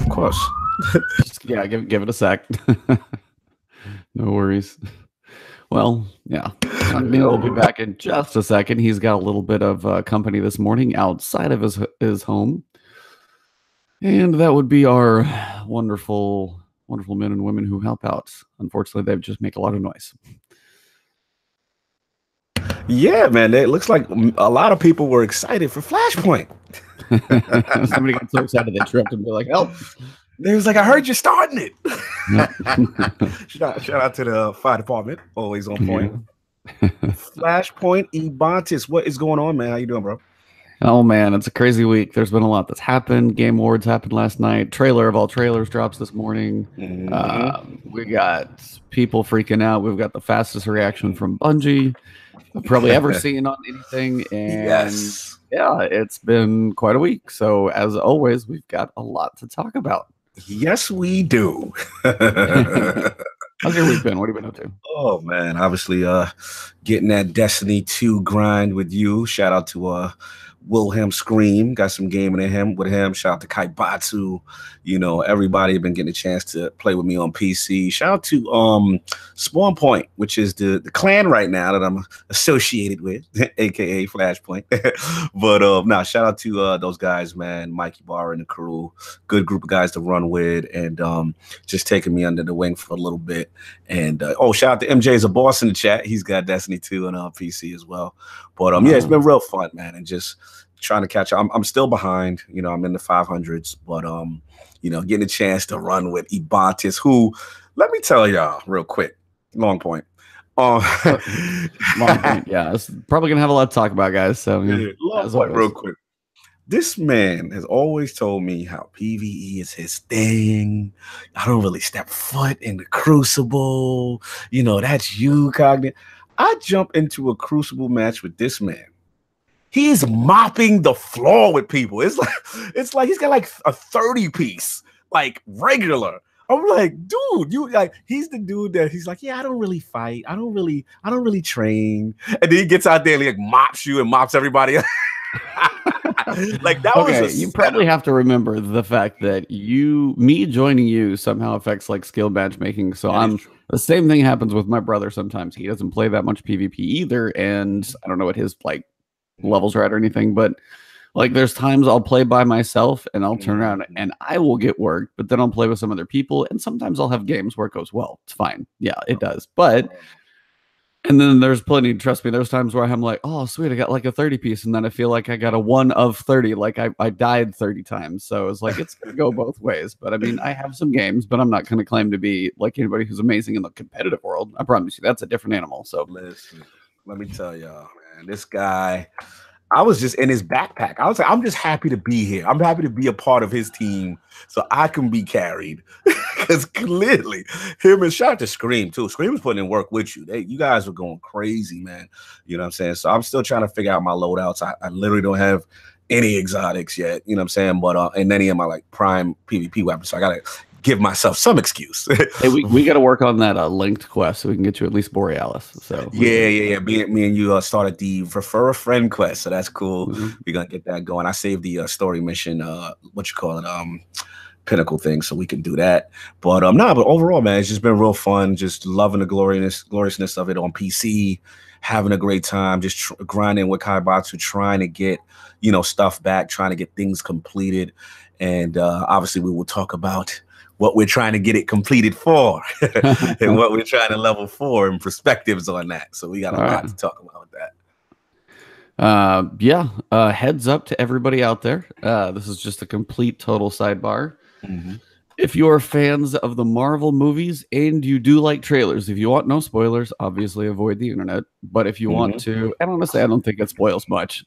course. Yeah, give it a sec. No worries. Well, yeah. Neil will be back in just a second. He's got a little bit of company this morning outside of his home. And that would be our wonderful men and women who help out. Unfortunately, they just make a lot of noise. Yeah, man. It looks like a lot of people were excited for Flashpoint. Somebody got so excited they tripped and be like, help. They was like, I heard you starting it. Yep. Shout out to the fire department. Always on point. Yeah. Flashpoint, Ebontis. What is going on, man? How you doing, bro? Oh, man, it's a crazy week. There's been a lot that's happened. Game Awards happened last night. Trailer of all trailers drops this morning. We got people freaking out. We've got the fastest reaction from Bungie I've probably ever seen on anything. And yes. Yeah, it's been quite a week. So, as always, we've got a lot to talk about. Yes, we do. How's your week been? What have you been up to? Oh, man, obviously getting that Destiny 2 grind with you. Shout out to Wilhelm Scream, got some gaming with him. Shout out to Kaibatsu. You know, everybody been getting a chance to play with me on PC. Shout out to Spawn Point, which is the clan right now that I'm associated with, aka Flashpoint. But no, shout out to those guys, man, Mikey Barr and the crew. Good group of guys to run with, and just taking me under the wing for a little bit. And shout out to MJ's a boss in the chat. He's got Destiny 2 on PC as well. But yeah, it's been real fun, man, and just trying to catch up. I'm still behind, you know, I'm in the 500s, but you know, getting a chance to run with Ebontis, who, let me tell y'all real quick, long point. Long point, yeah, it's probably gonna have a lot to talk about, guys. So yeah, long point, real quick. This man has always told me how PvE is his thing. I don't really step foot in the Crucible. You know, that's you, Cognitive. I jump into a Crucible match with this man. He is mopping the floor with people. It's like he's got like a 30 piece, like regular. I'm like, dude, you like, he's the dude that he's like, yeah, I don't really fight. I don't really train. And then he gets out there and he like mops you and mops everybody. Like that was you probably have to remember the fact that me joining you somehow affects like skill matchmaking. So the same thing happens with my brother sometimes. He doesn't play that much PvP either, and I don't know what his like levels are at or anything, but like there's times I'll play by myself and I'll turn around and I will get worked, but then I'll play with some other people, and sometimes I'll have games where it goes well. It's fine. Yeah, it does. But and then there's plenty, trust me, there's times where I'm like, oh, sweet, I got like a 30 piece. And then I feel like I got a 1 of 30. Like I died 30 times. So it's like, it's going to go both ways. But I mean, I have some games, but I'm not going to claim to be like anybody who's amazing in the competitive world. I promise you, that's a different animal. So listen, let me tell y'all, man, this guy, I was just in his backpack. I was like, I'm just happy to be here. I'm happy to be a part of his team so I can be carried. Because clearly, him and shout out to Scream, too. Scream was putting in work with you. You guys were going crazy, man. You know what I'm saying? So I'm still trying to figure out my loadouts. I literally don't have any exotics yet. You know what I'm saying? But and any of my like prime PvP weapons. So I got to give myself some excuse. Hey, we got to work on that linked quest so we can get you at least Borealis. So yeah. Me and you started the refer a friend quest, so that's cool. We're gonna get that going. I saved the story mission, pinnacle thing, so we can do that. But but overall, man, it's just been real fun. Just loving the gloriousness of it on PC, having a great time, just grinding with Kaibatsu, trying to get stuff back, trying to get things completed, and obviously we will talk about what we're trying to get it completed for and what we're trying to level for and perspectives on that. So we got a lot to talk about with that. Heads up to everybody out there. This is just a complete total sidebar. If you're fans of the Marvel movies and you do like trailers, if you want no spoilers, obviously avoid the internet. But if you want to, and honestly, I don't think it spoils much.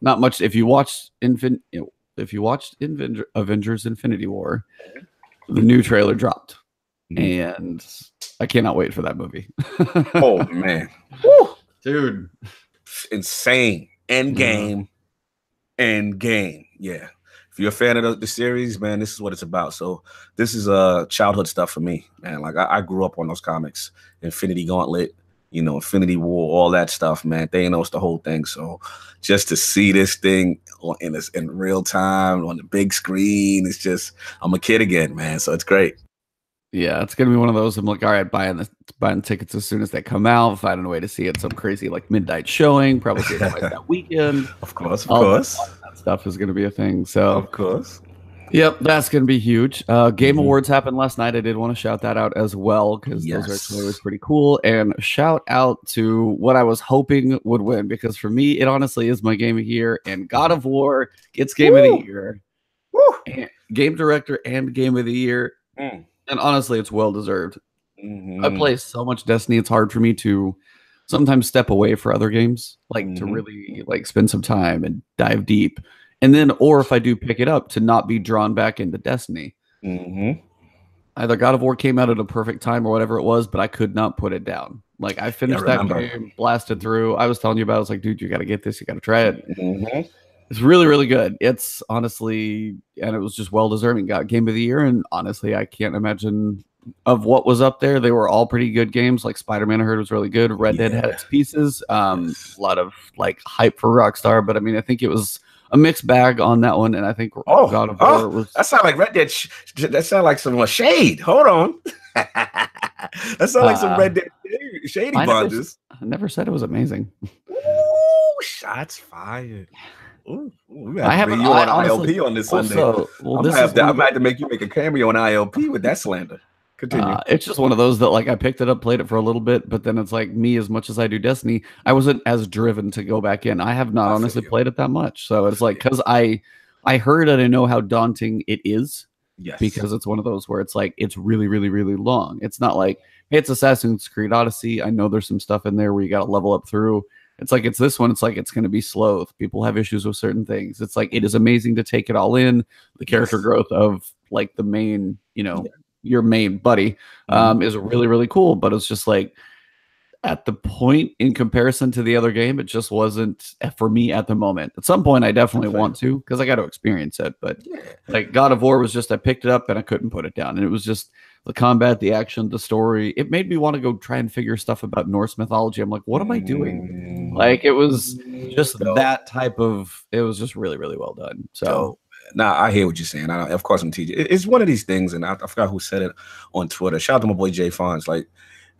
Not much. If you watched Avengers Infinity War, the new trailer dropped, and I cannot wait for that movie. Oh man, woo, dude, insane! Endgame. Yeah, if you're a fan of the series, man, this is what it's about. So this is childhood stuff for me, man. Like I grew up on those comics, Infinity Gauntlet, Infinity War, all that stuff, man. Thanos, the whole thing. So just to see this thing in real time on the big screen. It's just I'm a kid again, man. So it's great. Yeah, it's gonna be one of those. I'm like, all right, buying tickets as soon as they come out, finding a way to see it some crazy like midnight showing, probably see it twice that weekend. Of course. All that stuff is gonna be a thing. So of course. Yep, that's going to be huge. Game Awards happened last night. I did want to shout that out as well because those are actually always pretty cool. And shout out to what I was hoping would win because for me, it honestly is my game of the year. And God of War gets game of the year, and game director and game of the year. And honestly, it's well deserved. I play so much Destiny; it's hard for me to sometimes step away for other games, like to really like spend some time and dive deep. And then, or if I do pick it up, to not be drawn back into Destiny. Either God of War came out at a perfect time or whatever it was, but I could not put it down. Like, I finished that game, blasted through. I was telling you about it. I was like, dude, you got to get this. You got to try it. It's really, really good. It's honestly, and it was just well-deserving. Got Game of the Year, and honestly, I can't imagine of what was up there. They were all pretty good games. Like Spider-Man, I heard was really good. Red Dead had its pieces. A lot of, like, hype for Rockstar, but, I mean, I think it was a mixed bag on that one, and I think God of War was. That sounds like Red Dead. That sounds like some shade. Hold on, that sounds like some Red Dead shady bunches. I never said it was amazing. Ooh, shots fired. Ooh, I have you on ILP on this Sunday. Well, I'm gonna have to make you make a cameo on ILP with that slander. Continue. It's just one of those that like I picked it up, played it for a little bit, but then it's like me, as much as I do Destiny, I wasn't as driven to go back in. I have not honestly played it that much. So it's like, because I heard and I know how daunting it is. Yes. Because it's one of those where it's like, it's really, really, really long. It's not like, hey, it's Assassin's Creed Odyssey. I know there's some stuff in there where you got to level up through. It's like, it's this one. It's like, it's going to be slow. People have issues with certain things. It's like, it is amazing to take it all in. The character growth of like the main, your main buddy is really, really cool. But it's just like, at the point in comparison to the other game, it just wasn't for me at the moment. At some point, I definitely want to, because I got to experience it. But like God of War was just, I picked it up and I couldn't put it down. And it was just the combat, the action, the story. It made me want to go try and figure stuff about Norse mythology. I'm like, what am I doing? Like, it was just that type of, it was just really, really well done. So now I hear what you're saying. Of course, I'm teaching. It's one of these things, and I forgot who said it on Twitter. Shout out to my boy Jay Fonz. Like,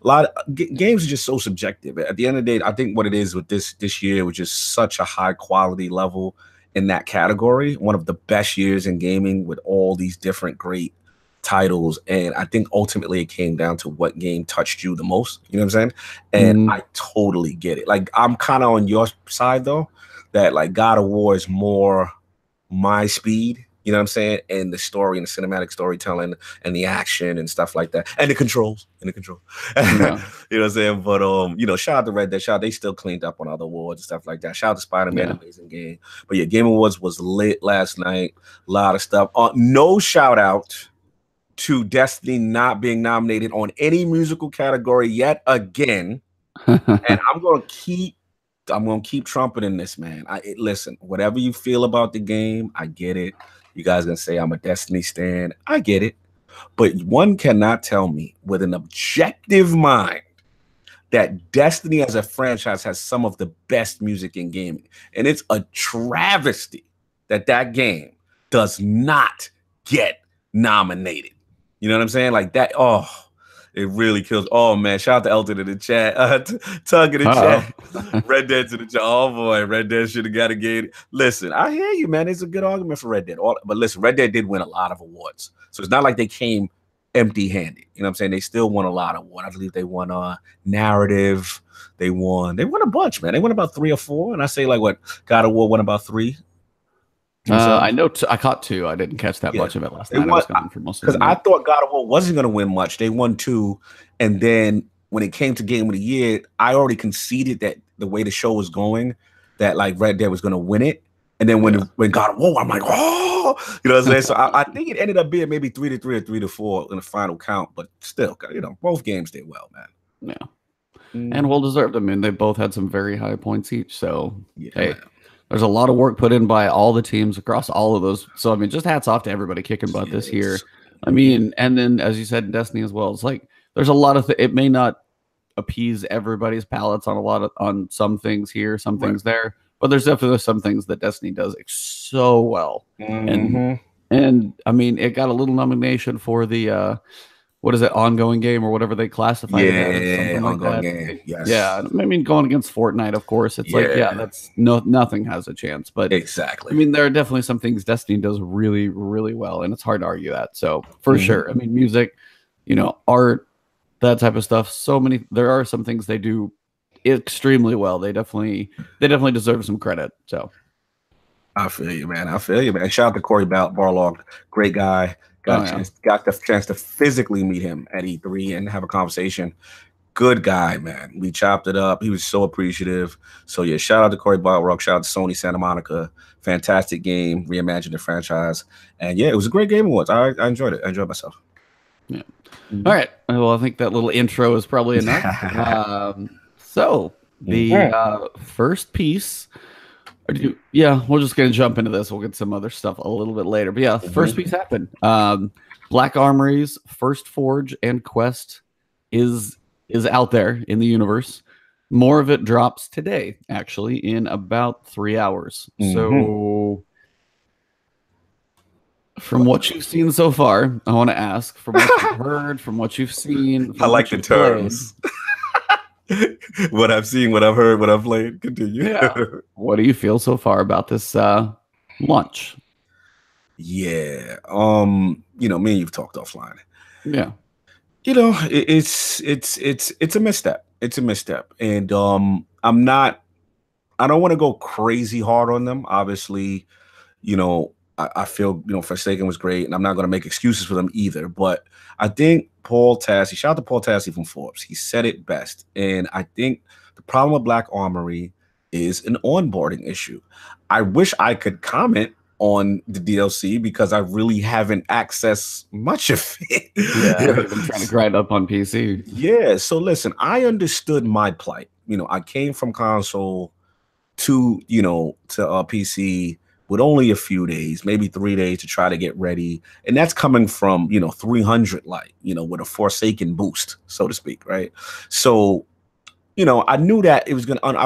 a lot of games are just so subjective. At the end of the day, I think what it is with this year was just such a high quality level in that category. One of the best years in gaming with all these different great titles. And I think ultimately it came down to what game touched you the most. You know what I'm saying? And I totally get it. Like, I'm kind of on your side though, that like God of War is more my speed. You know what I'm saying? And the story and the cinematic storytelling and the action and stuff like that. And the controls. You know what I'm saying? But shout out to Red Dead. They still cleaned up on other awards and stuff like that. Shout out to Spider-Man, amazing game. But yeah, Game Awards was lit last night. A lot of stuff. No shout out to Destiny not being nominated on any musical category yet again. And I'm gonna keep trumpeting this, man. Listen, whatever you feel about the game, I get it. You guys gonna say I'm a Destiny stan. I get it. But one cannot tell me with an objective mind that Destiny as a franchise has some of the best music in gaming. And it's a travesty that game does not get nominated. You know what I'm saying? Like that, it really kills. Oh, man. Shout out to Elton in the chat. Tug in the chat. Red Dead to the chat. Oh, boy. Red Dead should have got a game. Listen, I hear you, man. It's a good argument for Red Dead. But listen, Red Dead did win a lot of awards. So it's not like they came empty-handed. You know what I'm saying? They still won a lot of awards. I believe they won narrative. They won a bunch, man. They won about 3 or 4. And I say, like, what? God of War won about 3. I know I caught 2. I didn't catch that much of it last night. Because I thought God of War wasn't going to win much. They won 2, and then when it came to Game of the Year, I already conceded that the way the show was going, that like Red Dead was going to win it. And then when God of War, I'm like, oh, you know what I'm saying? So I think it ended up being maybe 3-3 or 3-4 in the final count, but still, both games did well, man. Yeah, and well deserved. I mean, they both had some very high points each. So hey. There's a lot of work put in by all the teams across all of those. So, I mean, just hats off to everybody kicking butt this year. I mean, and then, as you said, in Destiny as well, it's like there's a lot of it may not appease everybody's palates on some things here, some things there, but there's definitely some things that Destiny does so well. Mm-hmm. And I mean, it got a little nomination for the what is it, ongoing game or whatever they classified it as, something like ongoing that. game. Yes. Yeah, I mean, going against Fortnite, of course, it's like, yeah, that's nothing has a chance. But exactly. I mean, there are definitely some things Destiny does really, really well, and it's hard to argue that. So for sure, I mean, music, art, that type of stuff. There are some things they do extremely well. They definitely deserve some credit. So I feel you, man. Shout out to Corey Barlog, great guy. Got the chance to physically meet him at E3 and have a conversation. Good guy, man. We chopped it up. He was so appreciative. So yeah, shout out to Corey Barlog. Shout out to Sony Santa Monica. Fantastic game. Reimagined the franchise. And yeah, it was a great game. It was. I enjoyed it. I enjoyed myself. Yeah. All right. Well, I think that little intro is probably enough. So the first piece. We're just gonna jump into this. We'll get some other stuff a little bit later. But yeah, first piece happened. Black Armory's first Forge and Quest is out there in the universe. More of it drops today, actually, in about 3 hours. So from what you've seen so far, I want to ask, from what you've heard, from what you've seen, I like the terms. What I've seen, what I've heard, what I've played. Continue. Yeah. What do you feel so far about this launch? Yeah. Me and you've talked offline. Yeah. It's a misstep. It's a misstep. And I don't want to go crazy hard on them. Obviously, I feel, Forsaken was great, and I'm not going to make excuses for them either. But I think Paul Tassi, shout out to Paul Tassi from Forbes, he said it best. And I think the problem with Black Armory is an onboarding issue. I wish I could comment on the DLC because I really haven't accessed much of it. Yeah, I've been trying to grind up on PC. Yeah, so listen, I understood my plight. I came from console to PC with only a few days, maybe 3 days to try to get ready. And that's coming from, 300 light, with a Forsaken boost, so to speak, right? So, I knew that I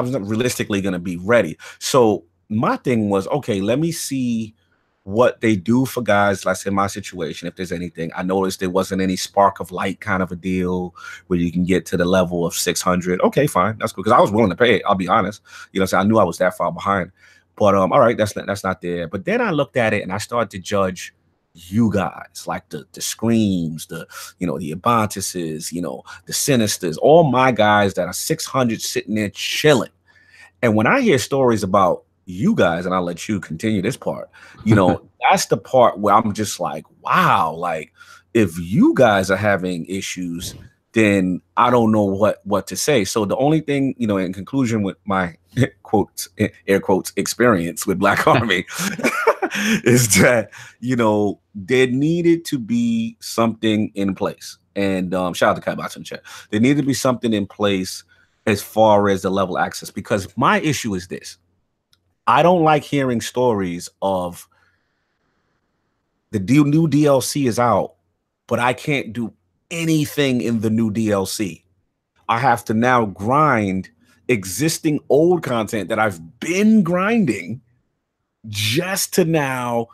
was not realistically going to be ready. So my thing was, okay, let me see what they do for guys, like I said, my situation, if there's anything. I noticed there wasn't any spark of light kind of a deal where you can get to the level of 600. Okay, fine. That's cool. Because I was willing to pay it. I'll be honest. So I knew I was that far behind. But all right, that's not there. But then I looked at it and I started to judge you guys, like the Screams, the Abantuses, the Sinisters, all my guys that are 600 sitting there chilling. And when I hear stories about you guys, and I'll let you continue this part, that's the part where I'm just like, wow, like if you guys are having issues, then I don't know what to say. So the only thing, in conclusion with my quotes, air quotes, experience with Black Army is that, there needed to be something in place. And shout out to Cadence in the chat. There needed to be something in place as far as the level access, because my issue is this. I don't like hearing stories of the new DLC is out, but I can't do anything in the new DLC. I have to now grind existing old content that I've been grinding just to now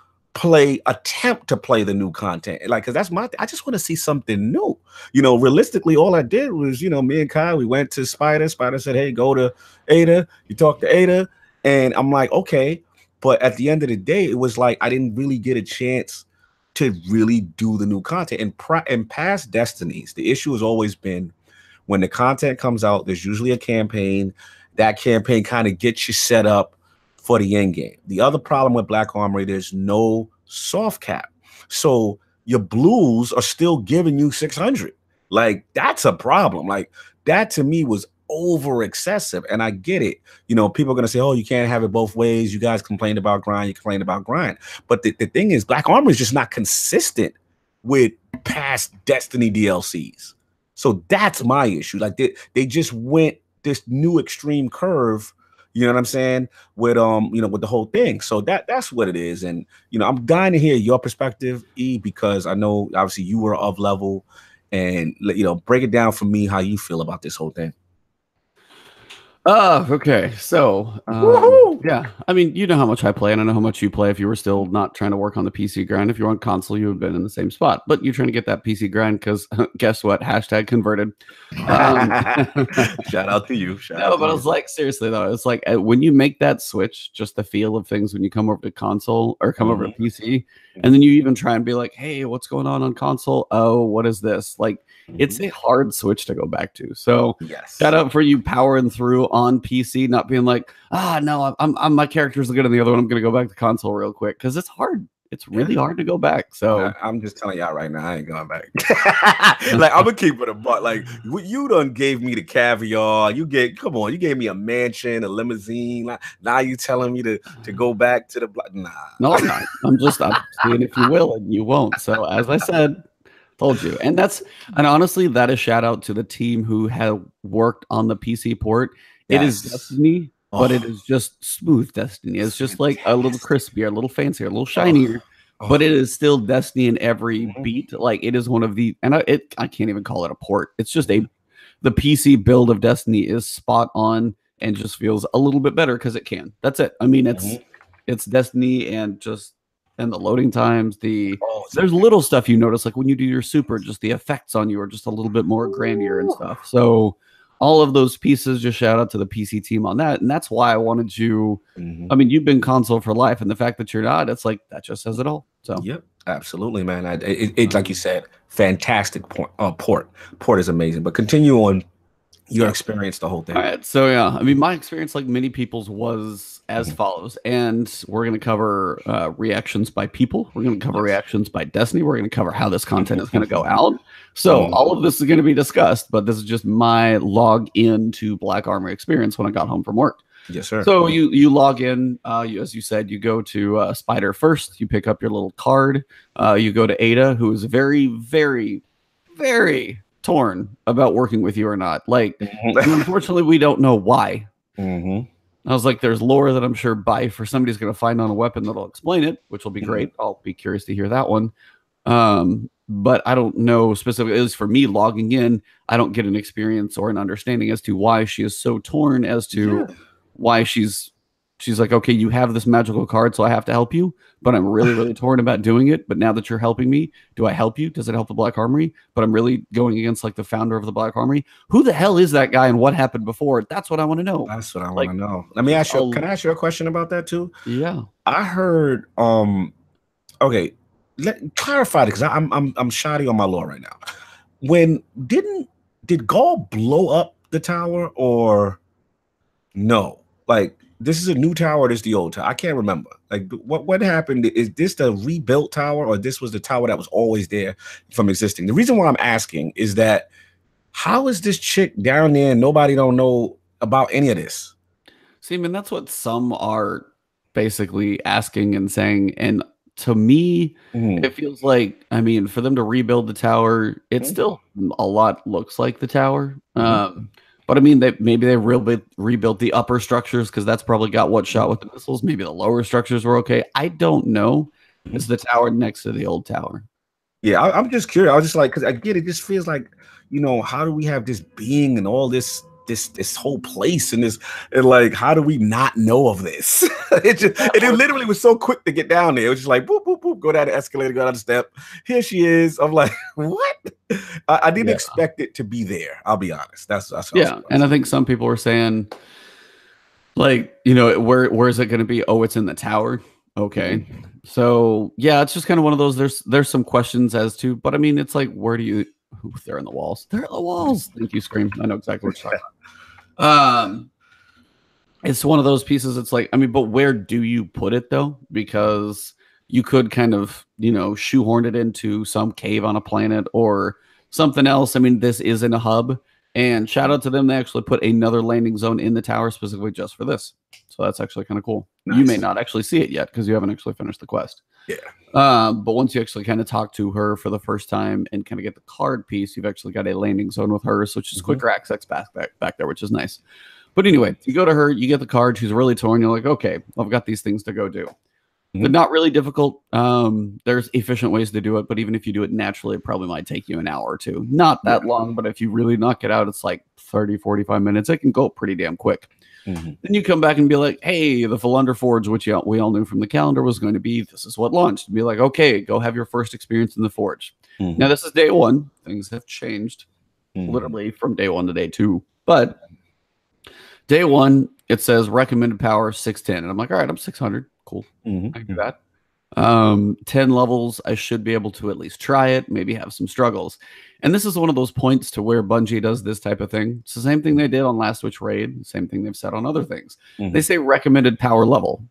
attempt to play the new content. Like, cause that's I just want to see something new. Realistically, all I did was, me and Kai, we went to Spider. Spider said, hey, go to Ada. You talk to Ada. And I'm like, okay. But at the end of the day, it was like, I didn't really get a chance to really do the new content. And past Destinies, the issue has always been when the content comes out, there's usually a campaign. That campaign kind of gets you set up for the end game. The other problem with Black Armory, there's no soft cap. So your blues are still giving you 600. Like, that's a problem. Like, that to me was over excessive. And I get it. People are going to say, oh, you can't have it both ways. You guys complained about grind. You complained about grind. But the thing is, Black Armory is just not consistent with past Destiny DLCs. So that's my issue. Like, they just went this new extreme curve, you know what I'm saying, with with the whole thing. So that's what it is. And I'm dying to hear your perspective, E, because I know obviously you were of level, and break it down for me how you feel about this whole thing. Okay. So, yeah. I mean, you know how much I play, and I know how much you play. If you were still not trying to work on the PC grind, if you're on console, you would have been in the same spot. But you're trying to get that PC grind because guess what? Hashtag converted. Shout out to you. No, but I was like, seriously though, it's like when you make that switch, just the feel of things when you come over to console or come over to PC, and then you even try and be like, hey, what's going on console? Oh, what is this? Like, it's a hard switch to go back to. So shout out for you powering through on PC, not being like, no, I'm my character's good in the other one. I'm gonna go back to console real quick because it's hard. It's really hard to go back. So I'm just telling y'all right now, I ain't going back. Like, I'm gonna keep it a butt. Like, you done gave me the caviar. You gave me a mansion, a limousine. Now you telling me to go back to the block? Nah. No, I'm not. I'm seeing if you will and you won't. So as I said, told you. And honestly, that is shout out to the team who have worked on the PC port. Yes. It is Destiny. But it is just smooth Destiny. It's just like a little crispier, a little fancier, a little shinier. But it is still Destiny in every beat. Like, it is one of the, and I can't even call it a port. It's just the PC build of Destiny is spot on and just feels a little bit better because it can. That's it. I mean, it's Destiny and the loading times. There's little stuff you notice, like when you do your super, just the effects on you are just a little bit more grandier and stuff. So all of those pieces, just shout out to the PC team on that. And that's why I wanted you. I mean, you've been console for life, and the fact that you're not, it's like, that just says it all. So, yep, absolutely, man. It's like you said, fantastic port. Port is amazing, but continue on your experience, the whole thing. All right. So, yeah, I mean, my experience, like many people's, was as follows. And we're going to cover reactions by people. We're going to cover reactions by Destiny. We're going to cover how this content is going to go out. So all of this is going to be discussed, but this is just my log in to Black Armory experience when I got home from work. Yes, sir. So you log in, as you said, you go to Spider first. You pick up your little card. You go to Ada, who is very, very, very torn about working with you or not. Like, unfortunately, we don't know why. I was like, there's lore that I'm sure for somebody's going to find on a weapon that'll explain it, which will be great. I'll be curious to hear that one. But I don't know specifically. At least for me, logging in, I don't get an experience or an understanding as to why she is so torn as to why she's like, okay, you have this magical card, so I have to help you, but I'm really, really torn about doing it. But now that you're helping me, do I help you? Does it help the Black Armory? But I'm really going against like the founder of the Black Armory. Who the hell is that guy and what happened before? That's what I want to know. That's what I want to know. Let me ask you, can I ask you a question about that too? Yeah. I heard, okay, clarify it, because I'm shoddy on my lore right now. Did Gaul blow up the tower or no? Like, this is a new tower, or this is the old tower? I can't remember. Like, what happened? Is this the rebuilt tower, or this was the tower that was always there from existing? The reason why I'm asking is that, how is this chick down there and nobody don't know about any of this? See, I mean, that's what some are basically asking and saying. And to me, it feels like, I mean, for them to rebuild the tower, it still a lot looks like the tower. But I mean, maybe they rebuilt the upper structures, because that's probably got what shot with the missiles. Maybe the lower structures were okay. I don't know. It's the tower next to the old tower. Yeah, I'm just curious. I was just like, because I get it. Just feels like, how do we have this being and all this whole place and like, how do we not know of this? it literally was so quick to get down there. It was just like, boop, boop, boop, go down the escalator, go down the step. Here she is. I'm like, what? I didn't expect it to be there. I'll be honest. That's and I think some people were saying, like, where is it going to be? Oh, it's in the tower. Okay. So yeah, it's just kind of one of those, there's some questions as to, but I mean, it's like, where do you, they're in the walls. They're in the walls. Thank you, Scream. I know exactly what you're talking about. It's one of those pieces. It's like, I mean, but where do you put it though? Because you could kind of, shoehorn it into some cave on a planet or something else. I mean, this is in a hub, and shout out to them. They actually put another landing zone in the tower specifically just for this. So that's actually kind of cool. Nice. You may not actually see it yet because you haven't actually finished the quest. Yeah. But once you actually kind of talk to her for the first time and kind of get the card piece, you've actually got a landing zone with her. So it's just quicker access back there, which is nice. But anyway, you go to her, you get the card. She's really torn. You're like, okay, I've got these things to go do. but not really difficult. There's efficient ways to do it, but even if you do it naturally, it probably might take you an hour or two. Not that long, but if you really knock it out, it's like 30, 45 minutes. It can go pretty damn quick. Then you come back and be like, hey, the Philander Forge, which we all knew from the calendar was going to be, this is what launched. And be like, okay, go have your first experience in the Forge. Now, this is day one. Things have changed literally from day one to day two. But day one, it says recommended power 610. And I'm like, all right, I'm 600. Cool. I can do that. 10 levels, I should be able to at least try it, maybe have some struggles. And this is one of those points to where Bungie does this type of thing. It's the same thing they did on Last Witch Raid, same thing they've said on other things. They say recommended power level.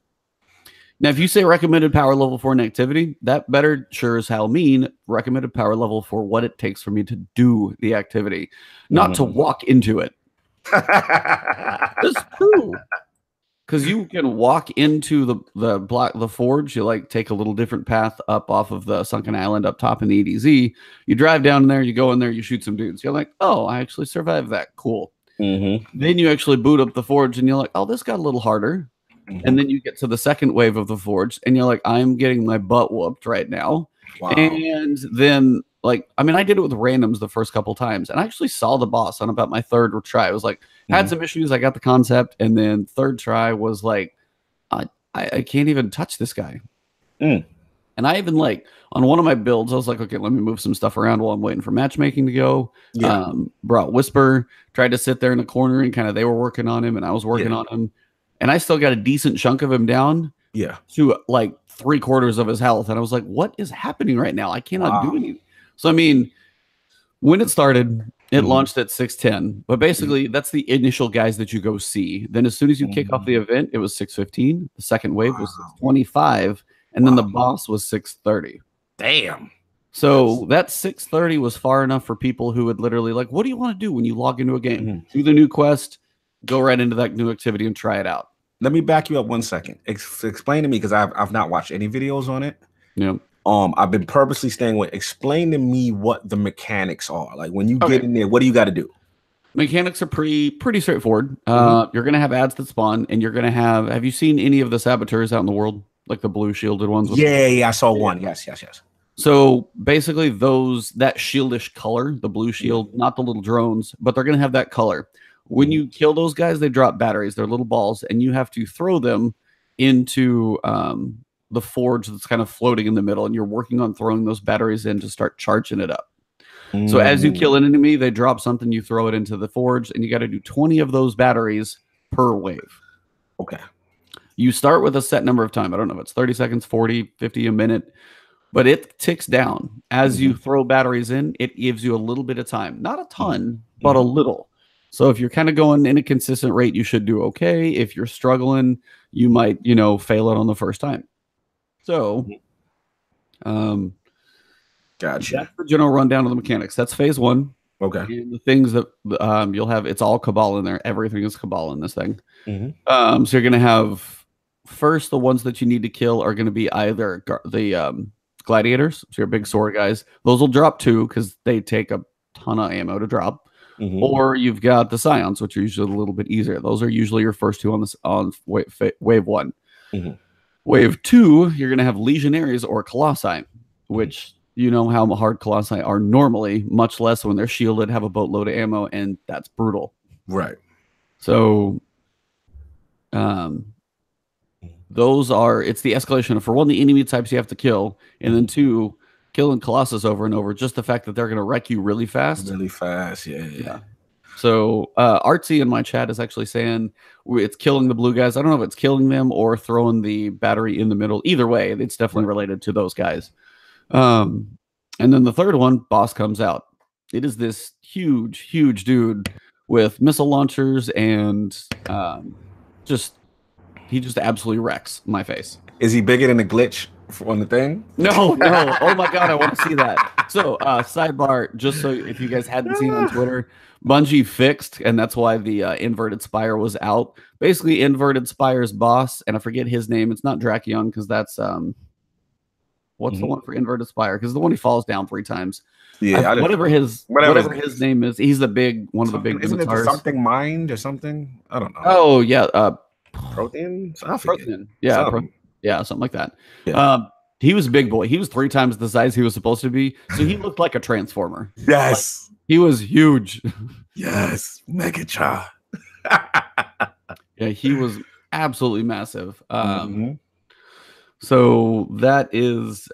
Now, if you say recommended power level for an activity, that better sure as hell mean recommended power level for what it takes for me to do the activity, not to walk into it. That's true. Because you can walk into the forge, you like take a little different path up off of the sunken island up top in the EDZ. You drive down there, you go in there, you shoot some dudes. You're like, oh, I actually survived that. Cool. Then you actually boot up the forge, and you're like, oh, this got a little harder. And then you get to the second wave of the forge, and you're like, I'm getting my butt whooped right now. Wow. And then, like, I mean, I did it with randoms the first couple times, and I actually saw the boss on about my third try. I was like, had some issues. I got the concept, and then third try was like, I can't even touch this guy. And I even, like, on one of my builds, I was like, okay, let me move some stuff around while I'm waiting for matchmaking to go. Brought Whisper, tried to sit there in the corner, and kind of they were working on him, and I was working on him. And I still got a decent chunk of him down to like 3/4 of his health. And I was like, what is happening right now? I cannot do anything. So, I mean, when it started, it launched at 610. But basically, that's the initial guys that you go see. Then as soon as you kick off the event, it was 615. The second wave was 625. And then the boss was 630. Damn. So that 630 was far enough for people who would literally like, what do you want to do when you log into a game? Do the new quest. Go right into that new activity and try it out. Let me back you up 1 second. Explain to me, because I've not watched any videos on it. Yeah. I've been purposely staying away. Explain to me what the mechanics are. Like when you get in there, what do you got to do? Mechanics are pretty straightforward. You're gonna have ads that spawn, and you're gonna have you seen any of the saboteurs out in the world? Like the blue shielded ones? Yeah, I saw one. Yes. So basically that shieldish color, the blue shield, not the little drones, but they're gonna have that color. When you kill those guys, they drop batteries. They're little balls, and you have to throw them into the forge that's kind of floating in the middle, and you're working on throwing those batteries in to start charging it up. So as you kill an enemy, they drop something, you throw it into the forge, and you got to do 20 of those batteries per wave. Okay. You start with a set number of time. I don't know if it's 30 seconds, 40, 50, a minute, but it ticks down. As you throw batteries in, it gives you a little bit of time. Not a ton, but a little. So if you're kind of going in a consistent rate, you should do okay. If you're struggling, you might, fail it on the first time. So, gotcha. That's the general rundown of the mechanics. That's phase one. Okay. And the things that you'll have, it's all Cabal in there. Everything is Cabal in this thing. So you're going to have first, the ones that you need to kill are going to be either the gladiators. So your big sword guys. Those will drop 2 because they take a ton of ammo to drop. Or you've got the Scions, which are usually a little bit easier. Those are usually your first 2 on wave 1. Wave 2, you're going to have Legionaries or Colossi, which you know how hard Colossi are normally, much less when they're shielded, have a boatload of ammo, and that's brutal. Right. So those are, it's the escalation of, for one, the enemy types you have to kill, and then 2, killing Colossus over and over, just the fact that they're going to wreck you really fast. Yeah. So Artsy in my chat is actually saying it's killing the blue guys. I don't know if it's killing them or throwing the battery in the middle. Either way, it's definitely related to those guys. And then the third one, boss comes out. It is this huge dude with missile launchers, and he just absolutely wrecks my face. Is he bigger than the glitch on the thing? No. Oh my god, I want to see that. So sidebar, just so if you guys hadn't seen on Twitter, Bungie fixed, and that's why the inverted spire was out. Basically, inverted spire's boss, and I forget his name. It's not Drakion, because that's what's the one for inverted spire? Because the one he falls down 3 times. Yeah, whatever his name is. He's the big one of the big. Isn't it something mind or something? I don't know. Oh yeah, Protein. Protein. Yeah. Yeah, something like that. Yeah. He was a big boy. He was 3 times the size he was supposed to be. So he looked like a transformer. Yes. Like, he was huge. Yes. Megatron. Yeah, he was absolutely massive. So that is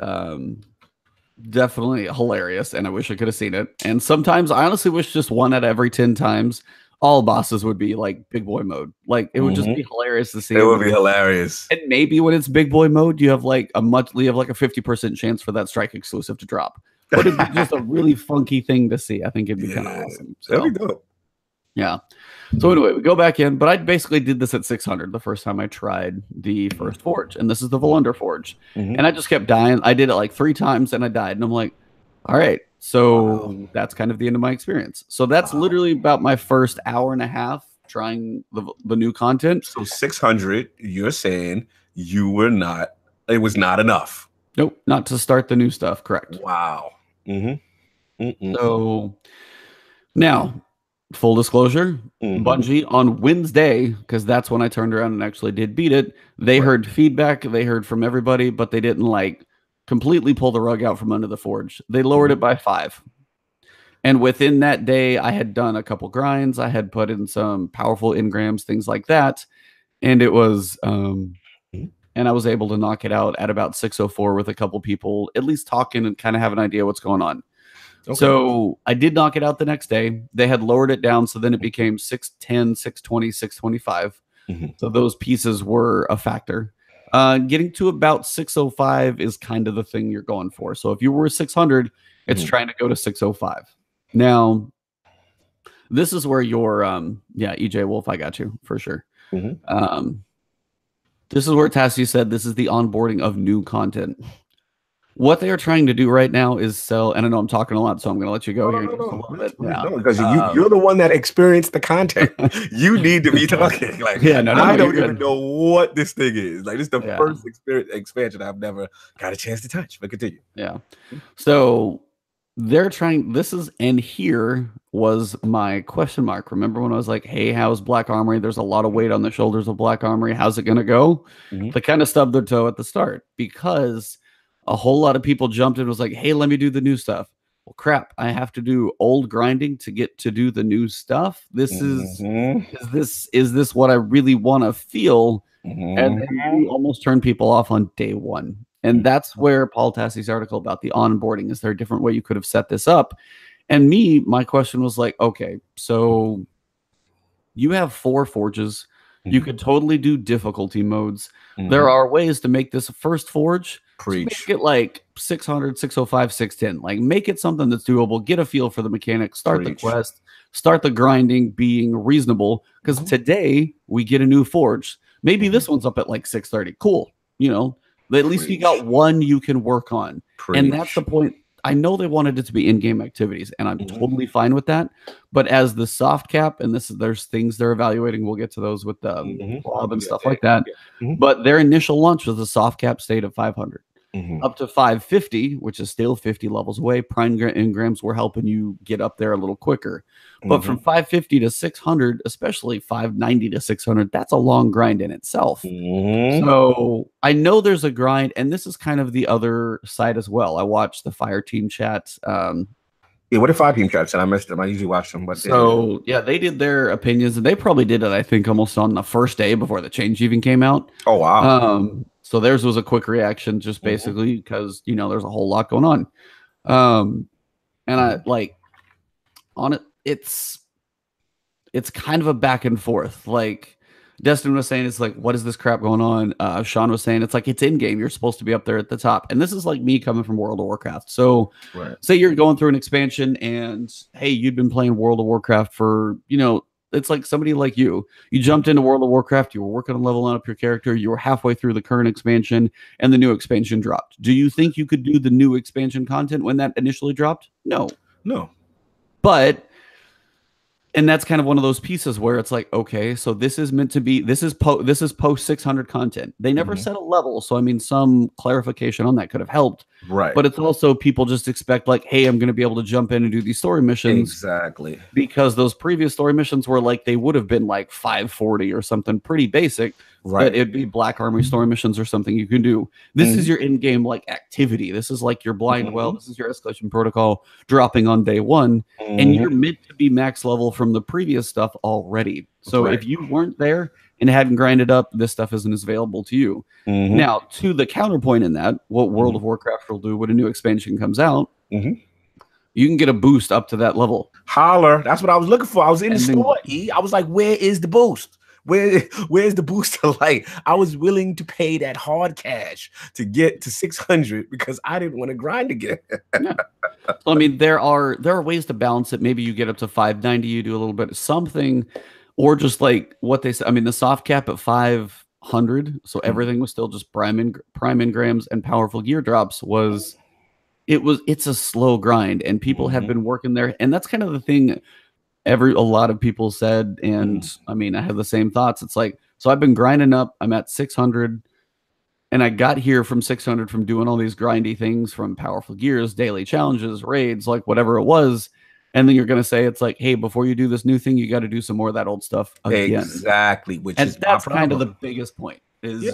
definitely hilarious, and I wish I could have seen it. And sometimes I honestly wish just 1 out of every 10 times all bosses would be like big boy mode. Like it would just be hilarious to see. It would be hilarious. And maybe when it's big boy mode, you have like a 50% chance for that strike exclusive to drop. But it'd be just a really funky thing to see. I think it'd be kind of awesome. So, that'd be dope. Yeah. So anyway, we go back in, but I basically did this at 600 the first time I tried the first forge, and this is the Volunder forge. And I just kept dying. I did it like 3 times and I died, and I'm like, all right, so that's kind of the end of my experience. So that's literally about my first hour and a half trying the new content. So 600, you're saying you were not, it was not enough. Nope, not to start the new stuff, correct. Wow. So now, full disclosure, Bungie on Wednesday, because that's when I turned around and actually did beat it, they heard feedback, they heard from everybody, but they didn't like completely pull the rug out from under the forge. They lowered it by 5. And within that day, I had done a couple grinds. I had put in some powerful engrams, things like that. And it was, and I was able to knock it out at about 6:04 with a couple people, at least talking and kind of have an idea what's going on. Okay. So I did knock it out the next day. They had lowered it down, so then it became 610, 620, 625. So those pieces were a factor. Getting to about 605 is kind of the thing you're going for. So if you were 600, it's trying to go to 605. Now, this is where your EJ Wolf, I got you for sure. This is where Tassie said this is the onboarding of new content. What they are trying to do right now is sell, and I know I'm talking a lot, so I'm going to let you go here. Because you're the one that experienced the content. You need to be talking. Like, I don't even know what this thing is. Like, this is the first expansion I've never got a chance to touch. But continue. Yeah. So they're trying. And here was my question mark. Remember when I was like, "Hey, how's Black Armory? There's a lot of weight on the shoulders of Black Armory. How's it going to go?" They kind of stubbed their toe at the start because a whole lot of people jumped in and was like, hey, let me do the new stuff. Well, crap, I have to do old grinding to get to do the new stuff. This is this what I really want to feel? And then you almost turn people off on day 1. And that's where Paul Tassie's article about the onboarding, is there a different way you could have set this up? And my question was like, okay, so you have 4 forges. You could totally do difficulty modes. There are ways to make this first forge. Make it like 600, 605, 610. Like, make it something that's doable. Get a feel for the mechanics. Start the quest. Start the grinding being reasonable. Because today we get a new forge. Maybe this one's up at like 630. Cool. At least you got one you can work on. And that's the point. I know they wanted it to be in-game activities, and I'm totally fine with that. But as the soft cap, and there's things they're evaluating. We'll get to those with the club and stuff like that. But their initial launch was a soft cap state of 500. Up to 550, which is still 50 levels away. Prime engrams were helping you get up there a little quicker. But from 550 to 600, especially 590 to 600, that's a long grind in itself. So I know there's a grind, and this is kind of the other side as well. I watched the Fire Team chat. What if Fire Team chat said? I missed them. I usually watch them. But they did their opinions, and they probably did it, I think, almost on the first day before the change even came out. Oh, wow. So theirs was a quick reaction, just basically because, there's a whole lot going on. And I like on it, it's kind of a back and forth. Like Destin was saying, it's like, what is this crap going on? Sean was saying, it's like, it's in game. You're supposed to be up there at the top. And this is like me coming from World of Warcraft. So say you're going through an expansion and, hey, you'd been playing World of Warcraft for, it's like somebody like you jumped into World of Warcraft, you were working on leveling up your character, you were halfway through the current expansion, and the new expansion dropped. Do you think you could do the new expansion content when that initially dropped? No. But, and that's kind of one of those pieces where it's like, okay, so this is meant to be, this is post 600 content. They never set a level, so I mean, some clarification on that could have helped. Right. But it's also people just expect like, hey, I'm going to be able to jump in and do these story missions. Exactly. Because those previous story missions were like, they would have been like 540 or something pretty basic. But it'd be Black Armory story missions or something you can do. This is your in-game like activity. This is like your blind well. This is your escalation protocol dropping on day one, and you're meant to be max level from the previous stuff already. So if you weren't there and hadn't grinded up, this stuff isn't as available to you. Now, to the counterpoint in that, what World of Warcraft will do when a new expansion comes out, you can get a boost up to that level. Holler. That's what I was looking for. I was in the store. I was like, where is the boost? Where's the booster? Like, I was willing to pay that hard cash to get to 600 because I didn't want to grind again. Yeah. So, I mean, there are ways to balance it. Maybe you get up to 590, you do a little bit of something, or just like what they said. I mean, the soft cap at 500, so everything was still just prime engrams and powerful gear drops it's a slow grind, and people have been working there, and that's kind of the thing a lot of people said, and I mean, I have the same thoughts. It's like, so I've been grinding up, I'm at 600, and I got here from 600 from doing all these grindy things, from powerful gears, daily challenges, raids, like whatever it was, and then you're going to say, it's like, hey, before you do this new thing, you got to do some more of that old stuff again. Exactly, that's kind of the biggest point, is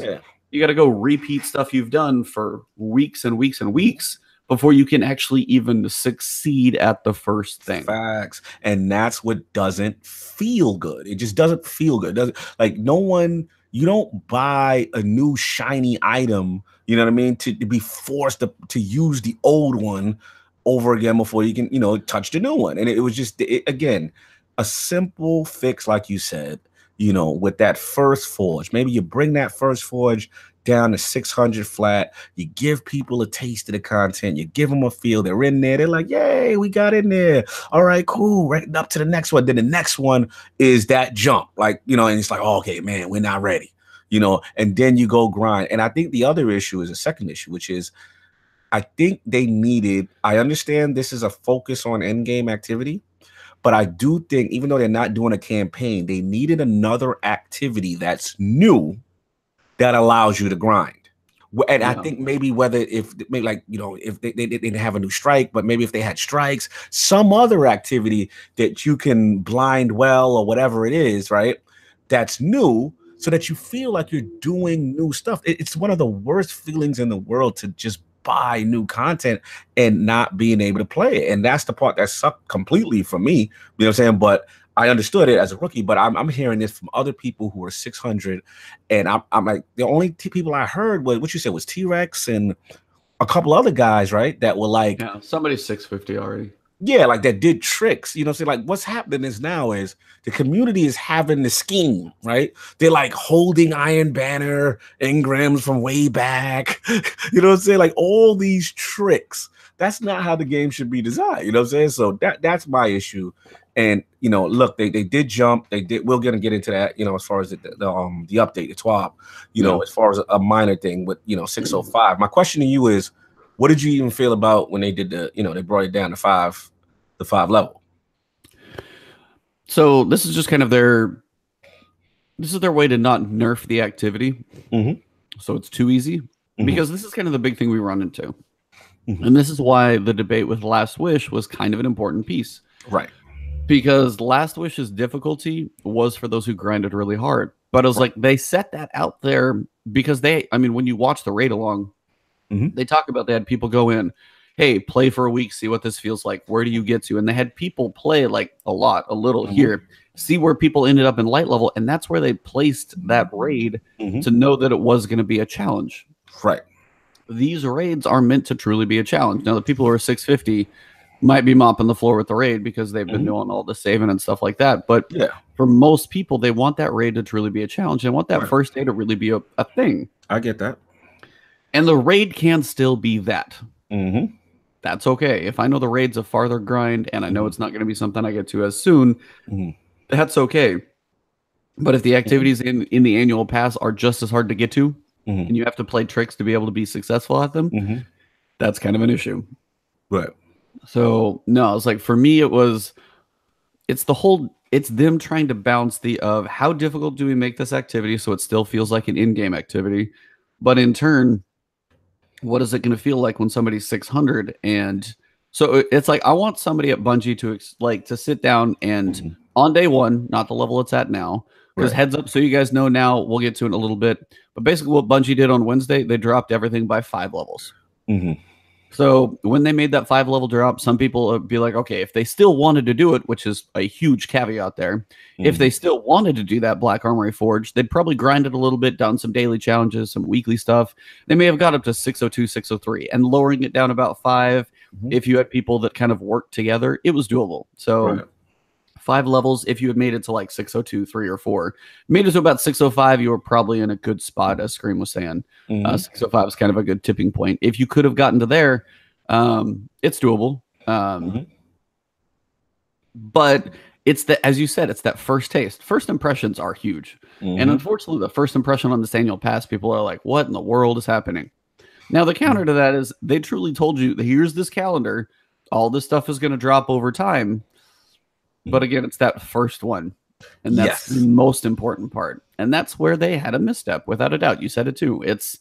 you got to go repeat stuff you've done for weeks and weeks and weeks before you can actually even succeed at the first thing. Facts. And that's what doesn't feel good. It just doesn't feel good. You don't buy a new shiny item, you know what I mean, to be forced to use the old one over again before you can, touch the new one. And it was just, again, a simple fix, like you said, with that first forge. Maybe you bring that first forge down to 600 flat. You give people a taste of the content. You give them a feel. They're in there. They're like, yay, we got in there. All right, cool. Right up to the next one. Then the next one is that jump. Like, and it's like, oh, okay, man, we're not ready. And then you go grind. And I think the other issue is a second issue, which is I think I understand this is a focus on endgame activity, but I do think, even though they're not doing a campaign, they needed another activity that's new that allows you to grind. And I think maybe if they didn't have a new strike, but maybe if they had strikes, some other activity that you can blind well or whatever it is, right? That's new, so that you feel like you're doing new stuff. It's one of the worst feelings in the world to just buy new content and not being able to play it. And that's the part that sucked completely for me. You know what I'm saying? But I understood it as a rookie, but I'm hearing this from other people who are 600, and I'm like, the only people I heard was what you said was T-Rex and a couple other guys, right? That were like, somebody's 650 already. Yeah, like that did tricks. So like what's happening is now is the community is having the scheme, right? They're like holding Iron Banner engrams from way back. You know what I'm saying? Like all these tricks. That's not how the game should be designed. You know what I'm saying? So that's my issue. And look, they did jump. We're gonna get into that. As far as the update, the TWAP. As far as a minor thing with 605. My question to you is, what did you even feel about when they did they brought it down to the 5 level? So this is just kind of their way to not nerf the activity. So it's too easy, because this is kind of the big thing we run into. And this is why the debate with Last Wish was kind of an important piece. Right. Because Last Wish's difficulty was for those who grinded really hard. But it was like, they set that out there because when you watch the raid along, they talk about, they had people go in, hey, play for a week, see what this feels like. Where do you get to? And they had people play like a little here, see where people ended up in light level. And that's where they placed that raid to know that it was going to be a challenge. Right. These raids are meant to truly be a challenge. Now, the people who are 650 might be mopping the floor with the raid because they've been doing all the saving and stuff like that. But for most people, they want that raid to truly be a challenge. They want that first day to really be a thing. I get that. And the raid can still be that. That's okay. If I know the raid's a farther grind and I know it's not going to be something I get to as soon, that's okay. But if the activities in the annual pass are just as hard to get to, and you have to play tricks to be able to be successful at them, that's kind of an issue. Right. So no, it's like, for me, it's them trying to balance of how difficult do we make this activity so it still feels like an in-game activity, but in turn, what is it going to feel like when somebody's 600? And so it's like, I want somebody at Bungie to sit down and on day one, not the level it's at now, Because heads up, so you guys know now, we'll get to it in a little bit. But basically what Bungie did on Wednesday, they dropped everything by 5 levels. So when they made that 5-level drop, some people would be like, okay, if they still wanted to do it, which is a huge caveat there, if they still wanted to do that Black Armory Forge, they'd probably grind it a little bit, done some daily challenges, some weekly stuff. They may have got up to 602, 603, and lowering it down about 5. If you had people that kind of worked together, it was doable. So 5 levels, if you had made it to like 602, 3 or 4, made it to about 605, you were probably in a good spot, as Scream was saying. 605 is kind of a good tipping point. If you could have gotten to there, it's doable. But it's that, as you said, it's that first taste. First impressions are huge. And unfortunately, the first impression on this annual pass, people are like, what in the world is happening? Now, the counter to that is they truly told you, here's this calendar. All this stuff is going to drop over time. But again, it's that first one. And that's the most important part. And that's where they had a misstep, without a doubt. You said it too. It's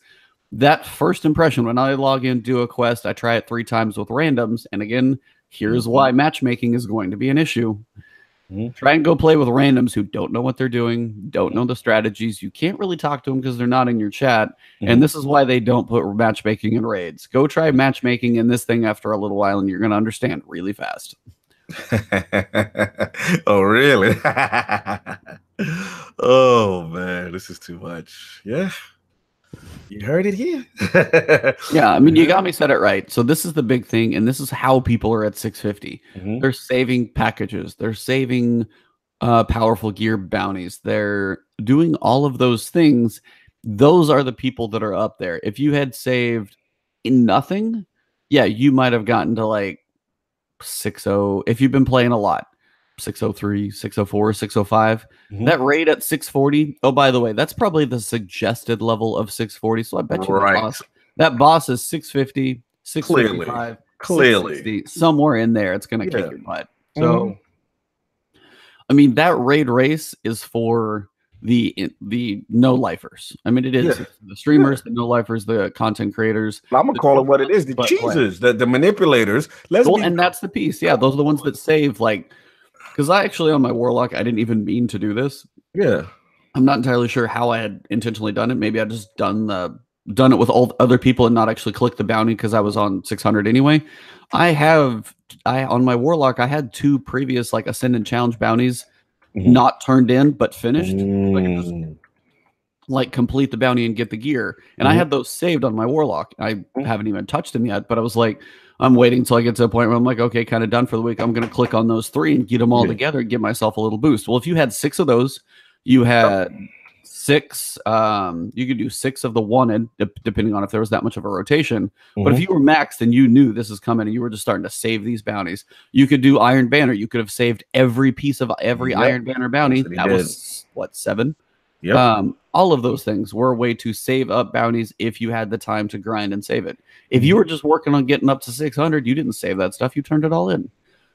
that first impression. When I log in, do a quest, I try it 3 times with randoms. And again, here's why matchmaking is going to be an issue. Try and go play with randoms who don't know what they're doing, don't know the strategies. You can't really talk to them because they're not in your chat. And this is why they don't put matchmaking in raids. Go try matchmaking in this thing after a little while, and you're going to understand really fast. Oh, really? Oh, man, this is too much. Yeah. You heard it here. Yeah, I mean, you got me said it right. So this is the big thing, and this is how people are at 650. They're saving packages. They're saving powerful gear bounties. They're doing all of those things. Those are the people that are up there. If you had saved in nothing, yeah, you might have gotten to like 6-0 if you've been playing a lot. 603, 604, 605. That raid at 640. Oh, by the way, that's probably the suggested level of 640. So I bet you that boss is 650, 655, clearly somewhere in there. It's going to kick your butt. So, I mean, that raid race is for the no-lifers. I mean, it is the streamers, the no-lifers, the content creators. I'm gonna call it what it is: the cheesers, the manipulators. And that's the piece. Yeah, those are the ones that save. Like, because I actually on my Warlock, I didn't even mean to do this. I'm not entirely sure how I had intentionally done it. Maybe I just done it with all other people and not actually click the bounty because I was on 600 anyway. On my Warlock, I had 2 previous like Ascendant Challenge bounties not turned in but finished. So I could just like complete the bounty and get the gear. And I had those saved on my Warlock. I haven't even touched them yet, but I was like, I'm waiting until I get to a point where I'm like, okay, kind of done for the week. I'm going to click on those 3 and get them all together and give myself a little boost. Well, if you had 6 of those, you had 6. You could do 6 of the wanted, depending on if there was that much of a rotation. But if you were maxed and you knew this is coming and you were just starting to save these bounties, you could do Iron Banner. You could have saved every piece of every Iron Banner bounty. That was what, 7? All of those things were a way to save up bounties if you had the time to grind and save it. If you were just working on getting up to 600, you didn't save that stuff. You turned it all in.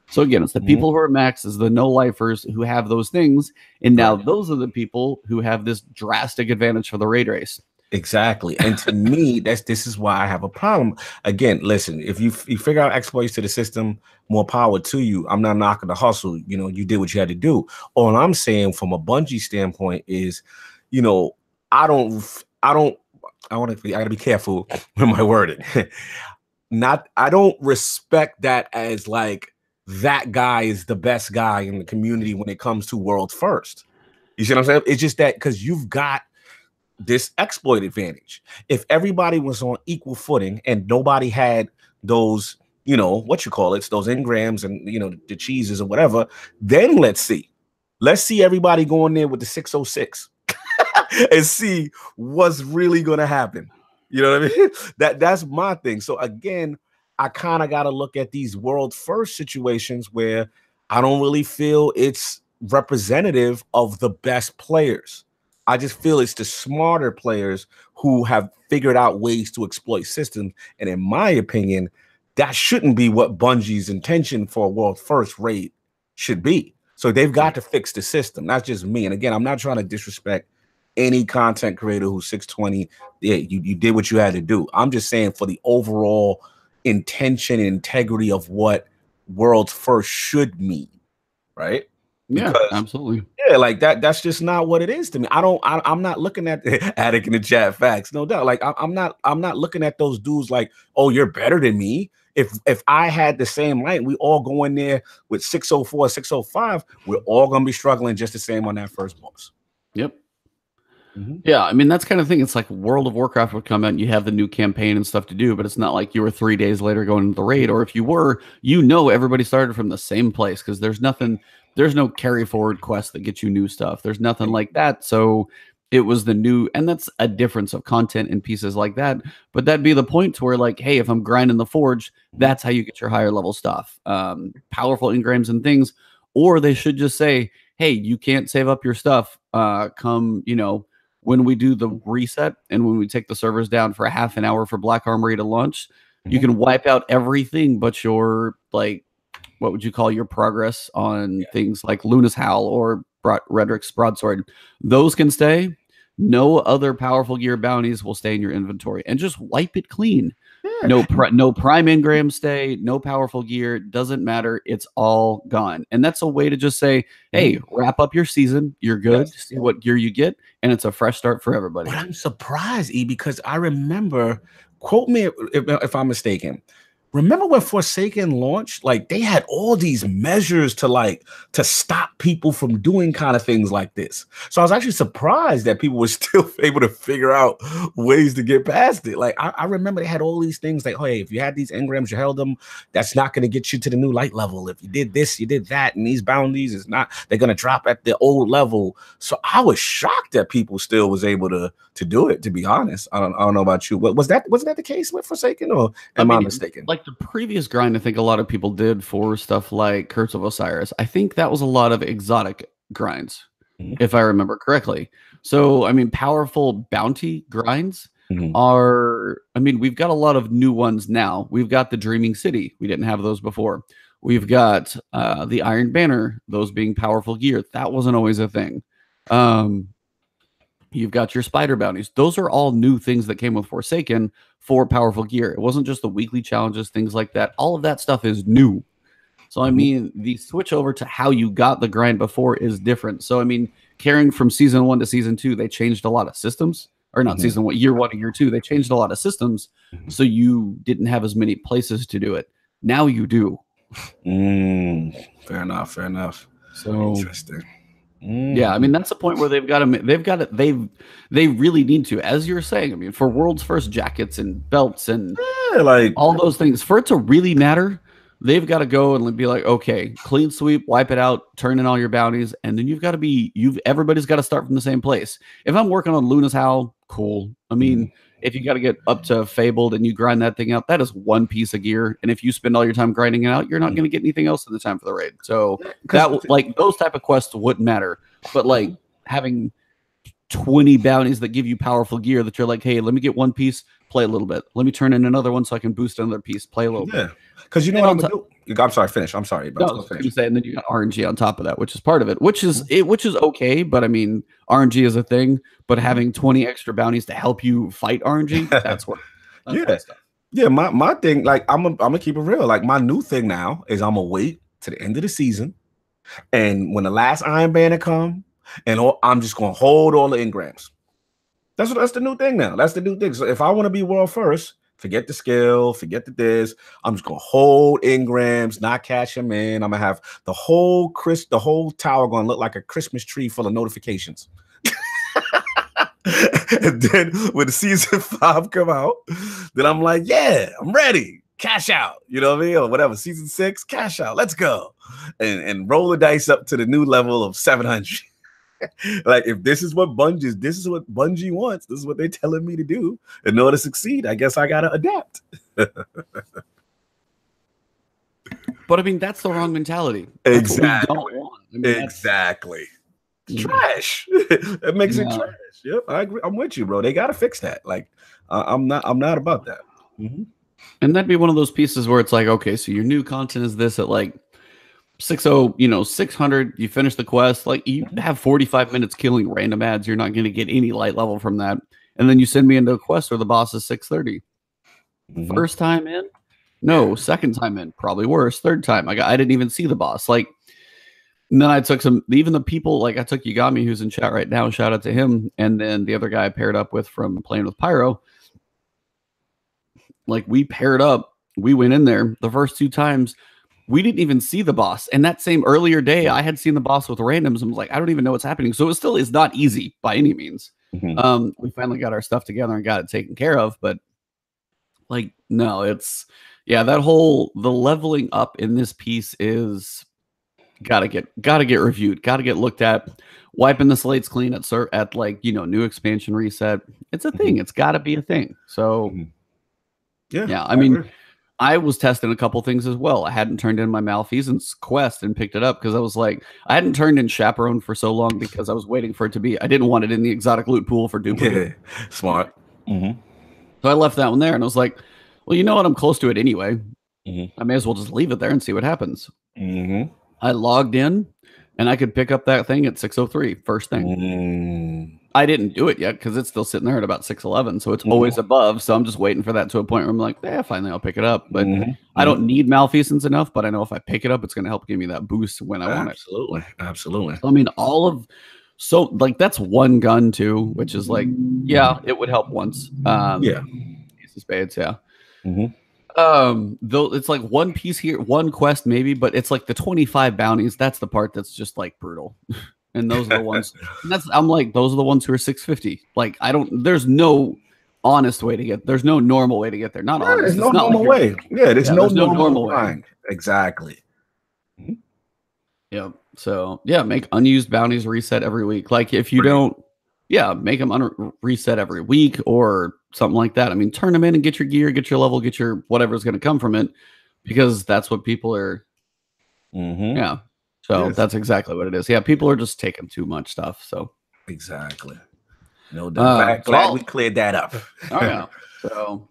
So again, it's the people who are max, is the no-lifers who have those things. And now those are the people who have this drastic advantage for the raid race. Exactly. And to me, this is why I have a problem. Again, listen, if you figure out exploits to the system, more power to you. I'm not knocking the hustle. You know, you did what you had to do. All I'm saying from a Bungie standpoint is, you know, I gotta be careful with my wording. I don't respect that as like that guy is the best guy in the community when it comes to world first. You see what I'm saying? It's just that because you've got this exploit advantage. If everybody was on equal footing and nobody had those, you know, what you call it, those engrams and, you know, the cheeses or whatever, then let's see everybody going there with the 606 and see what's really going to happen. You know what I mean? That's my thing. So again, I kind of got to look at these world first situations where I don't really feel it's representative of the best players. I just feel it's the smarter players who have figured out ways to exploit systems. And in my opinion, that shouldn't be what Bungie's intention for a world first raid should be. So they've got to fix the system. That's just me. And again, I'm not trying to disrespect any content creator who's 620. Yeah, you did what you had to do. I'm just saying for the overall intention and integrity of what world first should mean, right? Yeah, absolutely. Yeah, like that's just not what it is to me. I'm not looking at Attic in the chat facts, no doubt. Like I'm not looking at those dudes like, oh, you're better than me. If I had the same light, we all go in there with 604, 605, we're all gonna be struggling just the same on that first boss. Yep. Yeah, I mean, that's kind of thing. It's like World of Warcraft would come out and you have the new campaign and stuff to do, but it's not like you were 3 days later going into the raid, or if you were, everybody started from the same place because there's no carry forward quest that gets you new stuff. There's nothing like that. So it was the new, and that's a difference of content and pieces like that. But that'd be the point to where, like, hey, if I'm grinding the Forge, that's how you get your higher level stuff, powerful engrams and things. Or they should just say, hey, you can't save up your stuff. Come, when we do the reset and when we take the servers down for a half an hour for Black Armory to launch, you can wipe out everything but your, like, what would you call your progress on things like Luna's Howl or Redrick's Broadsword. Those can stay. No other powerful gear bounties will stay in your inventory, and just wipe it clean. No prime engrams stay, no powerful gear, doesn't matter. It's all gone. And that's a way to just say, hey, wrap up your season. You're good. See what gear you get. And it's a fresh start for everybody. But I'm surprised, E, because I remember, quote me if I'm mistaken, remember when Forsaken launched? Like, they had all these measures to stop people from doing kind of things like this. So I was actually surprised that people were still able to figure out ways to get past it. Like, I remember they had all these things like, oh, hey, if you had these engrams, you held them, that's not going to get you to the new light level. If you did this, you did that, and these bounties is not, they're going to drop at the old level. So I was shocked that people still was able to do it, to be honest. I don't know about you. Was that the case with Forsaken, or am I mistaken? Like the previous grind, I think a lot of people did for stuff like Curse of Osiris. I think that was a lot of exotic grinds, if I remember correctly. So, I mean, powerful bounty grinds are, I mean, we've got a lot of new ones now. We've got the Dreaming City. We didn't have those before. We've got the Iron Banner, those being powerful gear. That wasn't always a thing. You've got your spider bounties. Those are all new things that came with Forsaken for powerful gear. It wasn't just the weekly challenges, things like that. All of that stuff is new. So, I mean, the switch over to how you got the grind before is different. So, I mean, carrying from season 1 to season 2, they changed a lot of systems. Or not season 1, year 1 to year 2. They changed a lot of systems. So you didn't have as many places to do it. Now you do. Fair enough. So interesting. Yeah, I mean, that's the point where they really need to, as you're saying, I mean, for world's first jackets and belts and like all those things, for it to really matter, they've got to go and be like, okay, clean sweep, wipe it out, turn in all your bounties, and then everybody's got to start from the same place. If I'm working on Luna's Howl, cool. I mean, if you got to get up to Fabled and you grind that thing out, that is one piece of gear. And if you spend all your time grinding it out, you're not going to get anything else in the time for the raid. So that, like, those type of quests wouldn't matter. But like having 20 bounties that give you powerful gear that you're like, hey, let me get one piece, play a little bit. Let me turn in another one so I can boost another piece, play a little bit. Because you know what I'm going to do? I'm sorry, finish. I'm sorry. No, I was going to say, and then you got RNG on top of that, which is part of it, which is okay. But I mean, RNG is a thing, but having 20 extra bounties to help you fight RNG, that's what. Yeah. My thing, like, I'm gonna keep it real. Like, my new thing now is I'm gonna wait to the end of the season, and when the last Iron Banner come, I'm just gonna hold all the engrams. That's the new thing now. That's the new thing. So if I want to be world first, forget the skill, forget this. I'm just gonna hold engrams, not cash them in. I'm gonna have the whole tower gonna look like a Christmas tree full of notifications. And then when season 5 come out, then I'm like, yeah, I'm ready. Cash out, you know what I mean? Or whatever. Season 6, cash out. Let's go. And roll the dice up to the new level of 700. Like, if this is what Bungie wants, this is what they're telling me to do in order to succeed, I guess I gotta adapt. But I mean, that's the wrong mentality. Exactly. What we don't want. I mean, exactly. Trash. It makes it trash. Yep, I agree. I'm with you, bro. They gotta fix that. Like, I'm not about that. And that'd be one of those pieces where it's like, okay, so your new content is this at like 600, you finish the quest, like you have 45 minutes killing random ads, you're not going to get any light level from that. And then you send me into a quest where the boss is 630. First time in? No. Second time in? Probably worse. Third time. I didn't even see the boss. Like, And then I took even the people, like I took Yagami, who's in chat right now, shout out to him. And then the other guy I paired up with from playing with Pyro. Like we paired up, we went in there the first 2 times. We didn't even see the boss. And that same earlier day, I had seen the boss with randoms and was like, I don't even know what's happening. So it still is not easy by any means. We finally got our stuff together and got it taken care of. But like, no, it's, yeah, the leveling up in this piece is gotta get reviewed, gotta get looked at. Wiping the slates clean at like, you know, new expansion reset. It's a thing. It's gotta be a thing. So yeah, I mean, I was testing a couple things as well. I hadn't turned in my malfeasance quest and picked it up because I was like, I hadn't turned in chaperone for so long because I was waiting for it to be, I didn't want it in the exotic loot pool for duplicate. Yeah, smart. So I left that one there and I was like, well, you know what? I'm close to it anyway. I may as well just leave it there and see what happens. I logged in and I could pick up that thing at 6:03 first thing. I didn't do it yet because it's still sitting there at about 6:11, so it's always above. So I'm just waiting for that to a point where I'm like, yeah, finally I'll pick it up. But I don't need malfeasance enough, but I know if I pick it up, it's going to help give me that boost when I want it. Absolutely. So, I mean, so like that's one gun too, which is like, yeah, it would help once. Ace of Spades, yeah. Though it's like one piece here, one quest maybe, but it's like the 25 bounties. That's the part that's just like brutal. And those are the ones. I'm like, those are the ones who are 650. Like, there's no honest way to get. There's no normal way to get there. Not honest. There's no normal way. Yeah, there's no normal way. Exactly. Yeah. So yeah, make unused bounties reset every week. Like if you don't, make them reset every week or something like that. I mean, turn them in and get your gear, get your level, get your whatever's going to come from it, because that's what people are. Yeah. So that's exactly what it is. Yeah, people are just taking too much stuff. So exactly. No doubt. Glad we cleared that up. Oh yeah. So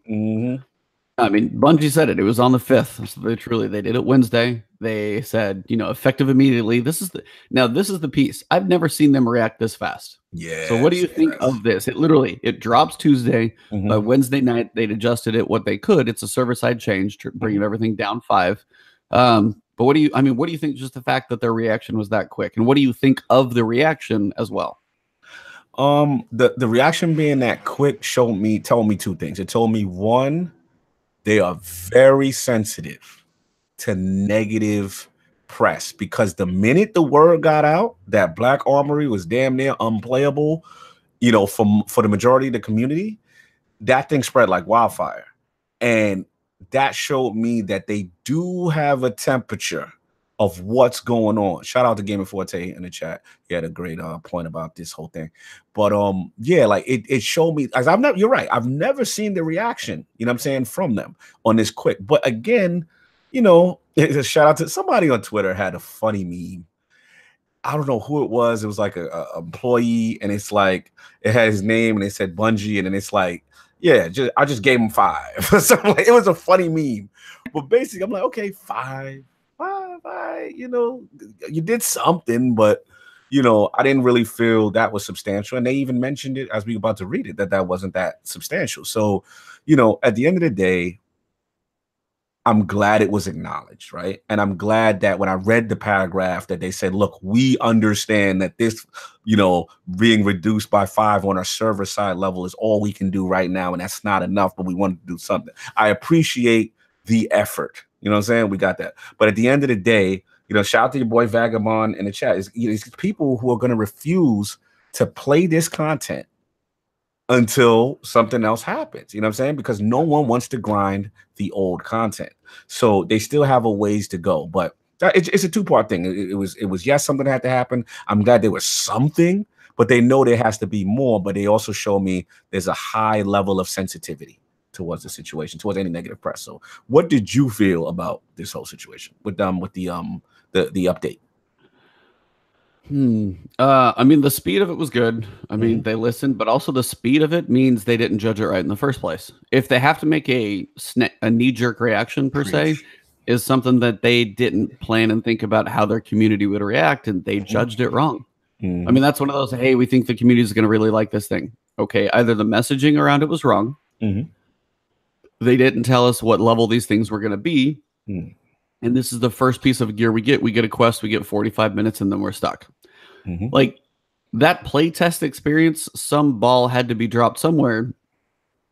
I mean, Bungie said it. It was on the 5th. So they did it Wednesday. They said, you know, effective immediately. This is the piece. I've never seen them react this fast. Yeah. So what do you think of this? It drops Tuesday. By Wednesday night, they'd adjusted it what they could. It's a server side change, bringing everything down 5. But what do you think? Just the fact that their reaction was that quick, and what do you think of the reaction as well? The reaction being that quick told me 2 things. It told me, one, they are very sensitive to negative press, because the minute the word got out that Black Armory was damn near unplayable, you know, for the majority of the community, that thing spread like wildfire. And that showed me that they do have a temperature of what's going on. Shout out to Gaming Forte in the chat. He had a great point about this whole thing. But yeah, like it showed me, as you're right, I've never seen the reaction, you know what I'm saying, from them on this quick. But again, you know, a shout out to somebody on Twitter had a funny meme. I don't know who it was. It was like a employee, and it's like it had his name and it said Bungie, and then it's like, yeah, I just gave him 5. So like, it was a funny meme. But basically, I'm like, okay, 5. You know, you did something, but you know, I didn't really feel that was substantial. And they even mentioned it as we were about to read it, that wasn't that substantial. So, you know, at the end of the day, I'm glad it was acknowledged, right? And I'm glad that when I read the paragraph that they said, look, we understand that this, you know, being reduced by 5 on our server side level is all we can do right now. And that's not enough, but we want to do something. I appreciate the effort. You know what I'm saying? We got that. But at the end of the day, you know, shout out to your boy Vagabond in the chat. It's people who are going to refuse to play this content until something else happens. You know what I'm saying? Because no one wants to grind the old content. So they still have a ways to go. But it's a 2-part thing. It was yes, something had to happen. I'm glad there was something, but they know there has to be more. But they also show me there's a high level of sensitivity towards the situation, towards any negative press. So what did you feel about this whole situation with the update? I mean, the speed of it was good. I mean, they listened, but also the speed of it means they didn't judge it right in the first place. If they have to make a knee-jerk reaction per se, is something that they didn't plan and think about how their community would react, and they judged it wrong. I mean, that's one of those, hey, we think the community is going to really like this thing. Okay, either the messaging around it was wrong. They didn't tell us what level these things were going to be. and this is the first piece of gear we get. We get a quest, we get 45 minutes, and then we're stuck. Like that playtest experience, some ball had to be dropped somewhere.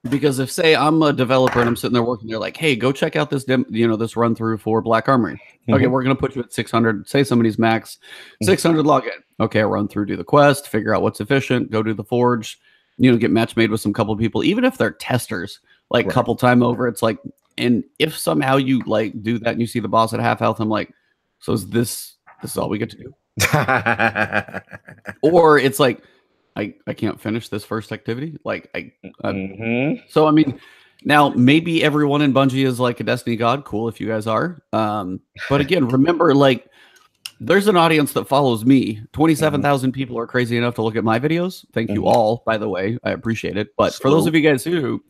Because if, say, I'm a developer and I'm sitting there working, they're like, "Hey, go check out this this run through for Black Armory." Okay, we're gonna put you at 600. Say somebody's max 600 login. Okay, I run through, do the quest, figure out what's efficient, go do the forge, get match made with some couple people, even if they're testers, like couple time over. It's like, and if somehow you like do that and you see the boss at half health, I'm like, so is this all we get to do? Or it's like, I can't finish this first activity. Like so I mean, now maybe everyone in Bungie is like a Destiny god. Cool if you guys are. But again, remember, like, there's an audience that follows me. 27,000 people are crazy enough to look at my videos. Thank you all, by the way. I appreciate it. But for those of you guys who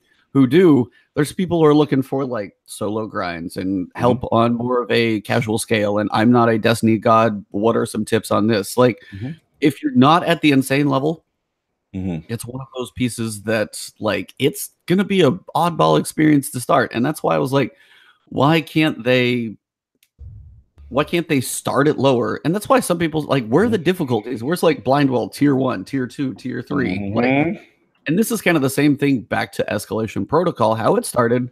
do, there's people who are looking for like solo grinds and help on more of a casual scale. And I'm not a Destiny god. What are some tips on this? Like, if you're not at the insane level, it's one of those pieces that's like, it's gonna be a oddball experience to start. And that's why I was like, why can't they start it lower? And that's why some people like, where are the difficulties? Where's like Blindwell tier 1, tier 2, tier 3? Like, and this is kind of the same thing back to Escalation Protocol, how it started.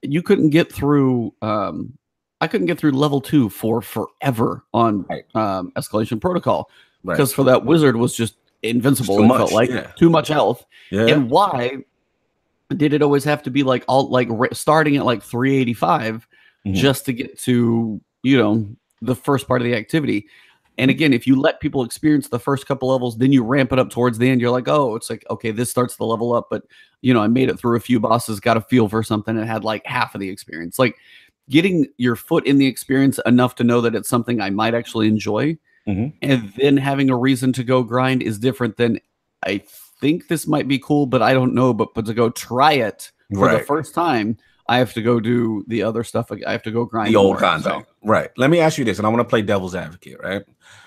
You couldn't get through I couldn't get through level 2 for forever on Escalation Protocol because for that wizard was just invincible. It felt like too much health. And why did it always have to be like all like starting at like 385 just to get to the first part of the activity? And again, if you let people experience the first couple levels, then you ramp it up towards the end. You're like, oh, it's like, okay, this starts the level up, but I made it through a few bosses, got a feel for something, and had like half of the experience. Like getting your foot in the experience enough to know that it's something I might actually enjoy. And then having a reason to go grind is different than, I think this might be cool, but I don't know. But to go try it for the first time, I have to go do the other stuff. I have to go grind the old content. Right. Let me ask you this, and I want to play devil's advocate, right?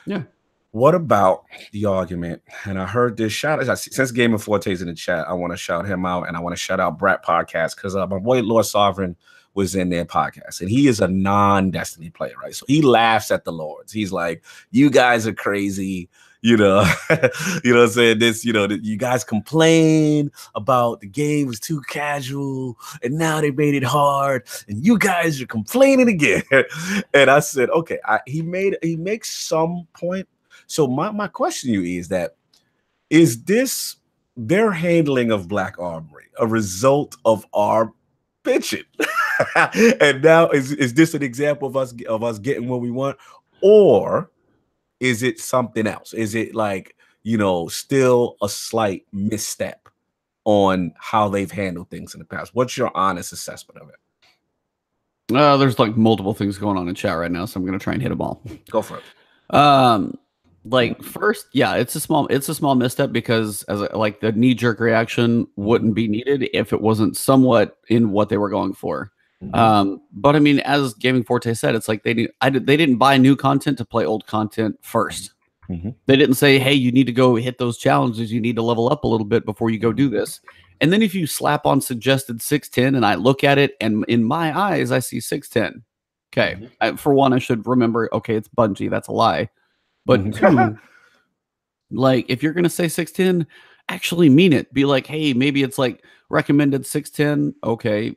Yeah. What about the argument? And I heard this since Game of Forte's in the chat, I want to shout him out, and I want to shout out Brat Podcast because my boy Lord Sovereign was in their podcast, and he is a non-Destiny player, right? So he laughs at the Lords. He's like, "You guys are crazy." You know what I'm saying? This, you guys complain about the game was too casual, and now they made it hard, and you guys are complaining again. And I said, okay, he makes some point. So my question to you is this their handling of Black Armory a result of our bitching? And now is this an example of us getting what we want, or is it something else? Is it like, still a slight misstep on how they've handled things in the past? What's your honest assessment of it? There's like multiple things going on in chat right now, so I'm gonna try and hit them all. Go for it. Like first, it's a small misstep because like the knee-jerk reaction wouldn't be needed if it wasn't somewhat in what they were going for. But I mean, as Gaming Forte said, it's like they didn't buy new content to play old content first. They didn't say, hey, you need to go hit those challenges, you need to level up a little bit before you go do this. And then if you slap on suggested 610 and I look at it and in my eyes I see 610, okay, for one, I should remember, okay, it's Bungie, that's a lie. But two, like if you're gonna say 610, actually mean it. Be like, hey, maybe it's like recommended 610. Okay,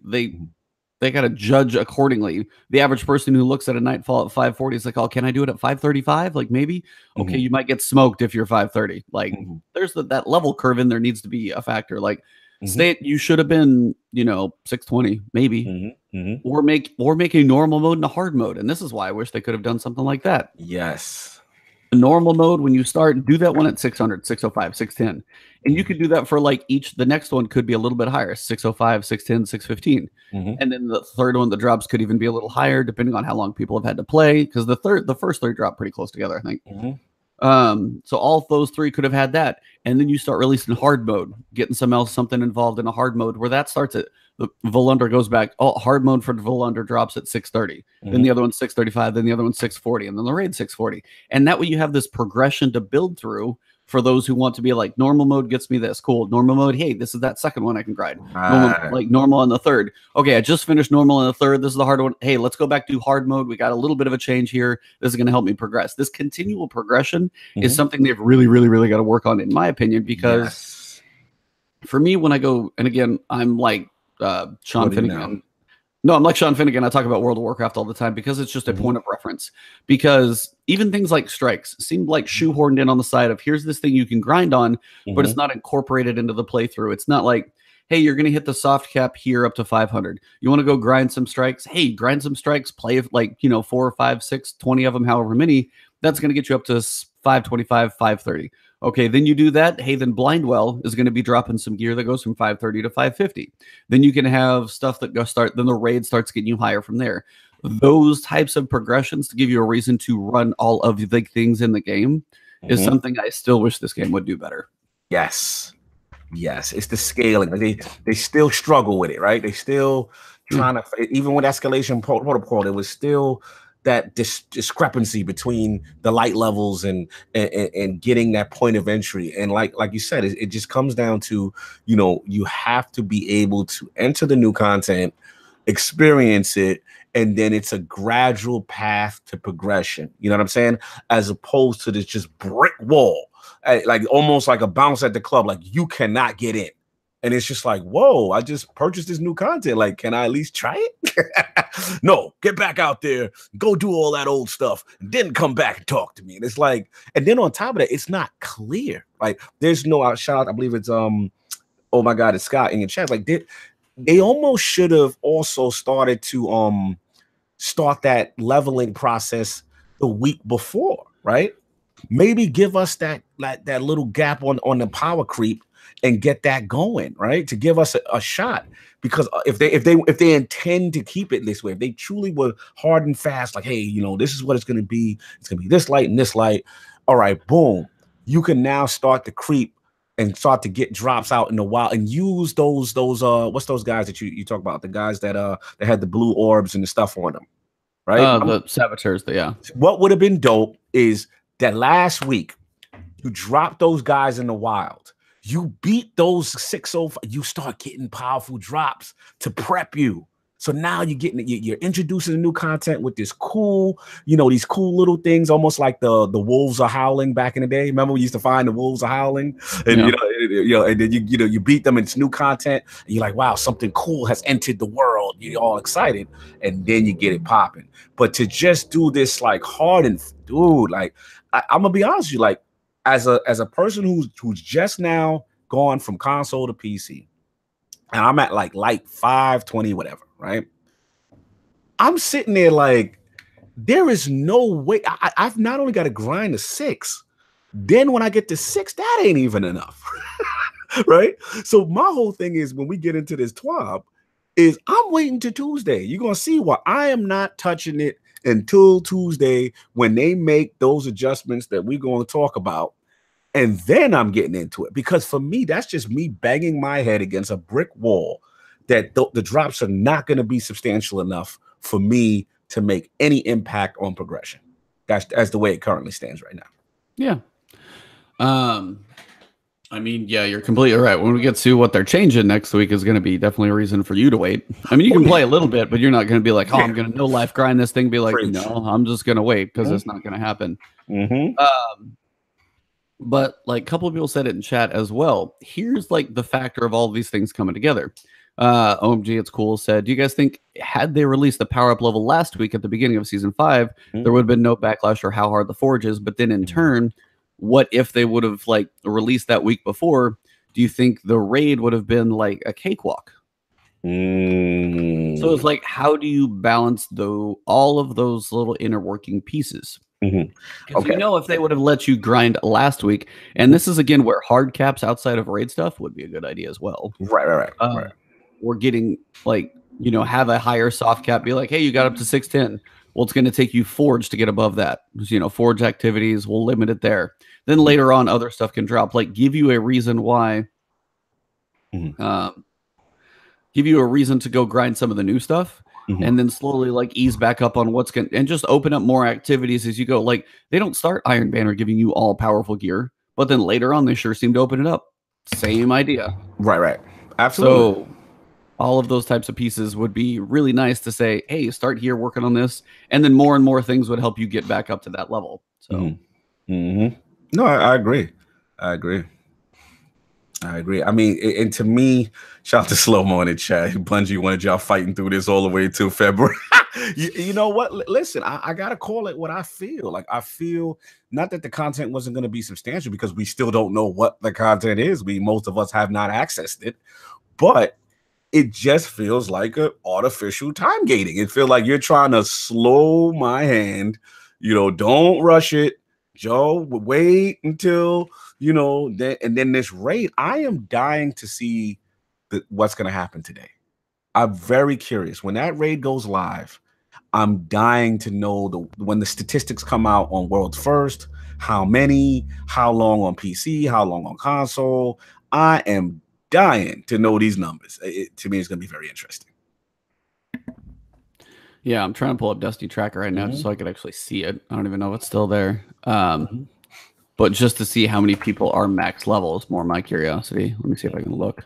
they got to judge accordingly. The average person who looks at a Nightfall at 540 is like, oh, can I do it at 535? Like maybe, okay, you might get smoked if you're 530. Like there's that level curve in there needs to be a factor. Like state you should have been, 620 maybe, or make a normal mode and a hard mode. And this is why I wish they could have done something like that. Yes. The normal mode, when you start, do that one at 600, 605, 610. And you could do that for like the next one could be a little bit higher, 605, 610, 615. And then the third one, the drops could even be a little higher depending on how long people have had to play. Because the first three drop pretty close together, I think. So all of those three could have had that. And then you start releasing hard mode, getting something involved in a hard mode where that starts at the Volunder goes back. Oh, hard mode for Volunder drops at 630. Then the other one's 635. Then the other one's 640. And then the raid 640. And that way you have this progression to build through for those who want to be like, normal mode gets me this. Cool. Normal mode. Hey, this is that second one I can grind. Normal on the third. Okay, I just finished normal on the third. This is the hard one. Hey, let's go back to hard mode. We got a little bit of a change here. This is going to help me progress. This continual progression is something they've really, really, really got to work on, in my opinion, because for me, when I go, and again, I'm like Sean Finnegan. No, I'm like Sean Finnegan. I talk about World of Warcraft all the time because it's just a point of reference. Because even things like strikes seem like shoehorned in on the side of here's this thing you can grind on, but it's not incorporated into the playthrough. It's not like, hey, you're going to hit the soft cap here up to 500. You want to go grind some strikes? Hey, grind some strikes, play like, 4 or 5, 6, 20 of them, however many. That's going to get you up to 525, 530. Okay, then you do that. Hey, then Blindwell is going to be dropping some gear that goes from 530 to 550. Then you can have stuff that then the raid starts getting you higher from there. Those types of progressions to give you a reason to run all of the things in the game is something I still wish this game would do better. Yes, it's the scaling. They still struggle with it, right? They still trying to, even with escalation protocol, there was still that discrepancy between the light levels and getting that point of entry. And like you said, it just comes down to, you have to be able to enter the new content, experience it, and then it's a gradual path to progression. You know what I'm saying? As opposed to this just brick wall, like almost like a bounce at the club, like you cannot get in. And it's just like, whoa, I just purchased this new content. Like, can I at least try it? No, get back out there, go do all that old stuff, and then come back and talk to me. And it's like, and then on top of that, it's not clear. Like, there's no shout out. I believe it's oh my God, it's Scott in your chat. Like, they almost should have also started to start that leveling process the week before, right? Maybe give us that little gap on the power creep and get that going, right? To give us a shot, because if they intend to keep it this way, if they truly were hard and fast, like, hey, this is what it's going to be. It's going to be this light and this light. All right, boom. You can now start to creep and start to get drops out in the wild and use those what's those guys that you talk about? The guys that had the blue orbs and the stuff on them, right? The saboteurs. Yeah. What would have been dope is that last week you drop those guys in the wild. You beat those 605, you start getting powerful drops to prep you. So now you're introducing the new content with this cool, these cool little things, almost like the wolves are howling back in the day. Remember we used to find the wolves are howling, and and then you beat them, and it's new content, and you're like, wow, something cool has entered the world. You're all excited, and then you get it popping. But to just do this like hard and dude, like I'm gonna be honest with you, like, as a person who's just now gone from console to PC, and I'm at like light 520, whatever, right? I'm sitting there like, there is no way. I've not only got to grind to 6, then when I get to 6, that ain't even enough, right? So my whole thing is, when we get into this TWAB, is I'm waiting to Tuesday. You're gonna see why I am not touching it until Tuesday, when they make those adjustments that we're going to talk about. And then I'm getting into it, because for me, that's just me banging my head against a brick wall that the drops are not going to be substantial enough for me to make any impact on progression. That's the way it currently stands right now. Yeah. I mean, yeah, you're completely right. When we get to what they're changing next week is going to be definitely a reason for you to wait. I mean, you can play a little bit, but you're not going to be like, oh, I'm going to no life grind this thing. Be like, no, I'm just going to wait, because it's not going to happen. But like a couple of people said it in chat as well. Here's like the factor of all of these things coming together. OMG, it's cool said, do you guys think had they released the power up level last week at the beginning of season 5, there would have been no backlash or how hard the forge is? But then in turn, what if they would have like released that week before? Do you think the raid would have been like a cakewalk? So it's like, how do you balance all of those little inner working pieces? Because if they would have let you grind last week, and this is again where hard caps outside of raid stuff would be a good idea as well. Right. We're getting like, have a higher soft cap, be like, hey, you got up to 610. Well, it's going to take you forge to get above that. Forge activities, we'll limit it there. Then later on, other stuff can drop. Like, give you a reason why. Give you a reason to go grind some of the new stuff. And then slowly like ease back up on and just open up more activities as you go. Like, they don't start Iron Banner giving you all powerful gear, But then later on, they sure seem to open it up. Same idea. Right. Absolutely. So all of those types of pieces would be really nice to say, hey, start here working on this. And then more and more things would help you get back up to that level. So, No, I agree. I mean, and to me, shout out to Slow Mo in the chat. Bungie wanted y'all fighting through this all the way till February. you know what? Listen, I got to call it what I feel. Like, I feel not that the content wasn't going to be substantial because we still don't know what the content is. Most of us have not accessed it. But it just feels like an artificial time gating. It feels like you're trying to slow my hand. Don't rush it. Joe, wait until, and then this raid. I am dying to see what's going to happen today. I'm very curious. When that raid goes live, I'm dying to know when the statistics come out on World's First, how many, how long on PC, how long on console. I am dying to know these numbers. To me, it's going to be very interesting. Yeah, I'm trying to pull up Dusty Tracker right now just so I could actually see it. I don't even know if it's still there. But just to see how many people are max level is more my curiosity. Let me see if I can look.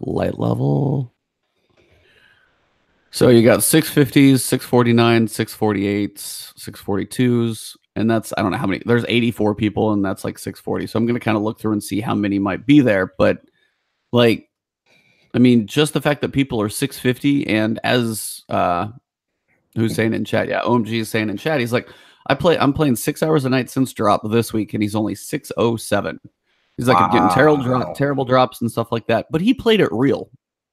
Light level. So you got 650s, 649s, 648s, 642s, and that's, I don't know how many. There's 84 people, and that's like 640. So I'm going to kind of look through and see how many might be there. But like, I mean, just the fact that people are 650, and as who's saying in chat, yeah, OMG is saying in chat, he's like, I'm playing 6 hours a night since drop this week, and he's only 607. He's like, I'm getting terrible drops and stuff like that. But he played it real.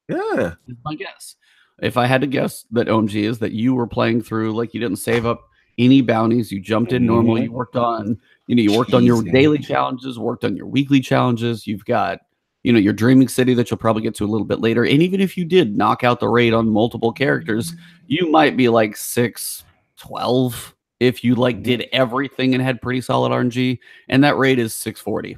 Yeah, is my guess. If I had to guess that OMG is that you were playing through, like, you didn't save up any bounties, you jumped in normal, you worked on, you worked on your daily challenges, worked on your weekly challenges. You've got, your Dreaming City that you'll probably get to a little bit later. And even if you did knock out the raid on multiple characters, you might be like 612 if you like did everything and had pretty solid RNG. And that raid is 640.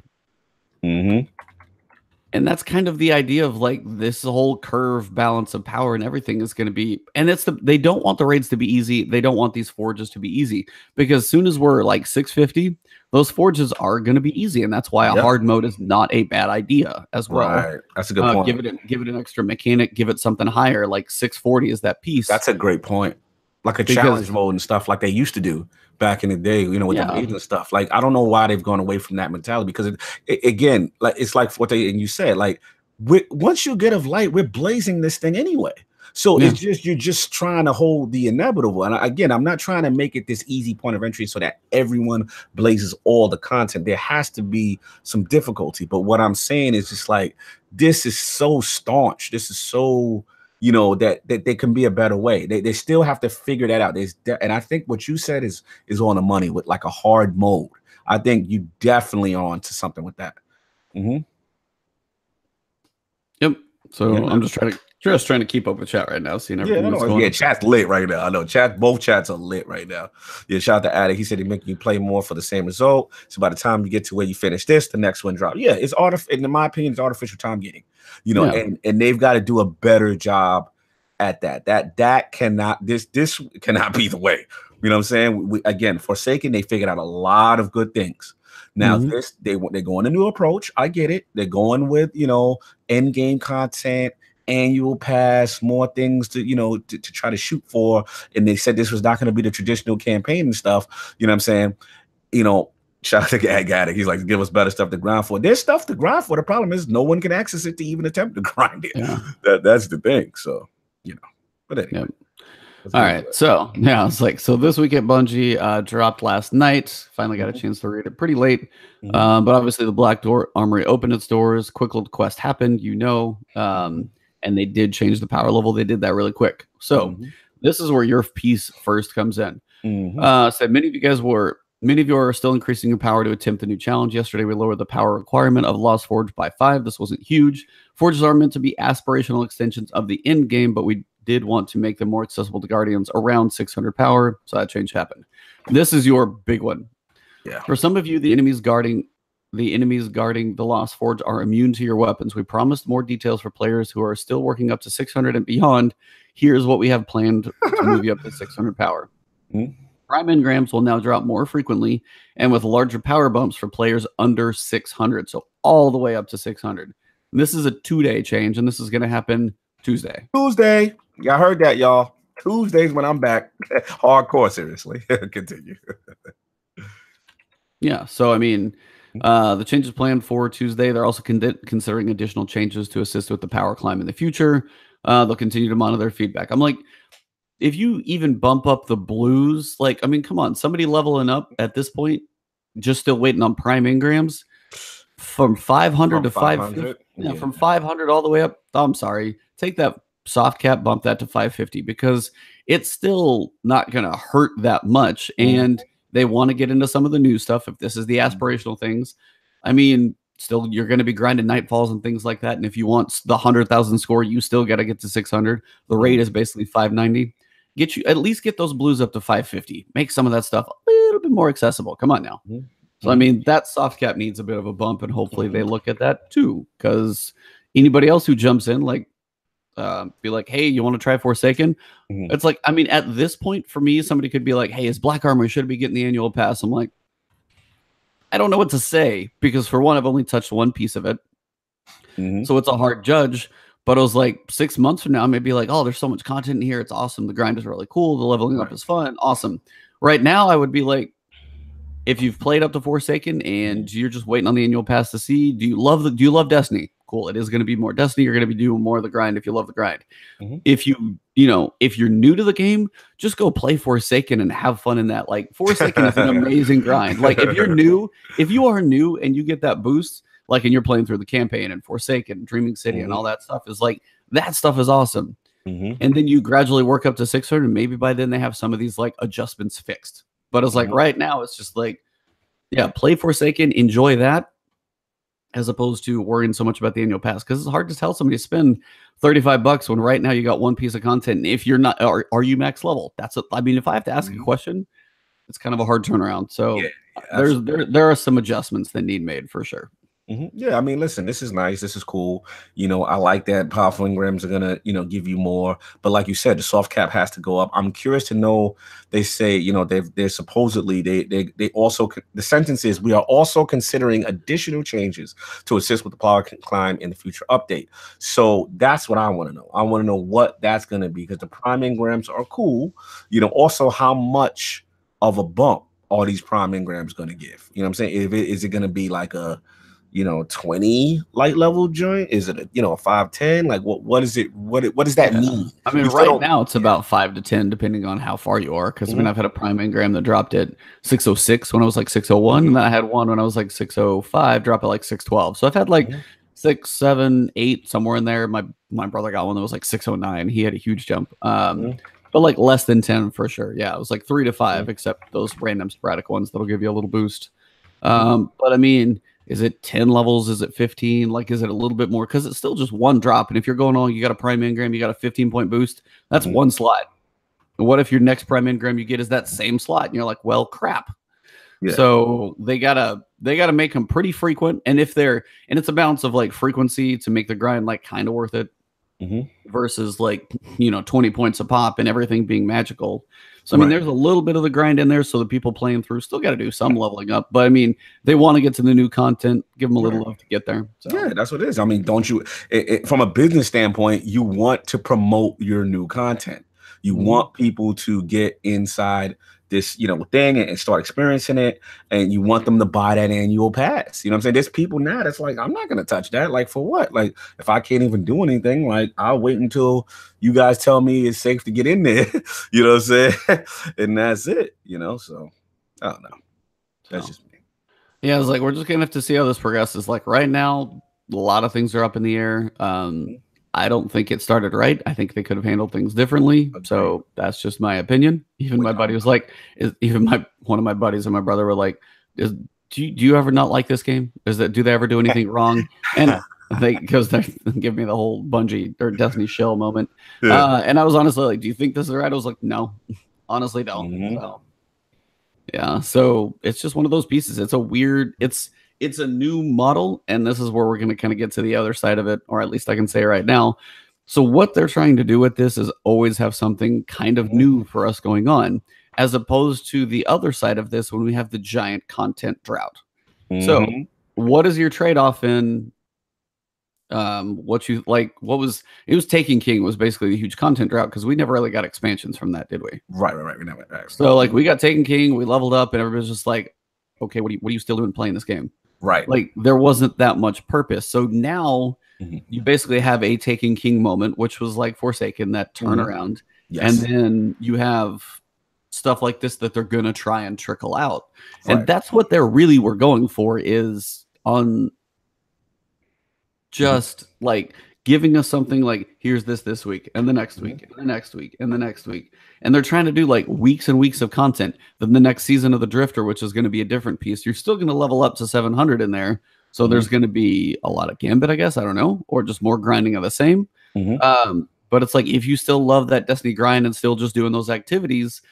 And that's kind of the idea of like this whole curve balance of power and everything is going to be, and they don't want the raids to be easy. They don't want these forges to be easy, because as soon as we're like 650, those forges are going to be easy. And that's why a hard mode is not a bad idea as well. Right. That's a good point. Give it an extra mechanic, give it something higher, like 640 is that piece. That's a great point. Like a challenge mode and stuff like they used to do back in the day, with the raids and stuff. Like, I don't know why they've gone away from that mentality, because again, like, it's like what you said, like, once you get of light, we're blazing this thing anyway. So it's just, you're just trying to hold the inevitable. And again, I'm not trying to make it this easy point of entry so that everyone blazes all the content. There has to be some difficulty. But what I'm saying is just like, this is so staunch. This is so, that there can be a better way. They still have to figure that out. And I think what you said is on the money with like a hard mode. I think you definitely are on to something with that. Yep. So I'm just trying to keep up with chat right now, seeing everything that's going on. Chat's lit right now. I know both chats are lit right now. Yeah, shout out to Addict. He said he's making you play more for the same result. So by the time you get to where you finish this, the next one drops. Yeah, it's in my opinion, it's artificial time getting. And they've got to do a better job at that. That cannot this cannot be the way. You know what I'm saying? Again, Forsaken, they figured out a lot of good things. Now they're going a new approach. I get it. They're going with end game content, annual pass, more things to to try to shoot for. And they said this was not going to be the traditional campaign and stuff. You know what I'm saying? Shout out to Gaddick. He's like, give us better stuff to grind for. There's stuff to grind for. The problem is no one can access it to even attempt to grind it. Yeah. That's the thing. So, but anyway. Yep. All right. So it's like, so this week at Bungie dropped last night. Finally got a chance to read it pretty late. But obviously the Black Door Armory opened its doors. Quick little quest happened, and they did change the power level. They did that really quick. So this is where your piece first comes in. So many of you are still increasing your power to attempt the new challenge. Yesterday, we lowered the power requirement of Lost Forge by 5. This wasn't huge. Forges are meant to be aspirational extensions of the end game, but we did want to make them more accessible to Guardians around 600 power, so that change happened. This is your big one. Yeah. For some of you, the enemies guarding the Lost Forge are immune to your weapons. We promised more details for players who are still working up to 600 and beyond. Here's what we have planned to move you up to 600 power. prime engrams will now drop more frequently and with larger power bumps for players under 600. So all the way up to 600. And this is a 2-day change, and this is going to happen Tuesday. Tuesday. Y'all heard that, y'all. Tuesdays when I'm back. Hardcore, seriously. Continue. Yeah, so I mean, the changes planned for Tuesday. They're also considering additional changes to assist with the power climb in the future. They'll continue to monitor feedback. I'm like, if you even bump up the blues, like, I mean, come on, somebody leveling up at this point, just still waiting on prime engrams from 500 to 550. Yeah, from 500 all the way up. Oh, I'm sorry. Take that soft cap, bump that to 550 because it's still not going to hurt that much. And they want to get into some of the new stuff. If this is the aspirational things, I mean, still you're going to be grinding nightfalls and things like that. And if you want the 100,000 score, you still got to get to 600. The rate is basically 590. Get you at least get those blues up to 550. Make some of that stuff a little bit more accessible. Come on now. So I mean, that soft cap needs a bit of a bump, and hopefully they look at that too. Because anybody else who jumps in, like, be like, hey, you want to try Forsaken? It's like, I mean, at this point for me, somebody could be like, hey, is Black Armory should be getting the annual pass? I'm like, I don't know what to say because for one, I've only touched one piece of it, so it's a hard judge. But I was like, 6 months from now, I may be like, oh, there's so much content in here. It's awesome. The grind is really cool. The leveling up is fun. Awesome. Right now, I would be like, if you've played up to Forsaken and you're just waiting on the annual pass to see, do you love Destiny? Cool. It is going to be more Destiny. You're going to be doing more of the grind if you love the grind. If if you're new to the game, just go play Forsaken and have fun in that. Like, Forsaken is an amazing grind. Like, if you are new and you get that boost, like, and you're playing through the campaign and Forsaken, Dreaming City, and all that stuff is like, that stuff is awesome. And then you gradually work up to 600. And maybe by then they have some of these like adjustments fixed. But it's like right now, it's just like, yeah, play Forsaken, enjoy that, as opposed to worrying so much about the annual pass. Because it's hard to tell somebody to spend $35 when right now you got one piece of content. And if you're not, are you max level? I mean, if I have to ask a question, it's kind of a hard turnaround. So there are some adjustments that need made for sure. Yeah, I mean, listen, this is nice. This is cool. I like that powerful engrams are gonna, give you more. But like you said, the soft cap has to go up. I'm curious to know. They say, they're supposedly they also, the sentence is, we are also considering additional changes to assist with the power climb in the future update. So that's what I want to know. I want to know what that's gonna be, because the prime engrams are cool. Also how much of a bump all these prime engrams gonna give. You know what I'm saying? Is it gonna be like a 20 light level joint? Is it a 510? Like what is it? What does that mean? I mean, right now it's about 5 to 10 depending on how far you are. Because I mean, I've had a prime engram that dropped at 606 when I was like 601, and then I had one when I was like 605 drop at like 612. So I've had like 6, 7, 8 somewhere in there. My brother got one that was like 609. He had a huge jump. But like less than 10 for sure. Yeah, it was like 3 to 5, except those random sporadic ones that'll give you a little boost. But I mean, is it 10 levels? Is it 15? Like, is it a little bit more? Because it's still just one drop. And if you're going on, you got a prime engram, you got a 15-point boost. That's one slot. And what if your next prime engram you get is that same slot? And you're like, well, crap. Yeah. So they gotta make them pretty frequent. And it's a balance of like frequency to make the grind like kind of worth it. Versus like 20 points a pop and everything being magical. So I mean, there's a little bit of the grind in there, so the people playing through still got to do some leveling up. But I mean, they want to get to the new content. Give them a little love to get there. So. Yeah, that's what it is. I mean, don't you? From a business standpoint, you want to promote your new content. You want people to get inside this, thing and start experiencing it, and you want them to buy that annual pass. You know what I'm saying? There's people now that's like, I'm not gonna touch that. Like, for what? Like, if I can't even do anything, like, I'll wait until you guys tell me it's safe to get in there. You know what I'm saying? And that's it. So I don't know. That's just me. Yeah, I was like, we're just gonna have to see how this progresses. Like right now, a lot of things are up in the air. I don't think it started right. I think they could have handled things differently. Okay. So that's just my opinion. Even my buddy was like, one of my buddies and my brother were like, do you ever not like this game? Do they ever do anything wrong? And because they give me the whole Bungie or Destiny shell moment. And I was honestly like, do you think this is right? I was like, no, honestly don't. So, yeah. So it's just one of those pieces. It's a new model, and this is where we're going to kind of get to the other side of it, or at least I can say right now. So what they're trying to do with this is always have something kind of new for us going on, as opposed to the other side of this when we have the giant content drought. So what is your trade-off in what you like? It was Taken King was basically a huge content drought because we never really got expansions from that, did we? Right. We never. So like we got Taken King, we leveled up, and everybody's just like, okay, what are you still doing playing this game? Right. Like there wasn't that much purpose. So now you basically have a Taken King moment, which was like Forsaken, that turnaround. And then you have stuff like this that they're going to try and trickle out. And that's what they're really were going for, is on just like giving us something like, here's this week and the next week and the next week and the next week. And they're trying to do like weeks and weeks of content. Then the next season of the Drifter, which is going to be a different piece, you're still going to level up to 700 in there. So there's going to be a lot of Gambit, I guess, I don't know, or just more grinding of the same. But it's like, if you still love that Destiny grind and still just doing those activities,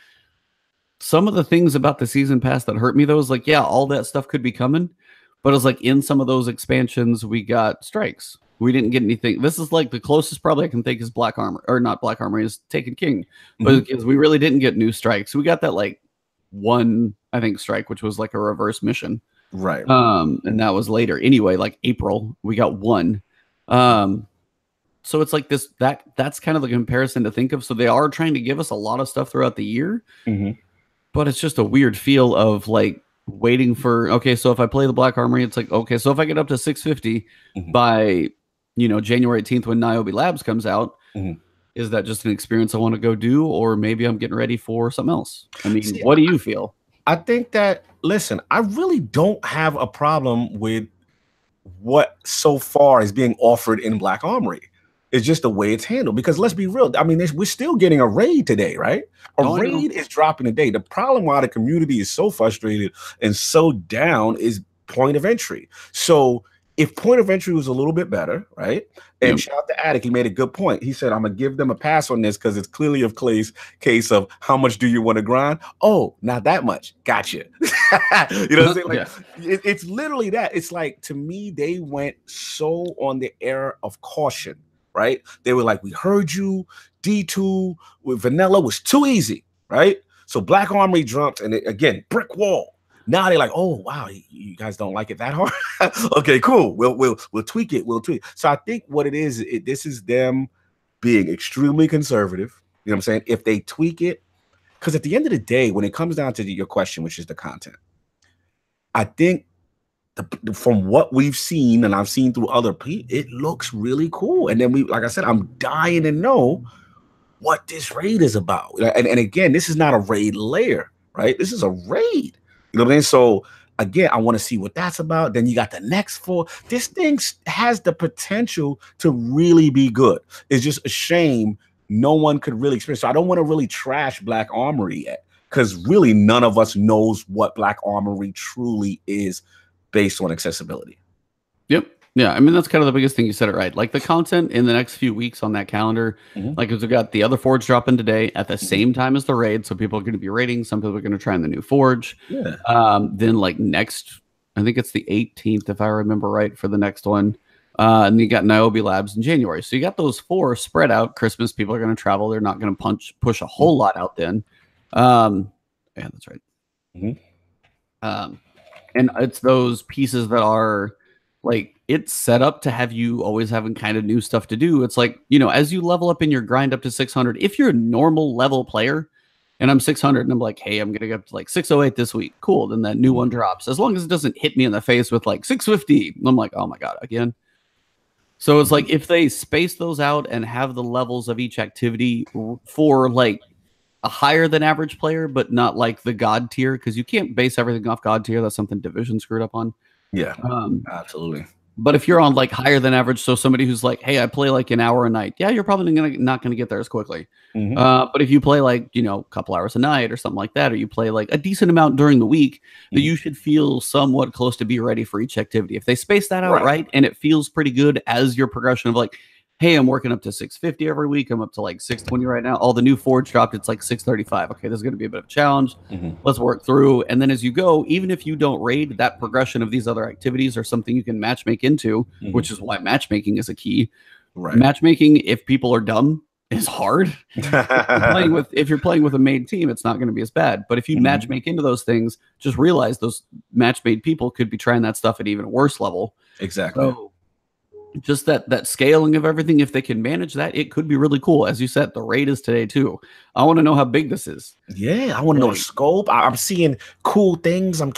some of the things about the season pass that hurt me though is like, yeah, all that stuff could be coming. But it's like in some of those expansions, we got strikes. We didn't get anything. This is like the closest probably I can think is Black Armor, or not Black Armor, is Taken King. But because we really didn't get new strikes. We got that like one, I think, strike, which was like a reverse mission. Right. And that was later. Anyway, like April, we got one. So it's like this, that's kind of the comparison to think of. So they are trying to give us a lot of stuff throughout the year. But it's just a weird feel of like, waiting for, okay, so if I play the Black Armory, it's like, okay, so if I get up to 650 by, January 18th when Niobe Labs comes out, is that just an experience I want to go do, or maybe I'm getting ready for something else? I mean, what do you feel? I think that, listen, I really don't have a problem with what so far is being offered in Black Armory. It's just the way it's handled, because let's be real. I mean, we're still getting a raid today, right? A raid is dropping today. The problem why the community is so frustrated and so down is point of entry. So if point of entry was a little bit better, right? And shout out to Attic, he made a good point. He said, I'm gonna give them a pass on this because it's clearly a case of how much do you want to grind? Oh, not that much. Gotcha. You know what I'm saying? Like, it's literally that. It's like, to me, they went so on the air of caution. Right? They were like, we heard you. D2 with vanilla was too easy, right? So Black Armory jumped, and again, brick wall. Now they're like, oh wow, you guys don't like it that hard? Okay, cool. We'll tweak it. We'll tweak. So I think what it is, this is them being extremely conservative. You know what I'm saying? If they tweak it, because at the end of the day, when it comes down to your question, which is the content, I think from what we've seen, and I've seen through other people, it looks really cool. And then like I said, I'm dying to know what this raid is about. And again, this is not a raid layer, right? This is a raid. You know what I mean? So again, I want to see what that's about. Then you got the next 4. This thing has the potential to really be good. It's just a shame no one could really experience. So I don't want to really trash Black Armory yet, because really none of us knows what Black Armory truly is, based on accessibility. Yep. Yeah. I mean, that's kind of the biggest thing. You said it right. Like the content in the next few weeks on that calendar, like we've got the other Forge dropping today at the same time as the raid. So people are going to be raiding. Some people are going to try in the new Forge. Then like next, I think it's the 18th, if I remember right, for the next one. And you got Niobe Labs in January. So you got those 4 spread out. Christmas, people are going to travel. They're not going to push a whole lot out then. Yeah, that's right. And it's those pieces that are like, it's set up to have you always having kind of new stuff to do. It's like, as you level up in your grind up to 600, if you're a normal level player and I'm 600 and I'm like, hey, I'm going to get up to like 608 this week. Cool. Then that new one drops. As long as it doesn't hit me in the face with like 650, I'm like, oh my God, again. So it's like, if they space those out and have the levels of each activity for like a higher than average player, but not like the God tier, because you can't base everything off God tier. That's something Division screwed up on. Yeah, absolutely. But if you're on like higher than average, so somebody who's like, hey, I play like an hour a night, yeah, you're probably not gonna get there as quickly. But if you play like, a couple hours a night or something like that, or you play like a decent amount during the week, that you should feel somewhat close to be ready for each activity. If they space that out right, and it feels pretty good as your progression of like, hey, I'm working up to 650 every week. I'm up to like 620 right now. All the new Forge dropped. It's like 635. Okay, this is going to be a bit of a challenge. Let's work through. And then as you go, even if you don't raid, that progression of these other activities are something you can matchmake into, which is why matchmaking is a key. Matchmaking, if people are dumb, is hard. If you're playing with a made team, it's not going to be as bad. But if you matchmake into those things, just realize those match-made people could be trying that stuff at an even worse level. Exactly. So just that scaling of everything, if they can manage that, it could be really cool. As you said, the raid is today too. I want to know how big this is. Yeah, I want to know the scope. I'm seeing cool things. I'm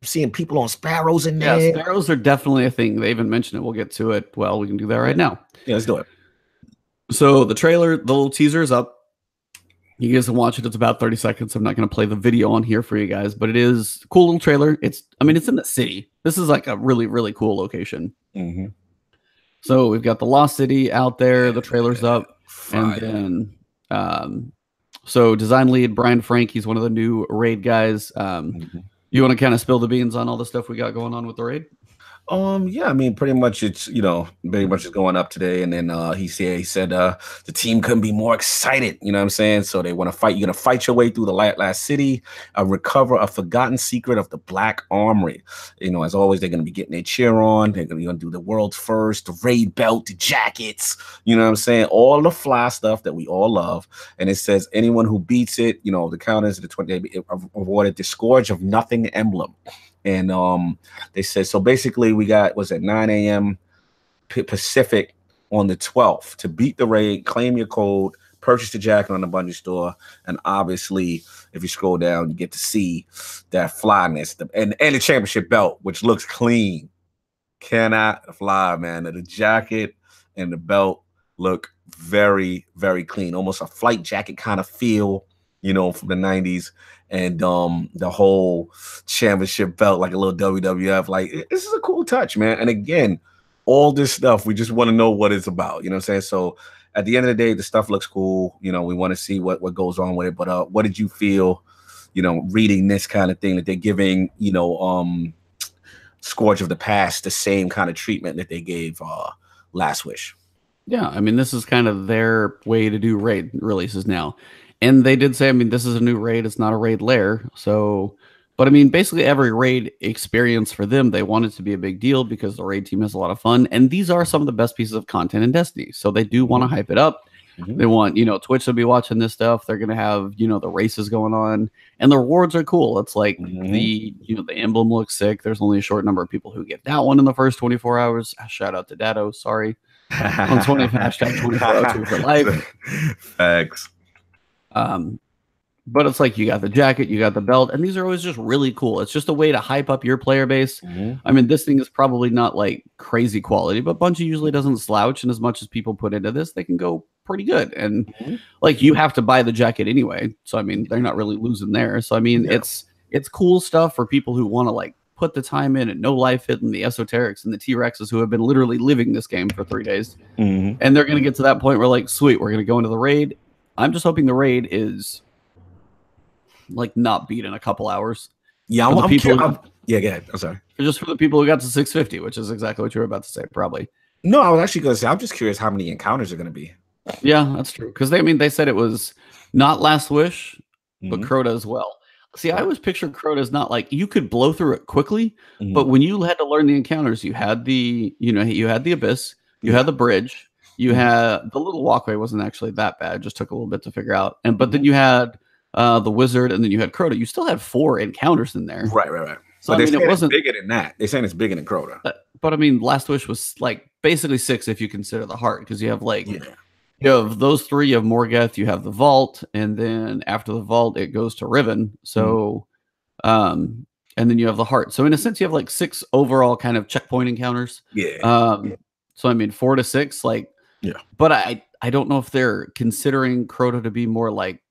seeing people on sparrows in there. Yeah, sparrows are definitely a thing. They even mentioned it. We'll get to it. Well, we can do that right now. Yeah, let's do it. So the trailer, the little teaser is up. You guys can watch it. It's about 30 seconds. I'm not going to play the video on here for you guys, but it is a cool little trailer. It's in the city. This is like a really, really cool location. So we've got the Lost City out there. The trailer's up. Fire. And then, so design lead, Brian Frank, he's one of the new raid guys. You want to kind of spill the beans on all the stuff we got going on with the raid? Yeah, I mean, pretty much it's, very much is going up today. And then he said the team couldn't be more excited, you know what I'm saying? So they want to fight. You're going to fight your way through the last city, recover a forgotten secret of the Black Armory. As always, they're going to be getting their cheer on. They're going to do the world's first, the raid belt, the jackets, you know what I'm saying? All the fly stuff that we all love. And it says anyone who beats it, the counters, the 20, they awarded the Scourge of Nothing emblem. And they said, so basically we got, was it 9 a.m. Pacific on the 12th to beat the raid, claim your code, purchase the jacket on the Bungie store. And obviously, if you scroll down, you get to see that flyness and the championship belt, which looks clean. Cannot fly, man. The jacket and the belt look very, very clean. Almost a flight jacket kind of feel, from the 90s. And the whole championship belt, like a little WWF, like this is a cool touch, man. And again, all this stuff, we just want to know what it's about. You know what I'm saying? So at the end of the day, the stuff looks cool. We want to see what goes on with it. But what did you feel, reading this kind of thing that they're giving, Scourge of the Past the same kind of treatment that they gave Last Wish? Yeah, this is kind of their way to do raid releases now. And they did say, this is a new raid. It's not a raid lair. So, but basically every raid experience for them, they want it to be a big deal because the raid team has a lot of fun. And these are some of the best pieces of content in Destiny. So they do want to hype it up. They want, Twitch to be watching this stuff. They're going to have, the races going on, and the rewards are cool. It's like the emblem looks sick. There's only a short number of people who get that one in the first 24 hours. Shout out to Dado. Sorry. On 2402 for life. Thanks. But it's like you got the jacket, you got the belt, and these are always just really cool. It's just a way to hype up your player base. This thing is probably not like crazy quality, but Bungie usually doesn't slouch, and as much as people put into this, they can go pretty good. And like you have to buy the jacket anyway, so they're not really losing there. So it's cool stuff for people who want to like put the time in and know life hit and the esoterics and the T-Rexes who have been literally living this game for 3 days, and they're gonna get to that point where like, sweet, we're gonna go into the raid. I'm just hoping the raid is like not beat in a couple hours. Yeah, go ahead. I'm sorry. Just for the people who got to 650, which is exactly what you were about to say, probably. No, I was actually going to say, I'm just curious how many encounters are going to be. Yeah, that's true. Because they said it was not Last Wish, but Crota as well. See, I always pictured Crota as not like you could blow through it quickly, but when you had to learn the encounters, you had the Abyss, you had the bridge. You had the little walkway wasn't actually that bad; it just took a little bit to figure out. But then you had the wizard, and then you had Crota. You still had 4 encounters in there. Right. So but it wasn't bigger than that. They're saying it's bigger than Crota. But Last Wish was like basically 6 if you consider the heart, because you have you have those 3. You have Morgoth, you have the vault, and then after the vault, it goes to Riven. So, and then you have the heart. So in a sense, you have like 6 overall kind of checkpoint encounters. Yeah. So 4 to 6, like. Yeah, but I don't know if they're considering Crota to be more like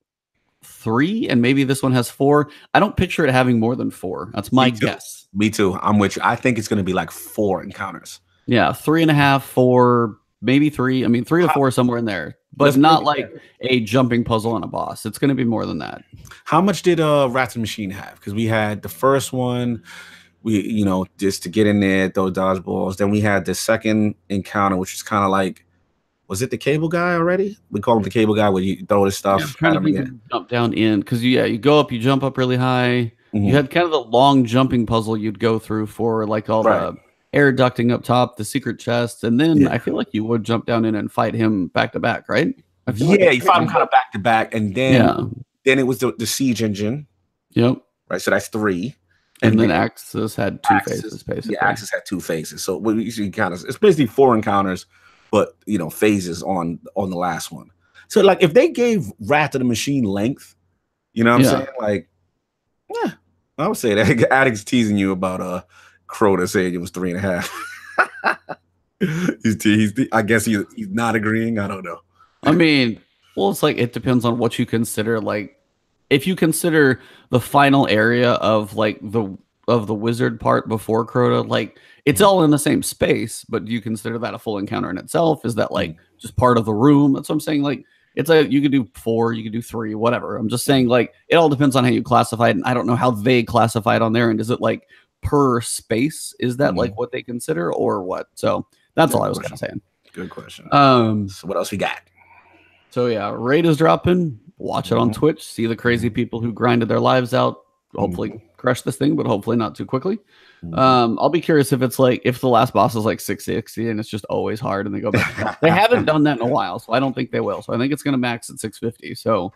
3, and maybe this one has 4. I don't picture it having more than 4. That's my guess. Me too. I'm with you. I think it's going to be like 4 encounters. Yeah, 3.5, 4, maybe 3. 3 to 4 somewhere in there, but not like a jumping puzzle on a boss. It's going to be more than that. How much did Rats and Machine have? Because we had the first one. We just to get in there, throw dodgeballs. Then we had the second encounter, which was kind of like. Was it the cable guy already? We call him the cable guy where you throw this stuff. Yeah, trying to jump down in because you go up, you jump up really high. You had kind of the long jumping puzzle you'd go through for like all the air ducting up top, the secret chest, and then I feel like you would jump down in and fight him back to back, right? I feel like you fought him kind of back to back, and then it was the siege engine. Yep. Right, so that's 3. And then Axis had 2 phases, basically. Yeah, Axis had 2 phases. So we usually kind of, it's basically 4 encounters, but phases on the last one. So like if they gave Wrath of the Machine length, you know what I'm saying? Like, yeah, I would say that. Addict's teasing you about Crota saying it was 3.5. I guess he's not agreeing. I don't know. I mean, well, it's like it depends on what you consider. Like, if you consider the final area of like the wizard part before Crota, like it's all in the same space, but do you consider that a full encounter in itself? Is that like just part of the room? That's what I'm saying. Like, it's you could do 4, you could do 3, whatever. I'm just saying, like, it all depends on how you classify it, and I don't know how they classify it on there. And is it like per space? Is that like what they consider or what? So that's all I was kind of saying. Good question. So what else we got? So yeah, raid is dropping. Watch it on Twitch. See the crazy people who grinded their lives out. Hopefully crush this thing, but hopefully not too quickly. I'll be curious if it's like if the last boss is like 660 and it's just always hard and they go back. They haven't done that in a while, so I don't think they will. So I think it's going to max at 650. So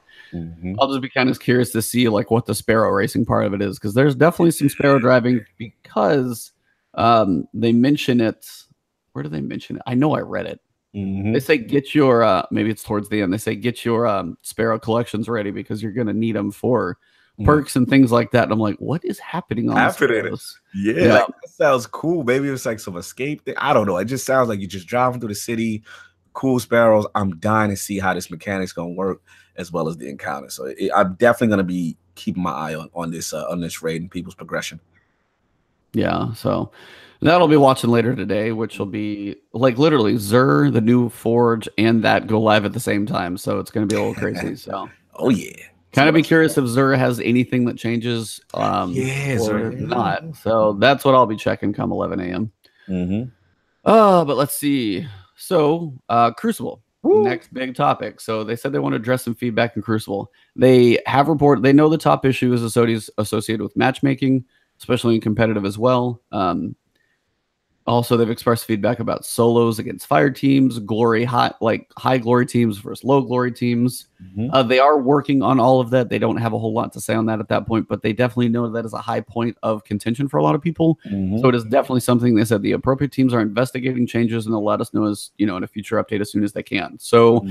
I'll just be kind of curious to see like what the Sparrow racing part of it is, because there's definitely some Sparrow driving, because they mention it. Where do they mention it? I know I read it. They say get your maybe it's towards the end. They say get your Sparrow collections ready because you're going to need them for perks and things like that. And I'm like, what is happening on this? Yeah, like, that sounds cool. Maybe it's like some escape thing. I don't know. It just sounds like you're just driving through the city. Cool Sparrows. I'm dying to see how this mechanic's gonna work as well as the encounter. So I'm definitely gonna be keeping my eye on this raid and people's progression. Yeah, so that'll be watching later today, which will be like literally Zur, the new Forge, and that go live at the same time. So it's gonna be a little crazy. So oh yeah. Kind of be curious if Zur has anything that changes or not. So that's what I'll be checking come 11 a.m. But let's see. So Crucible, next big topic. So they said they want to address some feedback in Crucible. They have reported, they know the top issue is associated with matchmaking, especially in competitive as well. Also, they've expressed feedback about solos against fire teams, high glory teams versus low glory teams. They are working on all of that. They don't have a whole lot to say on that at that point, but they definitely know that is a high point of contention for a lot of people. So it is definitely something they said the appropriate teams are investigating changes, and they'll let us know as in a future update as soon as they can. So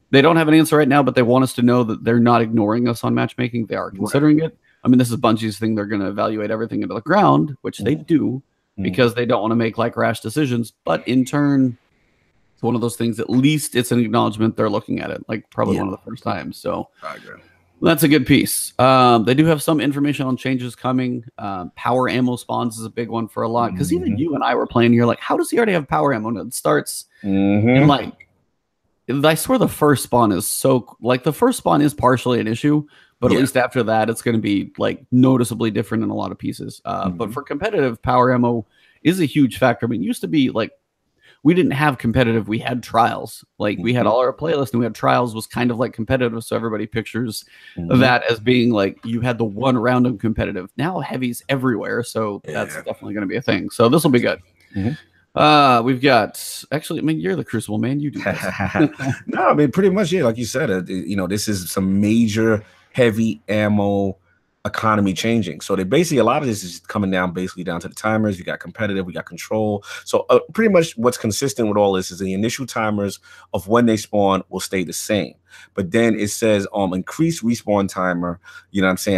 they don't have an answer right now, but they want us to know that they're not ignoring us on matchmaking. They are considering it. I mean, this is Bungie's thing. They're going to evaluate everything into the ground, which they do. Because they don't want to make like rash decisions, but in turn, it's one of those things. At least it's an acknowledgement they're looking at it, like probably one of the first times. So I agree. That's a good piece. They do have some information on changes coming. Power ammo spawns is a big one for a lot, because even you and I were playing. You're like, how does he already have power ammo? And it starts and like, I swear the first spawn is so like the first spawn is partially an issue. But at least after that, it's going to be like noticeably different in a lot of pieces. But for competitive, power ammo is a huge factor. I mean, it used to be like we didn't have competitive. We had trials. Like we had all our playlists, and we had trials was kind of like competitive. So everybody pictures that as being like you had the one round of competitive. Now heavy's everywhere. So that's definitely going to be a thing. So this will be good. We've got actually, I mean, you're the Crucible man. You do this. No, I mean, pretty much, yeah. Like you said, this is some major heavy ammo economy changing. So they basically, a lot of this is coming down basically down to the timers. You got competitive, we got control. So pretty much what's consistent with all this is the initial timers of when they spawn will stay the same. But then it says increased respawn timer,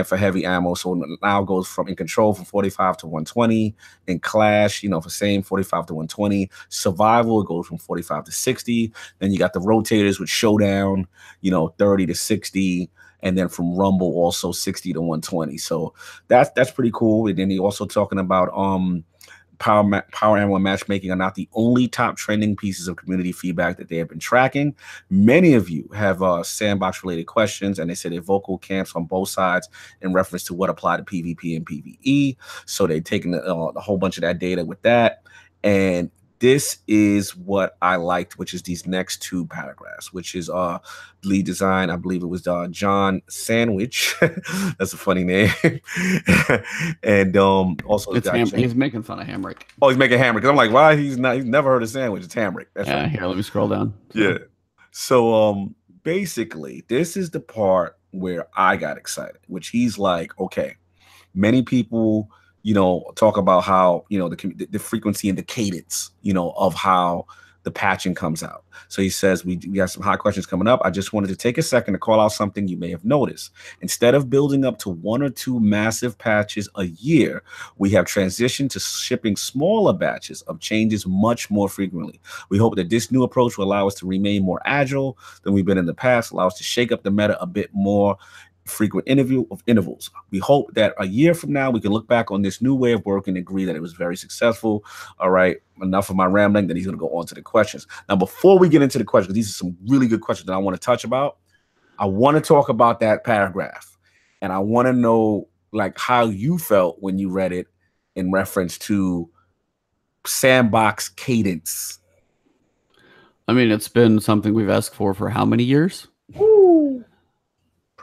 for heavy ammo. So now it goes from in control from 45 to 120. In clash, for same 45 to 120. Survival, it goes from 45 to 60. Then you got the rotators with showdown, 30 to 60. And then from Rumble also 60 to 120. So that's pretty cool. And then he also talking about power ammo and matchmaking are not the only top trending pieces of community feedback that they have been tracking. Many of you have Sandbox related questions, and they say they're vocal camps on both sides in reference to what apply to PvP and PvE. So they're taking a whole bunch of that data with that. And this is what I liked, which is these next two paragraphs, which is lead design. I believe it was John Sandwich. That's a funny name. And also it's he's making fun of Hamrick. Oh, he's making Hamrick. I'm like, why? He's never heard of Sandwich. It's Hamrick. That's yeah, right. Here, let me scroll down. Yeah. So basically, this is the part where I got excited, which he's like, okay, many people, talk about how, the frequency and the cadence, of how the patching comes out. So he says, we got some hot questions coming up. I just wanted to take a second to call out something you may have noticed. Instead of building up to 1 or 2 massive patches a year, we have transitioned to shipping smaller batches of changes much more frequently. We hope that this new approach will allow us to remain more agile than we've been in the past, allow us to shake up the meta a bit more frequent intervals. We hope that a year from now we can look back on this new way of working and agree that it was very successful. All right, enough of my rambling. Then he's going to go on to the questions. Now, before we get into the questions, these are some really good questions that I want to touch about. I want to talk about that paragraph, and I want to know like how you felt when you read it in reference to Sandbox Cadence. I mean, it's been something we've asked for how many years? Woo.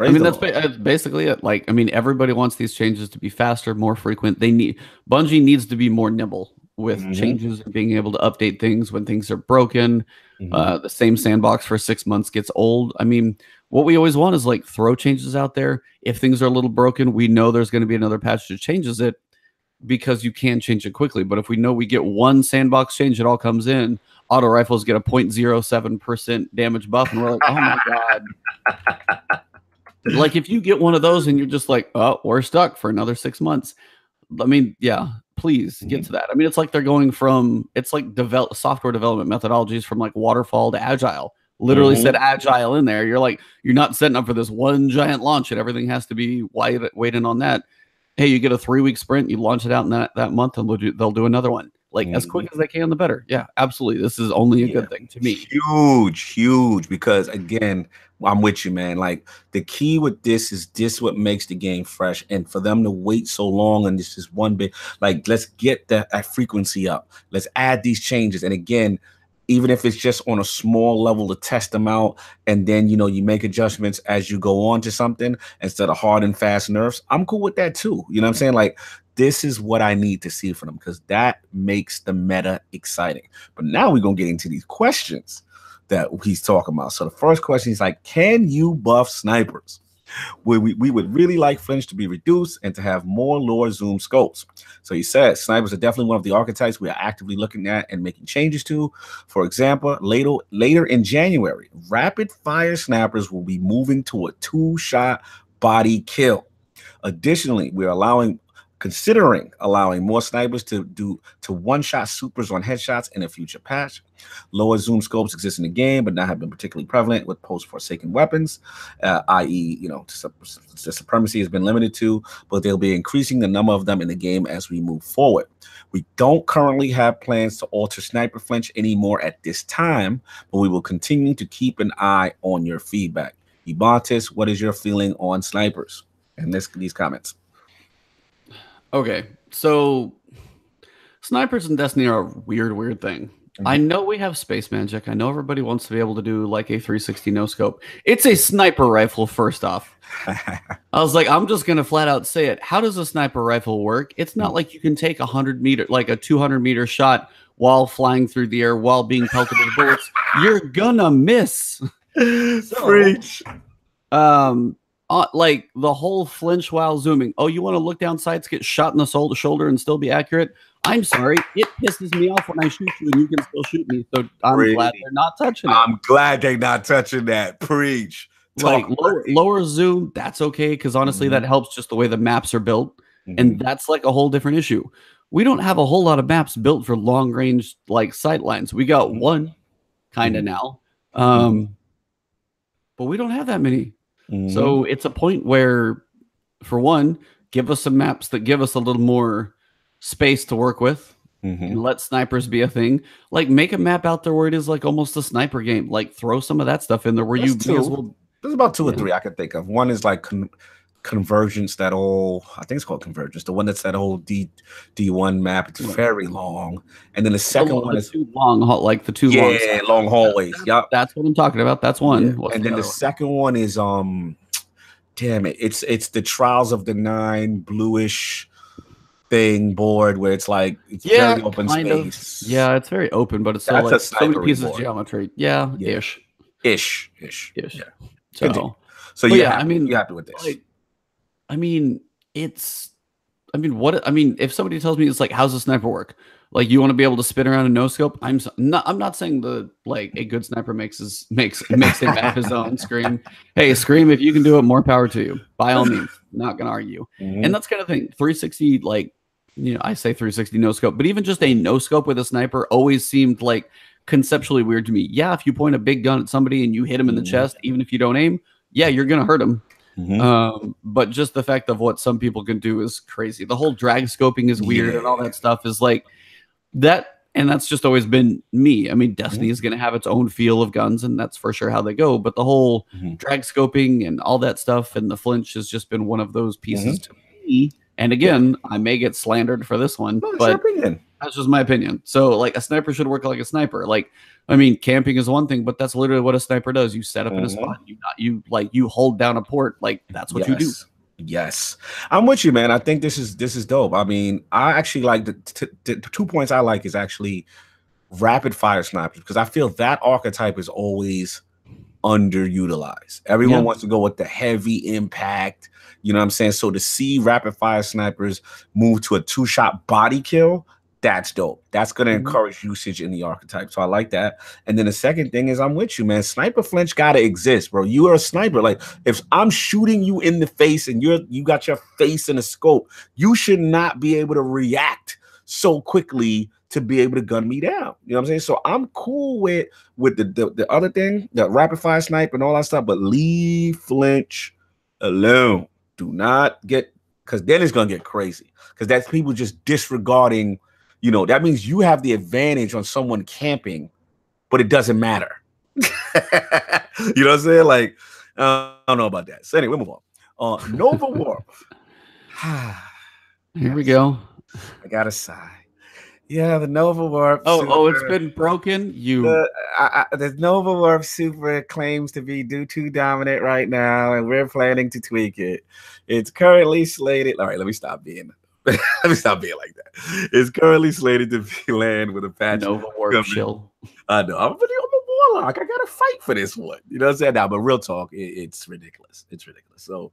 I mean, that's basically it. Like, I mean, everybody wants these changes to be faster, more frequent. Bungie needs to be more nimble with changes and being able to update things when things are broken. The same sandbox for 6 months gets old. I mean, what we always want is like throw changes out there. If things are a little broken, we know there's going to be another patch that changes it because you can change it quickly. But if we know we get one sandbox change, it all comes in. Auto rifles get a 0.07% damage buff, and we're like, oh my god. Like if you get one of those and you're just like, oh, we're stuck for another 6 months. I mean, yeah, please get to that. I mean, it's like they're going from, it's like software development methodologies from like waterfall to agile. Literally said agile in there. You're like, you're not setting up for this one giant launch and everything has to be waiting on that. Hey, you get a 3-week sprint, you launch it out in that month, and they'll do another one. Like as quick as they can, the better. Yeah, absolutely. This is only a good thing to me. Huge. Because again, I'm with you, man. Like the key with this is what makes the game fresh. And for them to wait so long and this is one bit, like let's get that frequency up. Let's add these changes. And again, even if it's just on a small level to test them out, and then you make adjustments as you go on to something instead of hard and fast nerfs. I'm cool with that too. You know what I'm saying? Like this is what I need to see from them because that makes the meta exciting. But now we're gonna get into these questions that he's talking about. So the first question is like, can you buff snipers? We would really like flinch to be reduced and to have more lower zoom scopes. So he says snipers are definitely one of the archetypes we are actively looking at and making changes to. For example, later in January, rapid fire snappers will be moving to a 2-shot body kill. Additionally, we're considering allowing more snipers to do 1-shot supers on headshots in a future patch. Lower zoom scopes exist in the game, but not have been particularly prevalent with post-Forsaken weapons, i.e., the supremacy has been limited to, but they'll be increasing the number of them in the game as we move forward. We don't currently have plans to alter sniper flinch anymore at this time, but we will continue to keep an eye on your feedback. Ibantis, what is your feeling on snipers and these comments? Okay, so snipers in Destiny are a weird thing. I know we have space magic. I know everybody wants to be able to do like a 360 no scope. It's a sniper rifle, first off. I was like, I'm just gonna flat out say it. How does a sniper rifle work? It's not like you can take a 200-meter shot while flying through the air while being pelted with bullets. You're gonna miss. Preach. Like the whole flinch while zooming. Oh, you want to look down sights, get shot in the shoulder and still be accurate? I'm sorry. It pisses me off when I shoot you and you can still shoot me. So I'm glad they're not touching it. I'm glad they're not touching that. Preach. Like lower zoom, that's okay. Because honestly, that helps just the way the maps are built. And that's like a whole different issue. We don't have a whole lot of maps built for long range like sight lines. We got one kind of now. But we don't have that many. So it's a point where, for one, give us some maps that give us a little more space to work with and let snipers be a thing. Like make a map out there where it is like almost a sniper game. Like throw some of that stuff in there where there's about 2 or 3 I could think of. One is like Convergence, I think it's called Convergence, the one that's that whole D1 map. It's very long. And then the second one is too long, like the two long hallways. Yep. That's what I'm talking about. That's one. Yeah. And then the second one is damn it, it's the Trials of the Nine bluish thing board where it's like very open space. Yeah, it's very open, but it's so like so many pieces of geometry. Yeah, ish. Yeah. So yeah, I mean, you happy with this? Like, if somebody tells me it's like, how's the sniper work? Like, you want to be able to spin around a no scope? I'm not saying a good sniper makes him map his own. Scream, hey, Scream, if you can do it, more power to you. By all means, not gonna argue. And that's kind of thing. 360, like, I say 360 no scope, but even just a no scope with a sniper always seemed like conceptually weird to me. Yeah, if you point a big gun at somebody and you hit him in the chest, even if you don't aim, yeah, you're gonna hurt him. But just the fact of what some people can do is crazy. The whole drag scoping is weird, and all that stuff is like that. And that's just always been me. I mean, Destiny is going to have its own feel of guns, and that's for sure how they go. But the whole drag scoping and all that stuff and the flinch has just been one of those pieces to me. And again, I may get slandered for this one, but that's just my opinion. So, like, a sniper should work like a sniper. Like, I mean, camping is one thing, but that's literally what a sniper does. You set up in a spot, you hold down a port. Like, that's what you do. Yes, I'm with you, man. I think this is dope. I mean, I actually like the 2 points I like is actually rapid fire snipers, because I feel that archetype is always underutilized. Everyone wants to go with the heavy impact. You know what I'm saying? So to see rapid fire snipers move to a 2-shot body kill, that's dope. That's going to encourage usage in the archetype. So I like that. And then the second thing is, I'm with you, man. Sniper flinch got to exist, bro. You are a sniper. Like, if I'm shooting you in the face and you got your face in a scope, you should not be able to react so quickly to be able to gun me down. You know what I'm saying? So I'm cool with the other thing, the rapid fire snipe and all that stuff, but leave flinch alone. Do not get, because then it's going to get crazy, because that's people just disregarding. That means you have the advantage on someone camping, but it doesn't matter. You know what I'm saying? Like, I don't know about that. So anyway, move on. Nova Warp. Here we go. I got to sigh. Yeah, the Nova Warp. Oh, it's been broken. The Nova Warp Super claims to be too dominant right now, and we're planning to tweak it. It's currently slated. All right, let me stop being like that. It's currently slated to be land with a patch. Nova Warp chill. I know. I'm a warlock. I gotta fight for this one. You know what I'm saying? Now, but real talk, it's ridiculous. It's ridiculous. So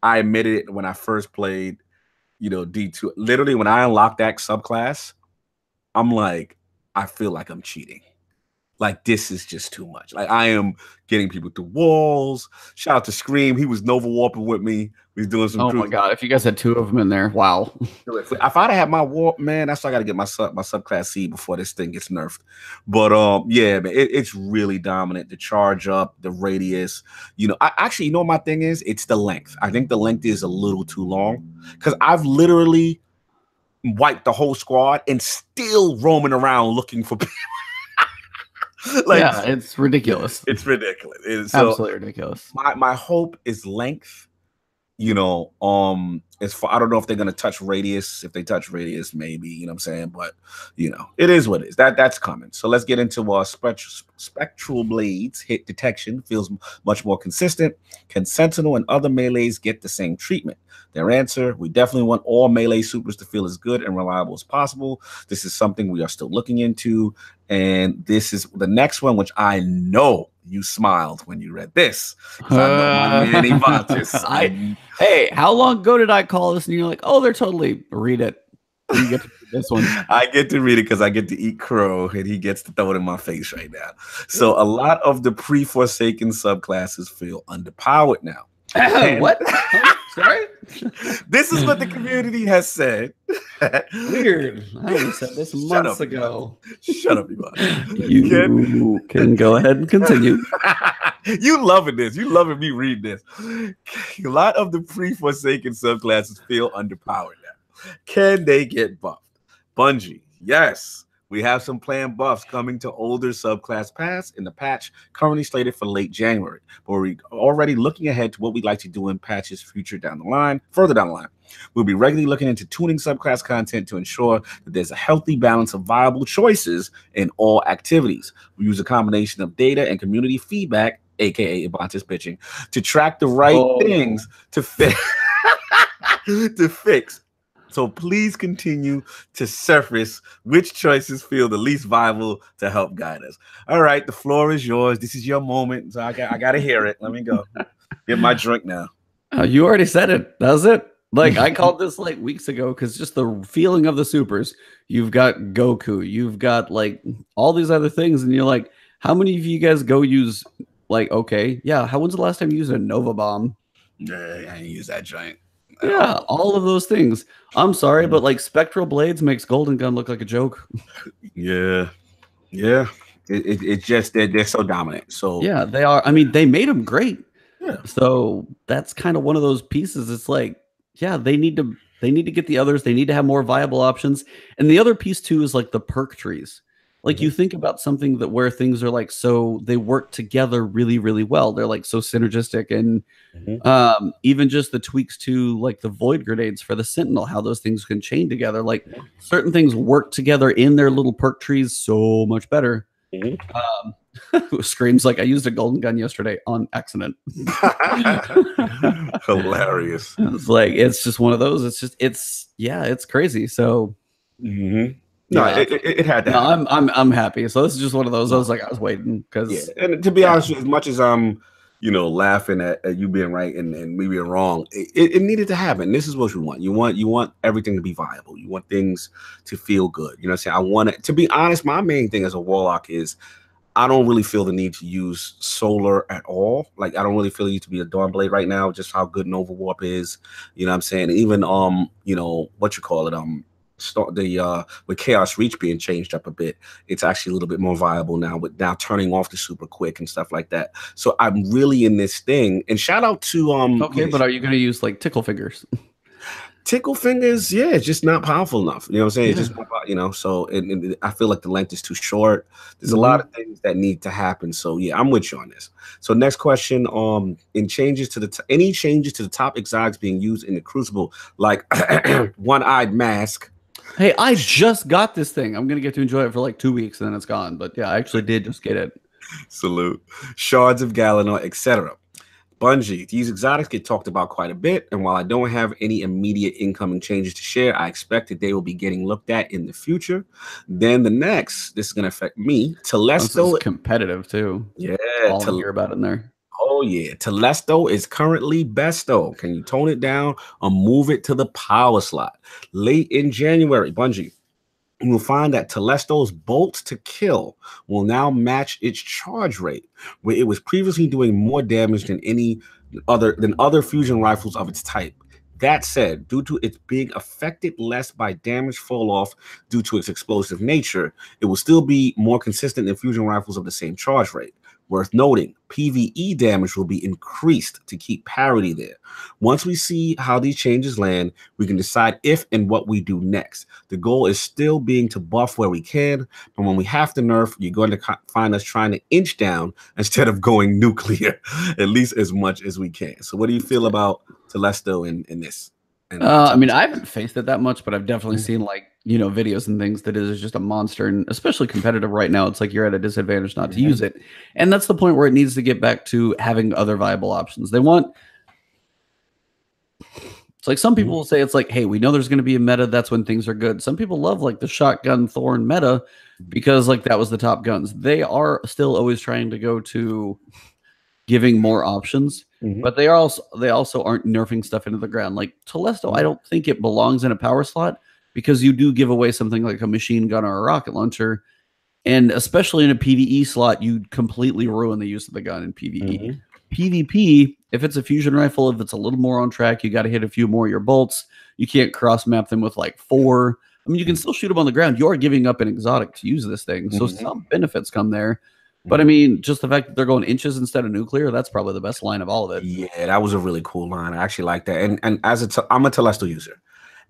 I admitted it when I first played, D2. Literally, when I unlocked that subclass, I'm like, I feel like I'm cheating. Like, this is just too much. Like, I am getting people through walls. Shout out to Scream. He was Nova Warping with me. He's doing some. Oh my God! If you guys had 2 of them in there, wow. If I'd have had my warp, man, that's why I got to get my subclass C before this thing gets nerfed. But yeah, man, it's really dominant. The charge up, the radius. I actually, what my thing is? It's the length. I think the length is a little too long, because I've literally wiped the whole squad and still roaming around looking for people. Yeah, it's ridiculous. It's ridiculous. It's absolutely ridiculous. My hope is length. As far, I don't know if they're gonna touch radius. If they touch radius, maybe, you know what I'm saying, but it is what it is. That's coming. So let's get into spectral blades. Hit detection feels much more consistent. Can Sentinel and other melees get the same treatment? Their answer: we definitely want all melee supers to feel as good and reliable as possible. This is something we are still looking into, and this is the next one, which I know you smiled when you read this. I know my man Ivantis. Hey, how long ago did I call this? And you're like, oh, they're totally, read it. You get to read this one. I get to read it because I get to eat crow, and he gets to throw it in my face right now. So a lot of the pre-Forsaken subclasses feel underpowered now. What? Sorry? This is what the community has said. Weird. I only said this months ago. Shut up, Ivan. You can go ahead and continue. You loving this. You loving me read this. A lot of the pre-Forsaken subclasses feel underpowered now. Can they get buffed? Bungie, yes. We have some planned buffs coming to older subclass paths in the patch currently slated for late January. But we're already looking ahead to what we'd like to do in patches further down the line. We'll be regularly looking into tuning subclass content to ensure that there's a healthy balance of viable choices in all activities. We use a combination of data and community feedback, aka Ibantis pitching, to track the right things to fix. to fix. So please continue to surface which choices feel the least viable to help guide us. All right, the floor is yours. This is your moment. So I got to hear it. Let me go. Get my drink now. Oh, you already said it. That was it. Like, I called this like weeks ago because just the feeling of the supers. You've got Goku. You've got like all these other things. And you're like, how many of you guys go use like, okay, yeah, when's the last time you used a Nova Bomb? I didn't use that giant. Yeah, all of those things. I'm sorry, but like Spectral Blades makes Golden Gun look like a joke. Yeah. It's just they're so dominant. So yeah, they are. I mean, they made them great. Yeah. So that's kind of one of those pieces. It's like, yeah, they need to get the others. They need to have more viable options. And the other piece too is like the perk trees. Like you think about something that where things are like, so they work together really, really well. They're like so synergistic, and even just the tweaks to like the void grenades for the Sentinel, how those things can chain together. Like certain things work together in their little perk trees so much better. Screams like I used a Golden Gun yesterday on accident. Hilarious. It's like, it's just one of those. It's crazy. So no, it had that. No, I'm happy. So this is just one of those. I was waiting because and to be honest, as much as I'm laughing at you being right and me being wrong, it needed to happen. This is what you want. You want everything to be viable. You want things to feel good. You know what I'm saying? I want it to be honest. My main thing as a warlock is I don't really feel the need to use solar at all. Like I don't really feel the need to be a Dawnblade right now, just how good Nova Warp is. You know what I'm saying? And even what you call it, with Chaos Reach being changed up a bit, it's actually a little bit more viable now with now turning off the super quick and stuff like that. So I'm really in this thing. And shout out to okay, but are you going to use like Tickle Fingers? Tickle Fingers, yeah, it's just not powerful enough. You know what I'm saying? It's just so I feel like the length is too short. There's a lot of things that need to happen. So yeah, I'm with you on this. So next question, any changes to the top exotics being used in the Crucible, like One-Eyed Mask. Hey, I just got this thing. I'm going to get to enjoy it for like 2 weeks and then it's gone. But yeah, I actually did just get it. Salute. Shards of Galanor, etc. Bungie, these exotics get talked about quite a bit, and while I don't have any immediate incoming changes to share, I expect that they will be getting looked at in the future. Then this is going to affect me. Telesto is competitive too. Yeah. All I hear about in there. Oh yeah, Telesto is currently besto. Can you tone it down or move it to the power slot? Late in January, Bungie, you will find that Telesto's bolts to kill will now match its charge rate, where it was previously doing more damage than other fusion rifles of its type. That said, due to its being affected less by damage fall off due to its explosive nature, it will still be more consistent than fusion rifles of the same charge rate. Worth noting, PvE damage will be increased to keep parity there. Once we see how these changes land, we can decide if and what we do next. The goal is still being to buff where we can, but when we have to nerf, you're going to find us trying to inch down instead of going nuclear, at least as much as we can. So what do you feel about Telesto in this? I mean, I haven't faced it that much, but I've definitely seen like, videos and things that is just a monster, and especially competitive right now. It's like you're at a disadvantage not to use it. And that's the point where it needs to get back to having other viable options. It's like some people will say it's like, hey, we know there's going to be a meta. That's when things are good. Some people love like the shotgun thorn meta because like that was the top guns. They are still always trying to go to giving more options. But they also aren't nerfing stuff into the ground. Like Telesto, I don't think it belongs in a power slot because you do give away something like a machine gun or a rocket launcher. And especially in a PvE slot, you completely ruin the use of the gun in PvE. PvP, if it's a fusion rifle, if it's a little more on track, you got to hit a few more of your bolts. You can't cross map them with like 4. I mean, you can still shoot them on the ground. You're giving up an exotic to use this thing. So some benefits come there. But I mean, just the fact that they're going inches instead of nuclear, that's probably the best line of all of it. Yeah, that was a really cool line. I actually like that. And as I'm a Telesto user,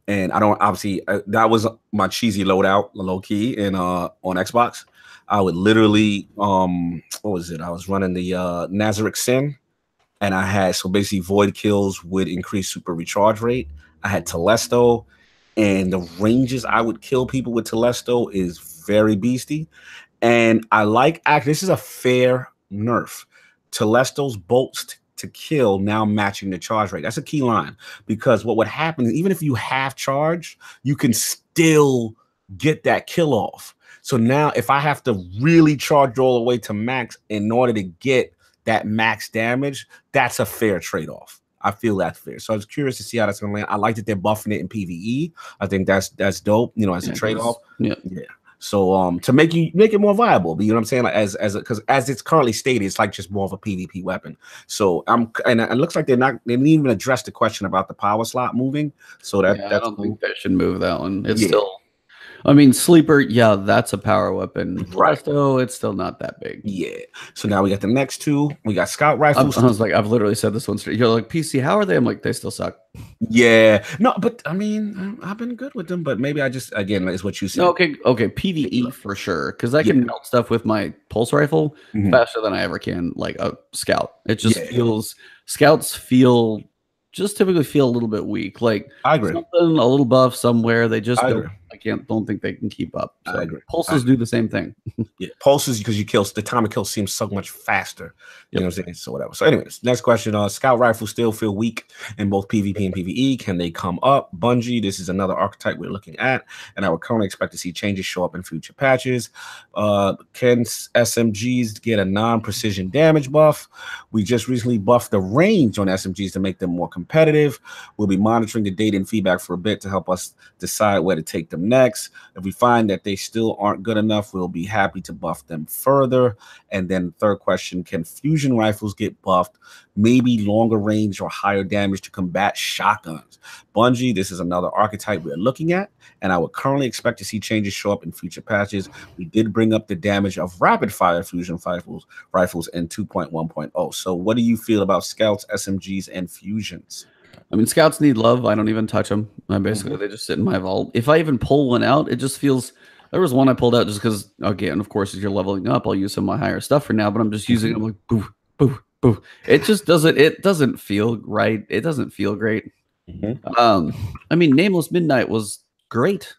And I don't obviously that was my cheesy loadout, low key, and on Xbox. I would literally what was it? I was running the Nazarick Sin, and I had so basically void kills would increase super recharge rate. I had Telesto, and the ranges I would kill people with Telesto is very beasty. And I like actually this is a fair nerf. Telesto's bolts to kill now matching the charge rate. That's a key line because what would happen is even if you have charge, you can still get that kill off. So now if I have to really charge all the way to max in order to get that max damage, that's a fair trade-off. I feel that's fair. So I was curious to see how that's going to land. I like that they're buffing it in PvE. I think that's dope, you know, as a trade-off. Yeah. So to make it more viable, you know what I'm saying? Like because as it's currently stated, it's like just more of a PvP weapon. So and it looks like they didn't even address the question about the power slot moving. So that's I don't think they should move that one. It's still, I mean, Sleeper, yeah, that's a power weapon. Right. Though it's still not that big. Yeah. So now we got the next two. We got scout rifles. I was like, I've literally said this one straight. You're like, PC, how are they? I'm like, they still suck. Yeah. No, but I mean, I've been good with them, but maybe I just, again, is what you said. Okay. PvE for sure. Because I can melt stuff with my pulse rifle faster than I ever can, like a scout. It just feels, scouts typically feel a little bit weak. Like I agree. Something, a little buff somewhere. They just don't think they can keep up. So I agree. Pulses do the same thing. Yeah, pulses because the time of kill seems so much faster. You know what I'm saying? So whatever. So anyways, next question. Scout rifles still feel weak in both PvP and PvE. Can they come up? Bungie, this is another archetype we're looking at, and I would currently expect to see changes show up in future patches. Can SMGs get a non-precision damage buff? We just recently buffed the range on SMGs to make them more competitive. We'll be monitoring the data and feedback for a bit to help us decide where to take them next. If we find that they still aren't good enough, we'll be happy to buff them further. And then third question, can fusion rifles get buffed? Maybe longer range or higher damage to combat shotguns. Bungie, this is another archetype we're looking at, and I would currently expect to see changes show up in future patches. We did bring up the damage of rapid fire fusion rifles in 2.1.0. So what do you feel about scouts, SMGs, and fusions? I mean, scouts need love. I don't even touch them. Basically, they just sit in my vault. If I even pull one out, it just feels. There was one I pulled out just because, again, of course, as you're leveling up, I'll use some of my higher stuff for now. But I'm just using them like boo, boo, boo. It just doesn't. It doesn't feel right. It doesn't feel great. I mean, Nameless Midnight was great.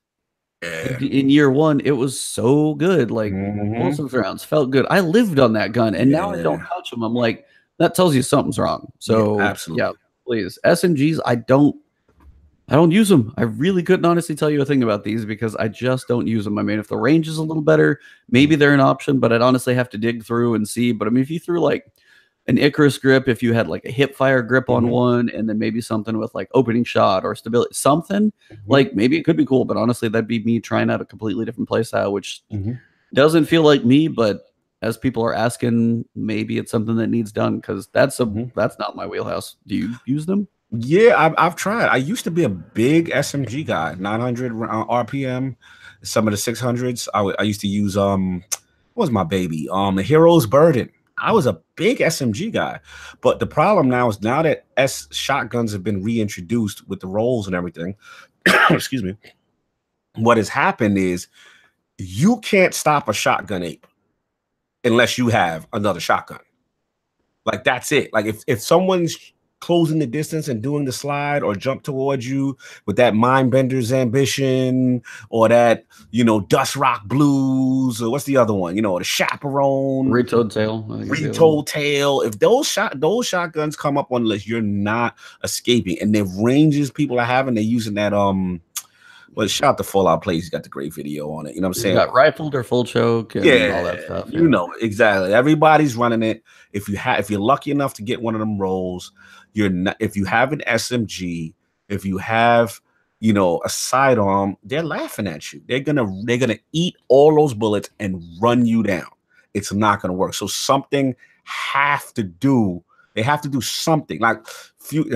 In year one, it was so good. Like explosive rounds felt good. I lived on that gun, and now I don't touch them. I'm like, that tells you something's wrong. So absolutely. Please, SMGs, I don't use them. I really couldn't honestly tell you a thing about these because I just don't use them. I mean, if the range is a little better, maybe they're an option, but I'd honestly have to dig through and see. But I mean, if you threw like an Icarus grip, if you had like a hip fire grip on one, and then maybe something with like opening shot or stability, something like maybe it could be cool. But honestly, that'd be me trying out a completely different playstyle, which doesn't feel like me, but as people are asking, maybe it's something that needs done because that's not my wheelhouse. Do you use them? Yeah, I've tried. I used to be a big SMG guy, 900 RPM, some of the 600s. I used to use what was my baby? The Hero's Burden. I was a big SMG guy, but the problem now is now that shotguns have been reintroduced with the rolls and everything. Excuse me. What has happened is you can't stop a shotgun ape unless you have another shotgun. Like that's it. Like if someone's closing the distance and doing the slide or jump towards you with that Mindbender's Ambition or that, Dust Rock Blues or what's the other one? The Chaperone. Retold Tail. If those shotguns come up on the list, you're not escaping. And the ranges people are having, they're using that well, shout out to Fallout Plays. He's got the great video on it. You know what I'm saying? Got rifled or full choke and all that stuff. Exactly. Everybody's running it. If you're lucky enough to get one of them rolls, you're not. If you have an SMG, if you have, a sidearm, they're laughing at you. They're gonna eat all those bullets and run you down. It's not gonna work. So something they have to do something. Like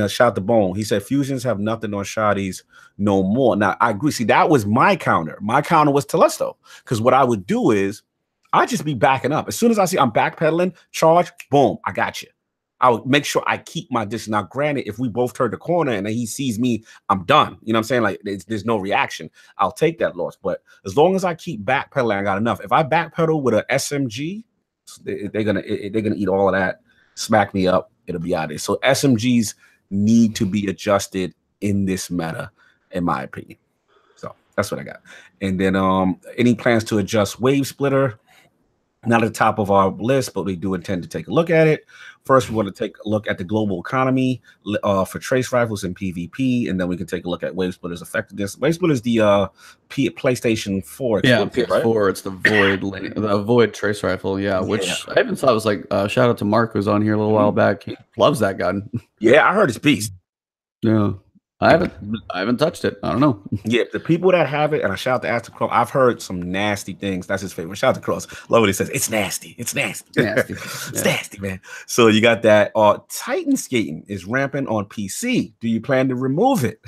shout out to Bone. He said fusions have nothing on shotties no more. Now I agree. See, that was my counter. My counter was Telesto. Because what I would do is I'd just be backing up. As soon as I see I'm backpedaling, charge, boom, I got you. I would make sure I keep my distance. Now, granted, if we both turn the corner and then he sees me, I'm done. You know what I'm saying? Like, there's no reaction. I'll take that loss. But as long as I keep backpedaling, I got enough. If I backpedal with an SMG, they're gonna eat all of that, smack me up. It'll be out of there. So SMGs need to be adjusted in this meta, in my opinion. So that's what I got. And then any plans to adjust Wave Splitter? Not at the top of our list, but we do intend to take a look at it. First, we want to take a look at the global economy for trace rifles and PvP, and then we can take a look at Wave Splitter's effectiveness. Wave Splitter is the PlayStation 4 exclusive, PS4. Right? It's the Void trace rifle, which I even thought was like shout out to Mark, who's on here a little while back. He loves that gun. Yeah, I heard it's beast. Yeah. I haven't touched it. I don't know. Yeah, the people that have it, and I shout out to Aston Cross, I've heard some nasty things. That's his favorite. Shout out to Cross. Love what he says. It's nasty. It's nasty. It's nasty, man. So you got that. Titan skating is rampant on PC. Do you plan to remove it?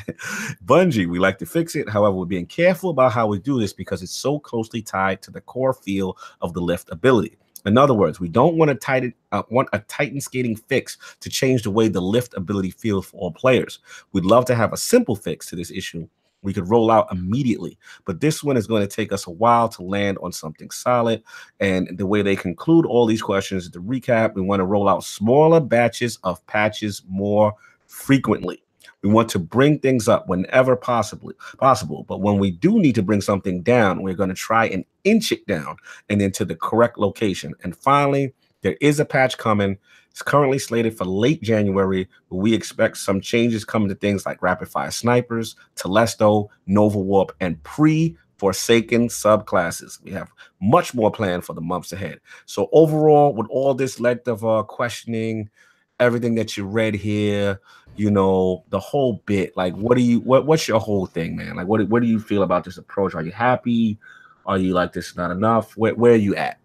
Bungie, we like to fix it. However, we're being careful about how we do this because it's so closely tied to the core feel of the lift ability. In other words, we don't want a Titan skating fix to change the way the lift ability feels for all players. We'd love to have a simple fix to this issue we could roll out immediately, but this one is going to take us a while to land on something solid. And the way they conclude all these questions, to recap, we want to roll out smaller batches of patches more frequently. We want to bring things up whenever possible. But when we do need to bring something down, we're going to try and inch it down and into the correct location. And finally, there is a patch coming. It's currently slated for late January, but we expect some changes coming to things like rapid fire snipers, Telesto, Nova Warp, and Forsaken subclasses. We have much more planned for the months ahead. So overall, with all this length of questioning, everything that you read here, you know, the whole bit, like, what's your whole thing, man? Like, what do you feel about this approach? Are you happy? Are you like, this is not enough? Where are you at?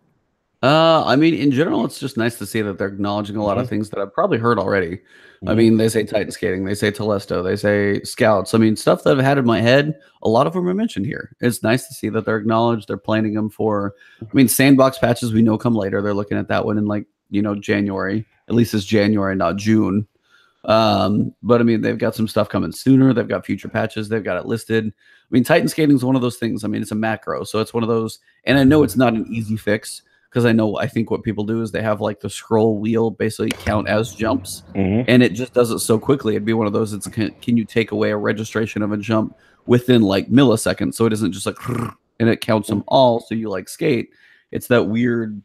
I mean, in general, it's just nice to see that they're acknowledging a lot of things that I've probably heard already. I mean, they say Titan skating, they say Telesto, they say scouts. I mean, stuff that I've had in my head, a lot of them are mentioned here. It's nice to see that they're acknowledged. They're planning them for, I mean, Sandbox patches we know come later. They're looking at that one in, like, you know, January. At least it's January, not June. But I mean, they've got some stuff coming sooner. They've got future patches. They've got it listed. I mean, Titan skating is one of those things. I mean, it's a macro, so it's one of those, and I know it's not an easy fix because I think what people do is they have like the scroll wheel basically count as jumps, and it just does it so quickly. It'd be one of those. It's can you take away a registration of a jump within like milliseconds, so it isn't just like and it counts them all. So you like skate. It's that weird,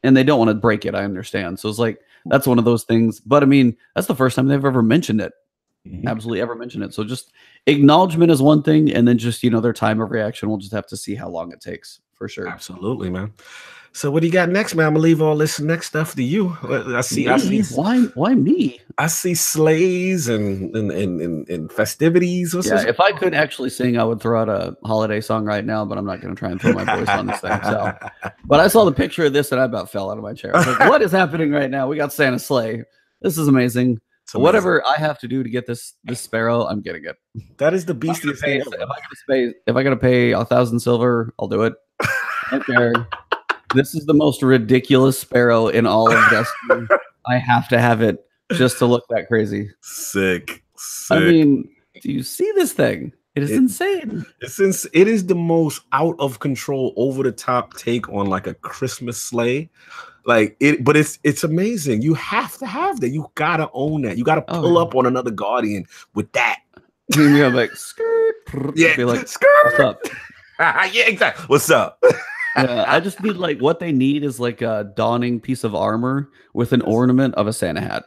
and they don't want to break it. I understand. So it's like, that's one of those things. But I mean, that's the first time they've ever mentioned it. Absolutely ever mentioned it. So just acknowledgement is one thing. And then just, you know, their time of reaction, we'll just have to see how long it takes for sure. Absolutely, man. So what do you got next, man? I'm gonna leave all this next stuff to you. I see. Why me? I see sleighs and festivities. If I could actually sing, I would throw out a holiday song right now, but I'm not going to try and throw my voice on this thing. So, but I saw the picture of this and I about fell out of my chair. I was like, what is happening right now? We got Santa's sleigh. This is amazing. So whatever I have to do to get this sparrow, I'm getting it. That is the beastiest thing. If I got to pay 1,000 silver, I'll do it. I don't care. This is the most ridiculous sparrow in all of Destiny. I have to have it just to look that crazy. Sick. I mean, do you see this thing? It is insane. It is the most out of control, over the top take on like a Christmas sleigh. Like it, but it's amazing. You have to have that. You gotta own that. You gotta pull up on another Guardian with that. You're like, skirt. Yeah, be like, skirt. What's up? Yeah, exactly. What's up? Yeah, I just need, like, what they need is like a dawning piece of armor with an ornament of a Santa hat.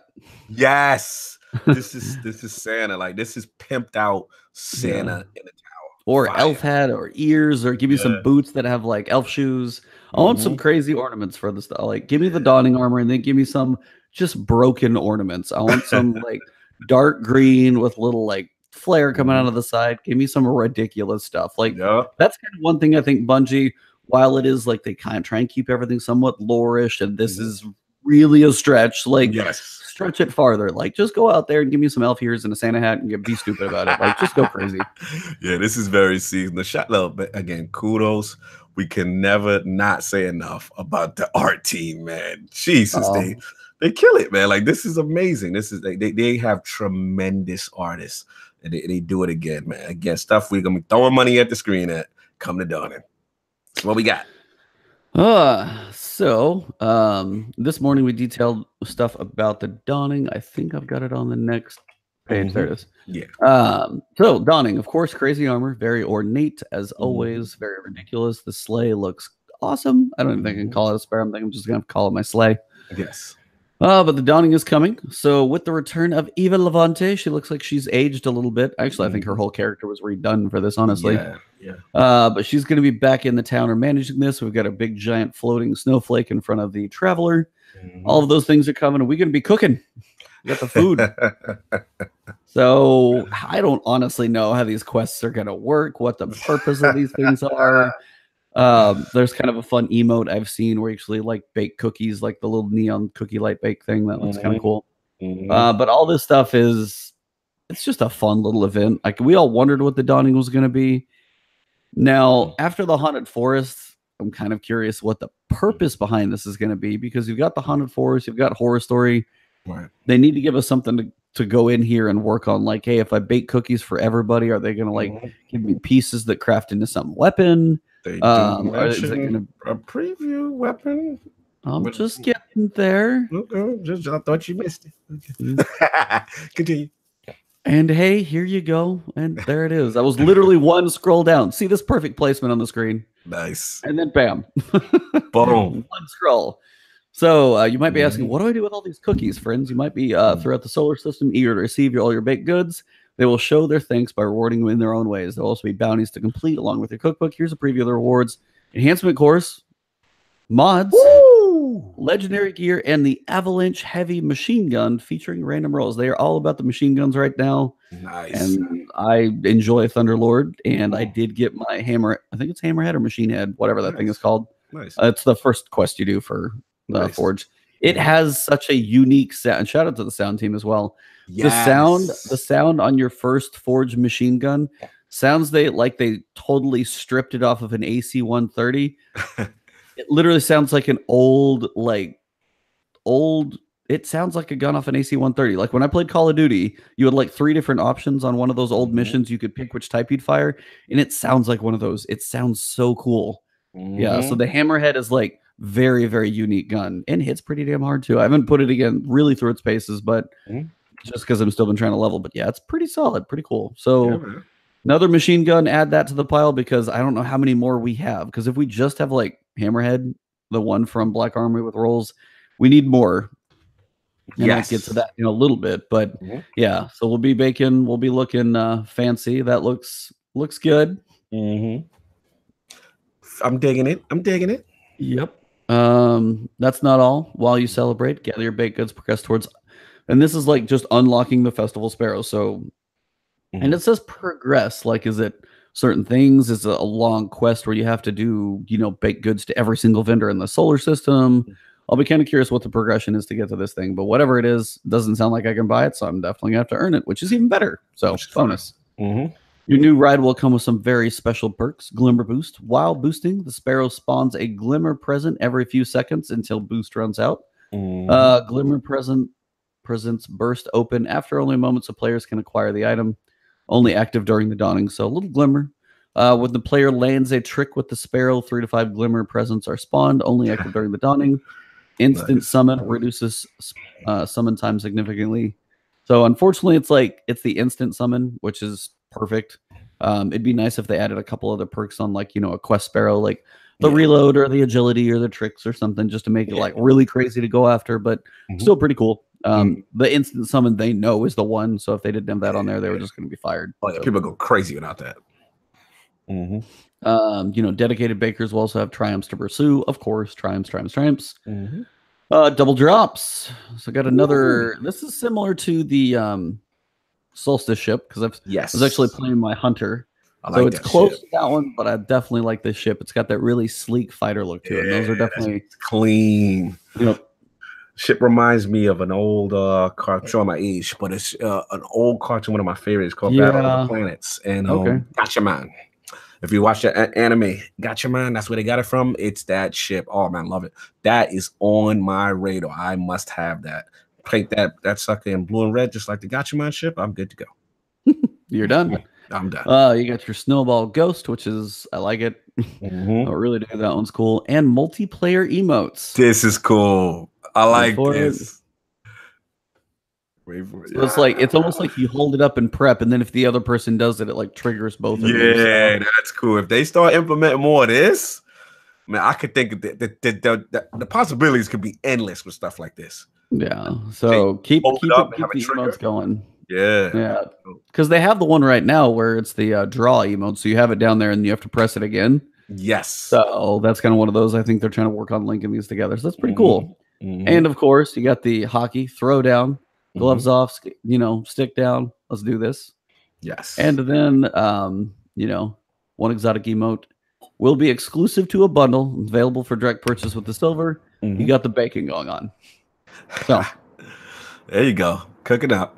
Yes, this is Santa. Like, this is pimped out Santa in a tower, or elf hat, or ears, or give me some boots that have like elf shoes. I want some crazy ornaments for this stuff. Like, give me the dawning armor, and then give me some just broken ornaments. I want some like dark green with little like flare coming out of the side. Give me some ridiculous stuff. Like, that's kind of one thing I think Bungie, while it is like they kind of try and keep everything somewhat lore-ish, and this is really a stretch, like stretch it farther. Like, just go out there and give me some elf ears and a Santa hat and be stupid about it. Like, just go crazy. Yeah, this is very seasonal. The shot level, but again, kudos. We can never not say enough about the art team, man. Jesus, They kill it, man. Like, this is amazing. This is they have tremendous artists. And they do it again, man. Again, stuff we're gonna be throwing money at the screen at. Come to Dawning. That's what we got. This morning we detailed stuff about the Dawning. I think I've got it on the next page. There it is. Yeah. So Dawning, of course, crazy armor, very ornate as always, very ridiculous. The sleigh looks awesome. I don't even think I can call it a spare. I'm just gonna call it my sleigh. Yes. But the Dawning is coming. So with the return of Eva Levante, she looks like she's aged a little bit. Actually, I think her whole character was redone for this, honestly. Yeah. But she's going to be back in the town or managing this. We've got a big, giant floating snowflake in front of the Traveler. All of those things are coming. And we're going to be cooking. We got the food. So I don't honestly know how these quests are going to work, what the purpose of these things are. There's kind of a fun emote I've seen where you actually like bake cookies, like the little neon cookie light bake thing. That looks kind of cool. But all this stuff it's just a fun little event. Like, we all wondered what the Dawning was going to be. Now, after the Haunted Forest, I'm kind of curious what the purpose behind this is going to be, because you've got the Haunted Forest, you've got Horror Story. Right. They need to give us something to go in here and work on. Like, hey, if I bake cookies for everybody, are they going to like give me pieces that craft into some weapon? They do mention a preview weapon. I'm just getting there. Okay, I thought you missed it. Okay. Continue. And hey, here you go. And there it is. I was literally one scroll down. See this perfect placement on the screen? Nice. And then bam. Boom. One scroll. So you might be asking, what do I do with all these cookies, friends? You might be throughout the solar system eager to receive all your baked goods. They will show their thanks by rewarding you in their own ways. There will also be bounties to complete along with your cookbook. Here's a preview of the rewards. Enhancement course, mods, legendary gear, and the Avalanche Heavy Machine Gun featuring random rolls. They are all about the machine guns right now. Nice. And I enjoy Thunderlord, and I did get my hammer. I think it's Hammerhead or Machine Head, whatever that thing is called. Nice. It's the first quest you do for Forge. It has such a unique sound. Shout out to the sound team as well. Yes. The sound on your first Forge machine gun sounds like they totally stripped it off of an AC-130. It literally sounds like an old. It sounds like a gun off an AC-130. Like when I played Call of Duty, you had like 3 different options on one of those old missions. You could pick which type you'd fire, and it sounds like one of those. It sounds so cool. Yeah. So the Hammerhead is like very, very unique gun and hits pretty damn hard too. I haven't put it again really through its paces, but just because I've still been trying to level. But yeah, it's pretty solid, pretty cool. So another machine gun, add that to the pile, because I don't know how many more we have. Because if we just have like Hammerhead, the one from Black Armory with rolls, we need more. And I'll get to that in a little bit. But yeah, so we'll be baking, we'll be looking fancy. That looks good. I'm digging it. Yep. That's not all. While you celebrate, gather your baked goods, progress towards, and this is like just unlocking the Festival Sparrow. So, and it says progress. Like, is it certain things? Is it a long quest where you have to do, baked goods to every single vendor in the solar system? I'll be kind of curious what the progression is to get to this thing, but whatever it is, doesn't sound like I can buy it, so I'm definitely gonna have to earn it, which is even better. So bonus. Your new ride will come with some very special perks. Glimmer Boost. While boosting, the Sparrow spawns a Glimmer present every few seconds until boost runs out. Glimmer presents burst open after only moments, so players can acquire the item. Only active during the Dawning, so a little Glimmer. When the player lands a trick with the Sparrow, 3 to 5 Glimmer presents are spawned, only active during the Dawning. Instant summon reduces summon time significantly. So unfortunately, it's the instant summon, which is perfect. It'd be nice if they added a couple other perks on, like, a quest Sparrow, like the reload or the agility or the tricks or something, just to make it like really crazy to go after, but still pretty cool. The instant summon they know is the one, so if they didn't have that on there, they were just going to be fired. Oh, yeah, people go crazy without that. Dedicated bakers will also have triumphs to pursue, of course. Triumphs. Double drops. So I got another. This is similar to the Solstice ship, because I was actually playing my Hunter. So it's close to that one, but I definitely like this ship. It's got that really sleek fighter look to it. And those are definitely clean. Ship reminds me of an old cartoon. I'm showing my age, but it's an old cartoon, one of my favorites, called Battle of the Planets. And Gotcha Man. If you watch the anime, Gatchaman, that's where they got it from. It's that ship. Oh man, love it. That is on my radar. I must have that. Paint that sucker in blue and red, just like the Gatchaman ship. I'm good to go. You're done. I'm done. You got your Snowball Ghost, which is, I like it. I really do. That one's cool. And multiplayer emotes. This is cool. I like this. Wait for it. So it's almost like you hold it up in prep, and then if the other person does it, it like triggers both of them. Yeah, that's cool. If they start implementing more of this, man, I could think the possibilities could be endless with stuff like this. Yeah. So keep the emotes going. Yeah. Because they have the one right now where it's the draw emote, so you have it down there and you have to press it again. Yes. So that's kind of one of those. I think they're trying to work on linking these together. So that's pretty cool. And of course, you got the hockey throwdown. Gloves off, stick down. Let's do this. Yes. And then, one exotic emote will be exclusive to a bundle, available for direct purchase with the silver. You got the baking going on. So there you go. Cook it up.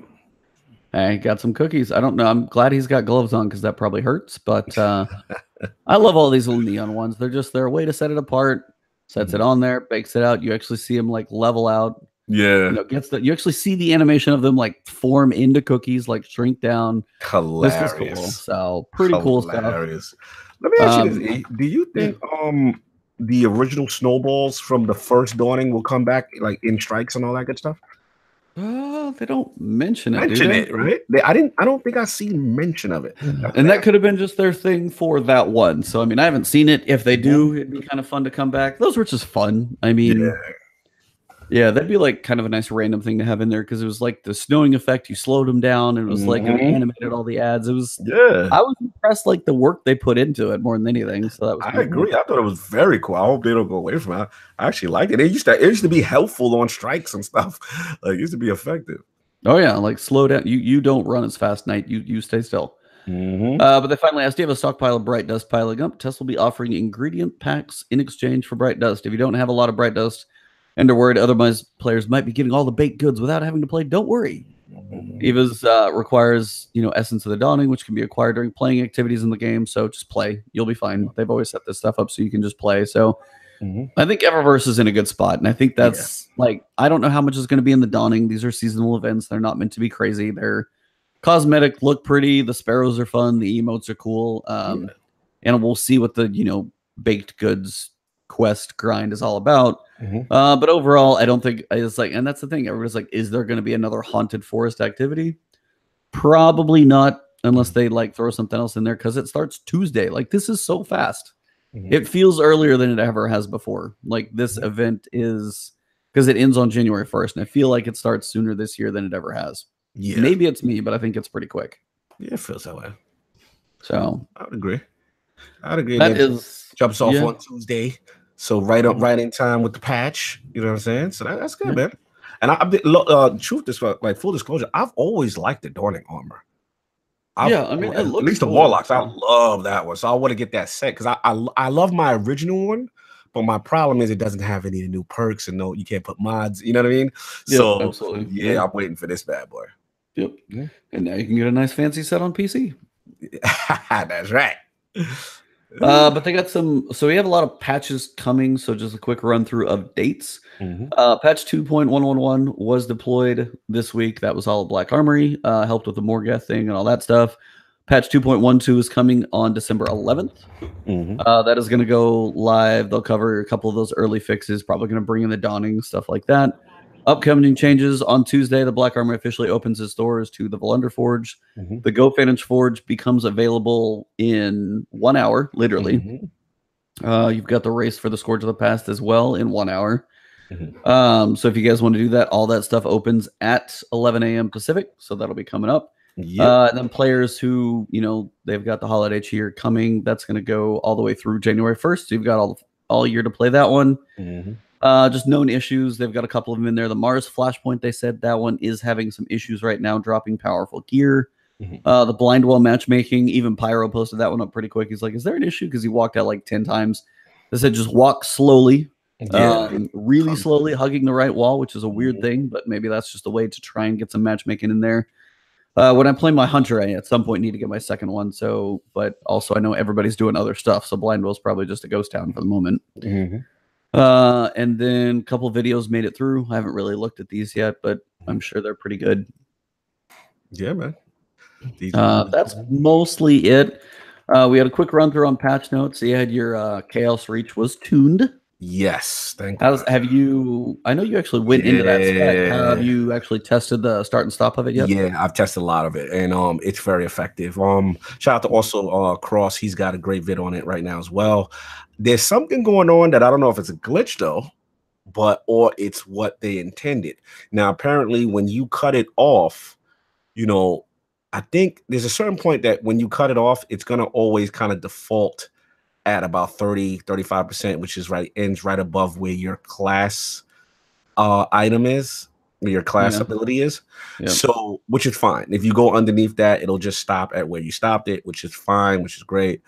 I got some cookies. I don't know. I'm glad he's got gloves on because that probably hurts. But I love all these little neon ones. They're a way to set it apart. Sets it on there, bakes it out. You actually see them like level out. Yeah, you actually see the animation of them like form into cookies, like shrink down. Hilarious. This is cool. So pretty cool stuff. Let me ask you this: do you think the original snowballs from the first Dawning will come back like in strikes and all that good stuff? They don't mention it. Right? I don't think I seen mention of it. And that could have been just their thing for that one. So I mean, I haven't seen it. If they do, it'd be kind of fun to come back. Those were just fun. I mean. Yeah, that'd be like kind of a nice random thing to have in there because it was like the snowing effect. You slowed them down, and it was like it animated all the ads. It was I was impressed like the work they put into it more than anything. So that was I agree. Cool. I thought it was very cool. I hope they don't go away from it. I actually liked it. It used to be helpful on strikes and stuff. Like it used to be effective. Oh yeah, like slow down. You don't run as fast, Knight. You stay still. But they finally asked, do you have a stockpile of Bright Dust piling up? Tess will be offering ingredient packs in exchange for Bright Dust. If you don't have a lot of Bright Dust and are worried otherwise players might be getting all the baked goods without having to play, don't worry. Eva's requires, Essence of the Dawning, which can be acquired during playing activities in the game. So just play. You'll be fine. They've always set this stuff up so you can just play. So I think Eververse is in a good spot. And I think that's I don't know how much is going to be in the Dawning. These are seasonal events. They're not meant to be crazy. They're cosmetic, look pretty. The sparrows are fun. The emotes are cool. And we'll see what the, baked goods quest grind is all about. But overall, I don't think it's like, and that's the thing. Everybody's like, is there going to be another haunted forest activity? Probably not, unless they throw something else in there because it starts Tuesday. Like this is so fast. It feels earlier than it ever has before. Like this event is because it ends on January 1st, and I feel like it starts sooner this year than it ever has. Yeah, maybe it's me, but I think it's pretty quick. Yeah, it feels that way. So I would agree. I'd agree. That is jumps off on Tuesday. So right in time with the patch, you know what I'm saying? So that's good, man. And full disclosure, I've always liked the Dawning armor. I mean, at least the Warlocks, I love that one. So I want to get that set because I love my original one, but my problem is it doesn't have any new perks and you can't put mods. You know what I mean? So absolutely. I'm waiting for this bad boy. Yep. And now you can get a nice fancy set on PC. That's right. But they got so we have a lot of patches coming. So just a quick run through of dates. Patch 2.111 was deployed this week. That was all Black Armory, helped with the Morgath thing and all that stuff. Patch 2.12 is coming on December 11th. That is going to go live. They'll cover a couple of those early fixes, probably going to bring in the Dawning, stuff like that. Upcoming changes on Tuesday, the Black Armory officially opens its doors to the Volunder Forge. The Gofanage Forge becomes available in 1 hour, literally. You've got the Race for the Scourge of the Past as well in 1 hour. So if you guys want to do that, all that stuff opens at 11 a.m. Pacific. So that'll be coming up. And then players who, they've got the holiday cheer coming, that's going to go all the way through January 1st. So you've got all year to play that one. Just known issues. They've got a couple of them in there. The Mars Flashpoint, they said that one is having some issues right now, dropping powerful gear. The Blind Well matchmaking, even Pyro posted that one up pretty quick. He's like, is there an issue? Because he walked out like 10 times. They said just walk slowly, really slowly, hugging the right wall, which is a weird thing, but maybe that's just a way to try and get some matchmaking in there. When I play my hunter, I at some point need to get my second one. So, but also I know everybody's doing other stuff. So Blind Will's probably just a ghost town for the moment. And then a couple videos made it through. I haven't really looked at these yet, but I'm sure they're pretty good. Yeah, man. That's mostly it. We had a quick run through on patch notes. You had your Chaos Reach was tuned. Yes, thank you. Have you? I know you actually went into that spec. Have you actually tested the start and stop of it yet? Yeah, I've tested a lot of it, and it's very effective. Shout out to also Cross. He's got a great vid on it right now as well. There's something going on that I don't know if it's a glitch though, or it's what they intended. Now, apparently, when you cut it off, you know, I think there's a certain point that when you cut it off, it's gonna always kind of default at about 35%, which is ends right above where your class item is, where your class ability is. So, which is fine. If you go underneath that, it'll just stop at where you stopped it, which is fine, which is great.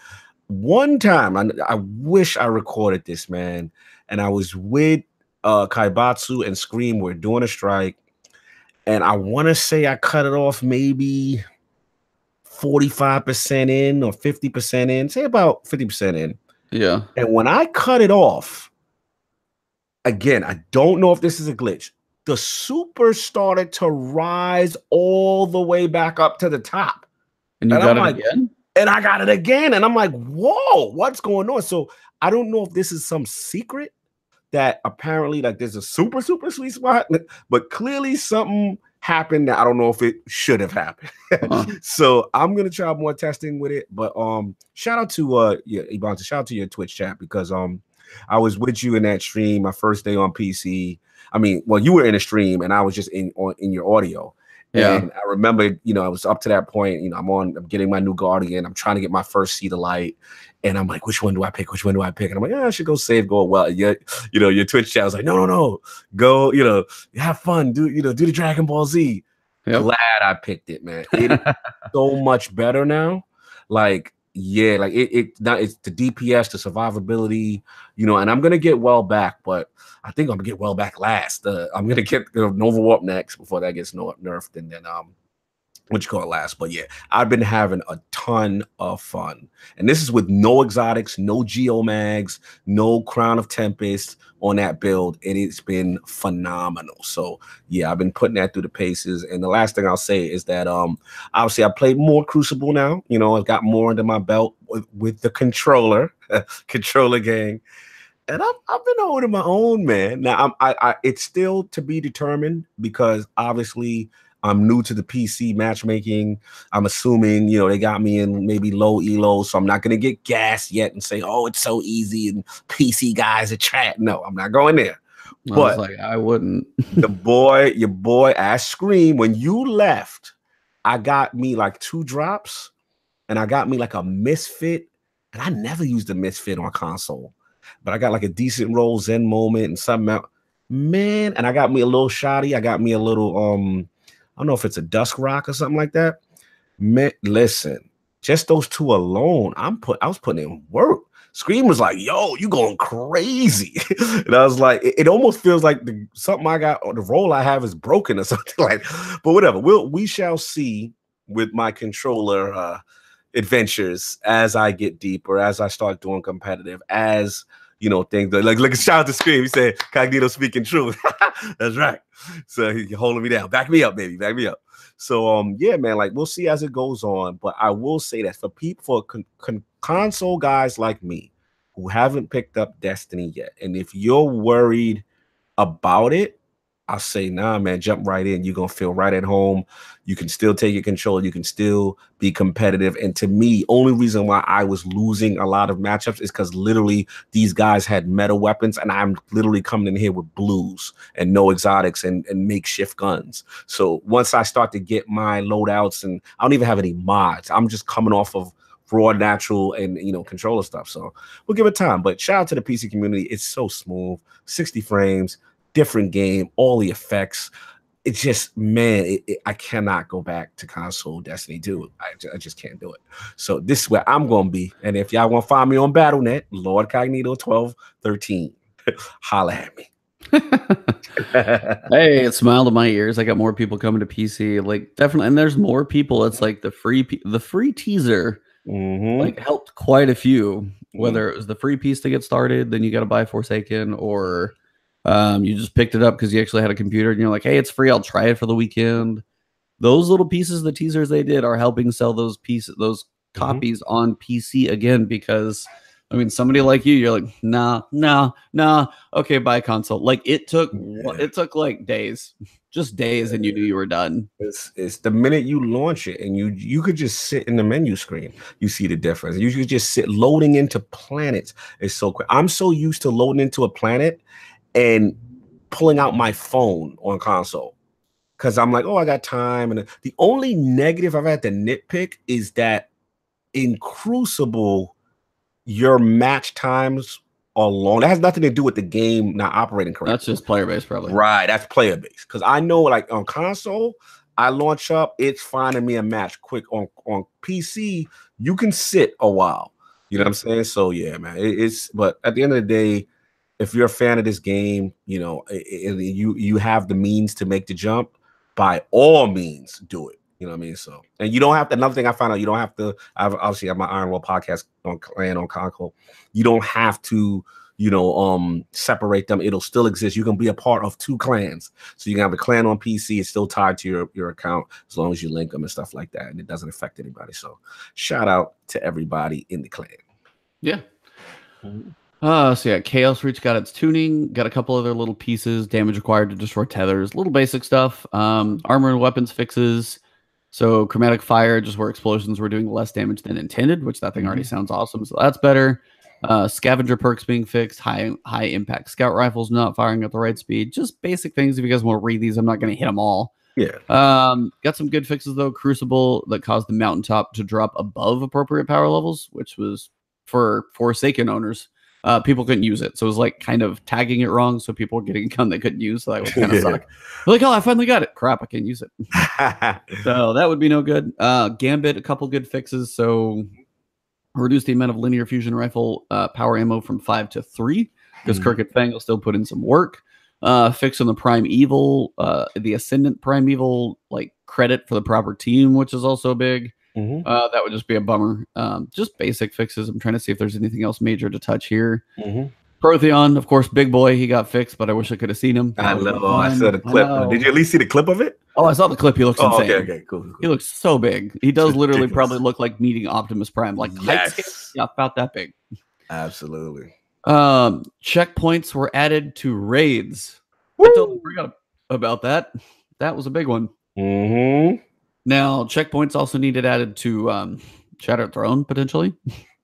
One time, I wish I recorded this, man, and I was with Kaibatsu and Scream. We're doing a strike, and I want to say I cut it off maybe 45% in or 50% in, say about 50% in. Yeah. And when I cut it off, again, I don't know if this is a glitch. The super started to rise all the way back up to the top. And you got it again? And I got it again. And I'm like, whoa, what's going on? So I don't know if this is some secret that apparently like there's a super sweet spot, but clearly something happened that I don't know if it should have happened. So I'm gonna try more testing with it. But shout out to Ibanta, shout out to your Twitch chat, because I was with you in that stream my first day on PC. I mean, well, you were in a stream and I was just in your audio. Yeah. And I remember, I was up to that point, I'm getting my new Guardian. I'm trying to get my first Seed of Light. And I'm like, which one do I pick? Which one do I pick? And I'm like, I should go save gold. Well, your Twitch chat was like, no, go, have fun, do the Dragon Ball Z. Yep. Glad I picked it, man. It's so much better now. Like, yeah, like it's the DPS, the survivability, and I'm gonna get well back, but I think I'm gonna get well back last. I'm gonna get Nova Warp next before that gets nerfed, and then last. But yeah, I've been having a ton of fun, and this is with no exotics, no geomags, no Crown of Tempest on that build, and it's been phenomenal. So yeah, I've been putting that through the paces. And the last thing I'll say is that obviously I played more Crucible now. I've got more under my belt with the controller gang. And I've been holding my own, man. Now it's still to be determined, because obviously I'm new to the PC matchmaking. I'm assuming, they got me in maybe low elo, so I'm not going to get gassed yet and say, oh, it's so easy and PC guys are trash. No, I'm not going there. But I wouldn't. your boy ass Scream, when you left, I got me like 2 drops, and I got me like a Misfit, and I never used a Misfit on console, but I got like a decent roll Zen moment and something out, man. And I got me a little shoddy. I got me a little I don't know if it's a Dusk Rock or something like that. Man, listen, just those 2 alone, I was putting in work. Scream was like, yo, you going crazy. And I was like, it almost feels like something I got, or the role I have is broken or something like that. But whatever, we shall see with my controller adventures as I get deeper, as I start doing competitive, as things like shout out to Scream. He said, Cognito speaking truth. That's right. So he's holding me down. Back me up, baby. Back me up. So yeah, man, like we'll see as it goes on. But I will say that for people, console guys like me who haven't picked up Destiny yet, and if you're worried about it, I say, nah, man, jump right in. You're going to feel right at home. You can still take your control. You can still be competitive. And to me, only reason why I was losing a lot of matchups is because literally these guys had meta weapons, and I'm literally coming in here with blues and no exotics and makeshift guns. So once I start to get my loadouts, and I don't even have any mods, I'm just coming off of raw natural and controller stuff. So we'll give it time. But shout out to the PC community. It's so smooth, 60 frames. Different game, all the effects. It's just, man, I cannot go back to console Destiny 2. I just can't do it. So this is where I'm going to be. And if y'all want to find me on BattleNet, Lord Cognito 1213, holla at me. Hey, it smiled in my ears. I got more people coming to PC, like definitely, and there's more people. It's like the free teaser, like helped quite a few. Whether it was the free piece to get started, then you got to buy Forsaken, or you just picked it up because you actually had a computer and you're like, hey, it's free. I'll try it for the weekend. Those little pieces, the teasers they did, are helping sell those copies on PC again, because I mean, somebody like you're like, nah, okay, buy console. Like it took like days, just days, and you knew you were done. It's the minute you launch it, and you could just sit in the menu screen, you see the difference. You could just sit loading into planets. It's so quick. I'm so used to loading into a planet and pulling out my phone on console, because I'm like, oh, I got time. And the only negative I've had to nitpick is that in Crucible, your match times are long. That has nothing to do with the game not operating correctly. That's just player base, probably. Right, that's player base. Because I know, like on console, I launch up, it's finding me a match quick. On PC, you can sit a while. You know what I'm saying? So yeah, man. But at the end of the day, if you're a fan of this game, you know, you have the means to make the jump, by all means, do it. You know what I mean? So, and you don't have to, another thing I found out, you don't have to, I've obviously have my Iron World podcast on Clan on Console. You don't have to, you know, separate them. It'll still exist. You can be a part of 2 clans. So you can have a clan on PC. It's still tied to your account as long as you link them and stuff like that. And it doesn't affect anybody. So shout out to everybody in the clan. Yeah. So yeah, Chaos Reach got its tuning, got a couple other little pieces, damage required to destroy tethers, little basic stuff, armor and weapons fixes. So chromatic fire, just where explosions were doing less damage than intended, which that thing already sounds awesome. So that's better. Scavenger perks being fixed, high impact scout rifles not firing at the right speed. Just basic things. If you guys want to read these, I'm not going to hit them all. Yeah. Got some good fixes though. Crucible that caused the mountaintop to drop above appropriate power levels, which was for Forsaken owners. People couldn't use it, so it was like kind of tagging it wrong, so people were getting a gun they couldn't use, so that would kind of suck. They're like, oh, I finally got it. Crap, I can't use it. So that would be no good. Gambit, a couple good fixes. So reduce the amount of linear fusion rifle power ammo from 5 to 3, because Crooked Fang will still put in some work. Fixing the Prime Evil, the Ascendant Prime Evil, like credit for the proper team, which is also big. That would just be a bummer. Just basic fixes. I'm trying to see if there's anything else major to touch here. Protheon, of course, big boy, he got fixed, but I wish I could have seen him. I saw the clip. Did you at least see the clip of it? Oh, I saw the clip. He looks insane. Okay, cool. He looks so big. He does literally probably look like meeting Optimus Prime, like height scale, yeah, about that big. Absolutely. Checkpoints were added to raids. I totally forgot about that. That was a big one. Now, checkpoints also needed added to Shattered Throne, potentially.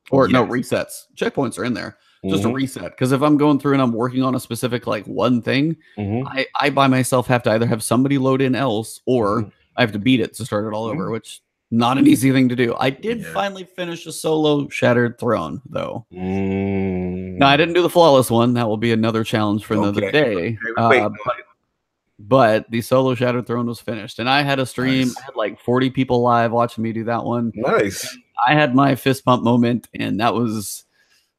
Or no, resets. Checkpoints are in there. Just a reset. Because if I'm going through and I'm working on a specific, like, one thing, I by myself have to either have somebody load in else, or I have to beat it to start it all over, which not an easy thing to do. I did finally finish a solo Shattered Throne, though. Now, I didn't do the flawless one. That will be another challenge for another day. But the solo Shattered Throne was finished, and I had a stream. I had like 40 people live watching me do that one. Nice. I had my fist pump moment, and that was,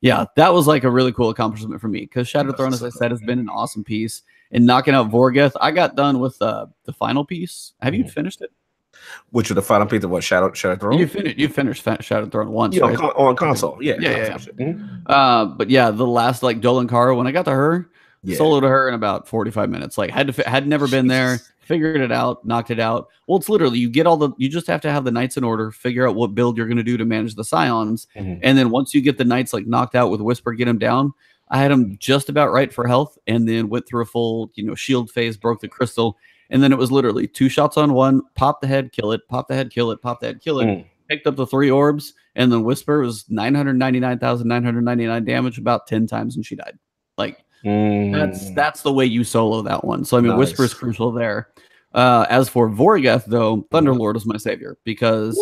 that was like a really cool accomplishment for me, because Shattered Throne, as I said, has been an awesome piece. And knocking out Vorgeth, I got done with the final piece. Have you finished it? Which was the final piece of what, Shattered Throne? You finished Shattered Throne once, right? On console, But the last, like, Dolan Kara, when I got to her, solo to her in about 45 minutes. Like, had never been there, figured it out, knocked it out. Well, it's literally, you just have to have the knights in order, figure out what build you're going to do to manage the scions, and then once you get the knights like knocked out with Whisper, get them down. I had them just about right for health, and then went through a full, shield phase, broke the crystal, and then it was literally 2 shots on one, pop the head, kill it, pop the head, kill it, pop the head, kill it. Picked up the 3 orbs, and then Whisper was 999,999 damage about 10 times, and she died. Like, that's the way you solo that one. So I mean, Whisper is crucial there. As for Vorgeth, though, Thunderlord was my savior, because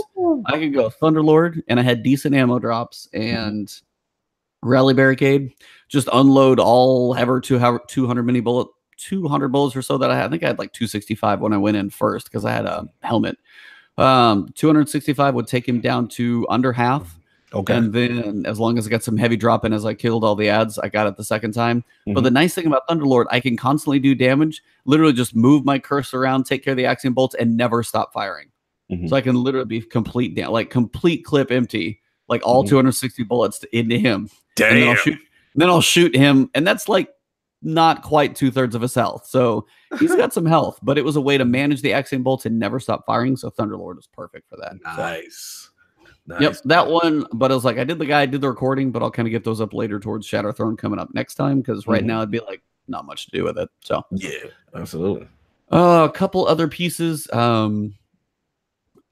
I could go Thunderlord, and I had decent ammo drops, and Rally Barricade, just unload all ever 200 bullets or so that I had. I think I had like 265 when I went in first, because I had a helmet. 265 would take him down to under half. Okay. And then as long as I got some heavy drop in as I killed all the ads, I got it the second time. But the nice thing about Thunderlord, I can constantly do damage, literally just move my cursor around, take care of the Axiom bolts, and never stop firing. So I can literally be complete clip empty, like all 260 bullets into him. Damn. And then I'll shoot him, and that's like not quite 2/3 of his health. So he's got some health, but it was a way to manage the Axiom bolts and never stop firing. So Thunderlord is perfect for that. Nice. Nice. Yep, that one. But I was like, I did the recording, but I'll kind of get those up later towards Shadow Throne coming up next time, because right now it'd be like not much to do with it. So yeah, absolutely. A couple other pieces.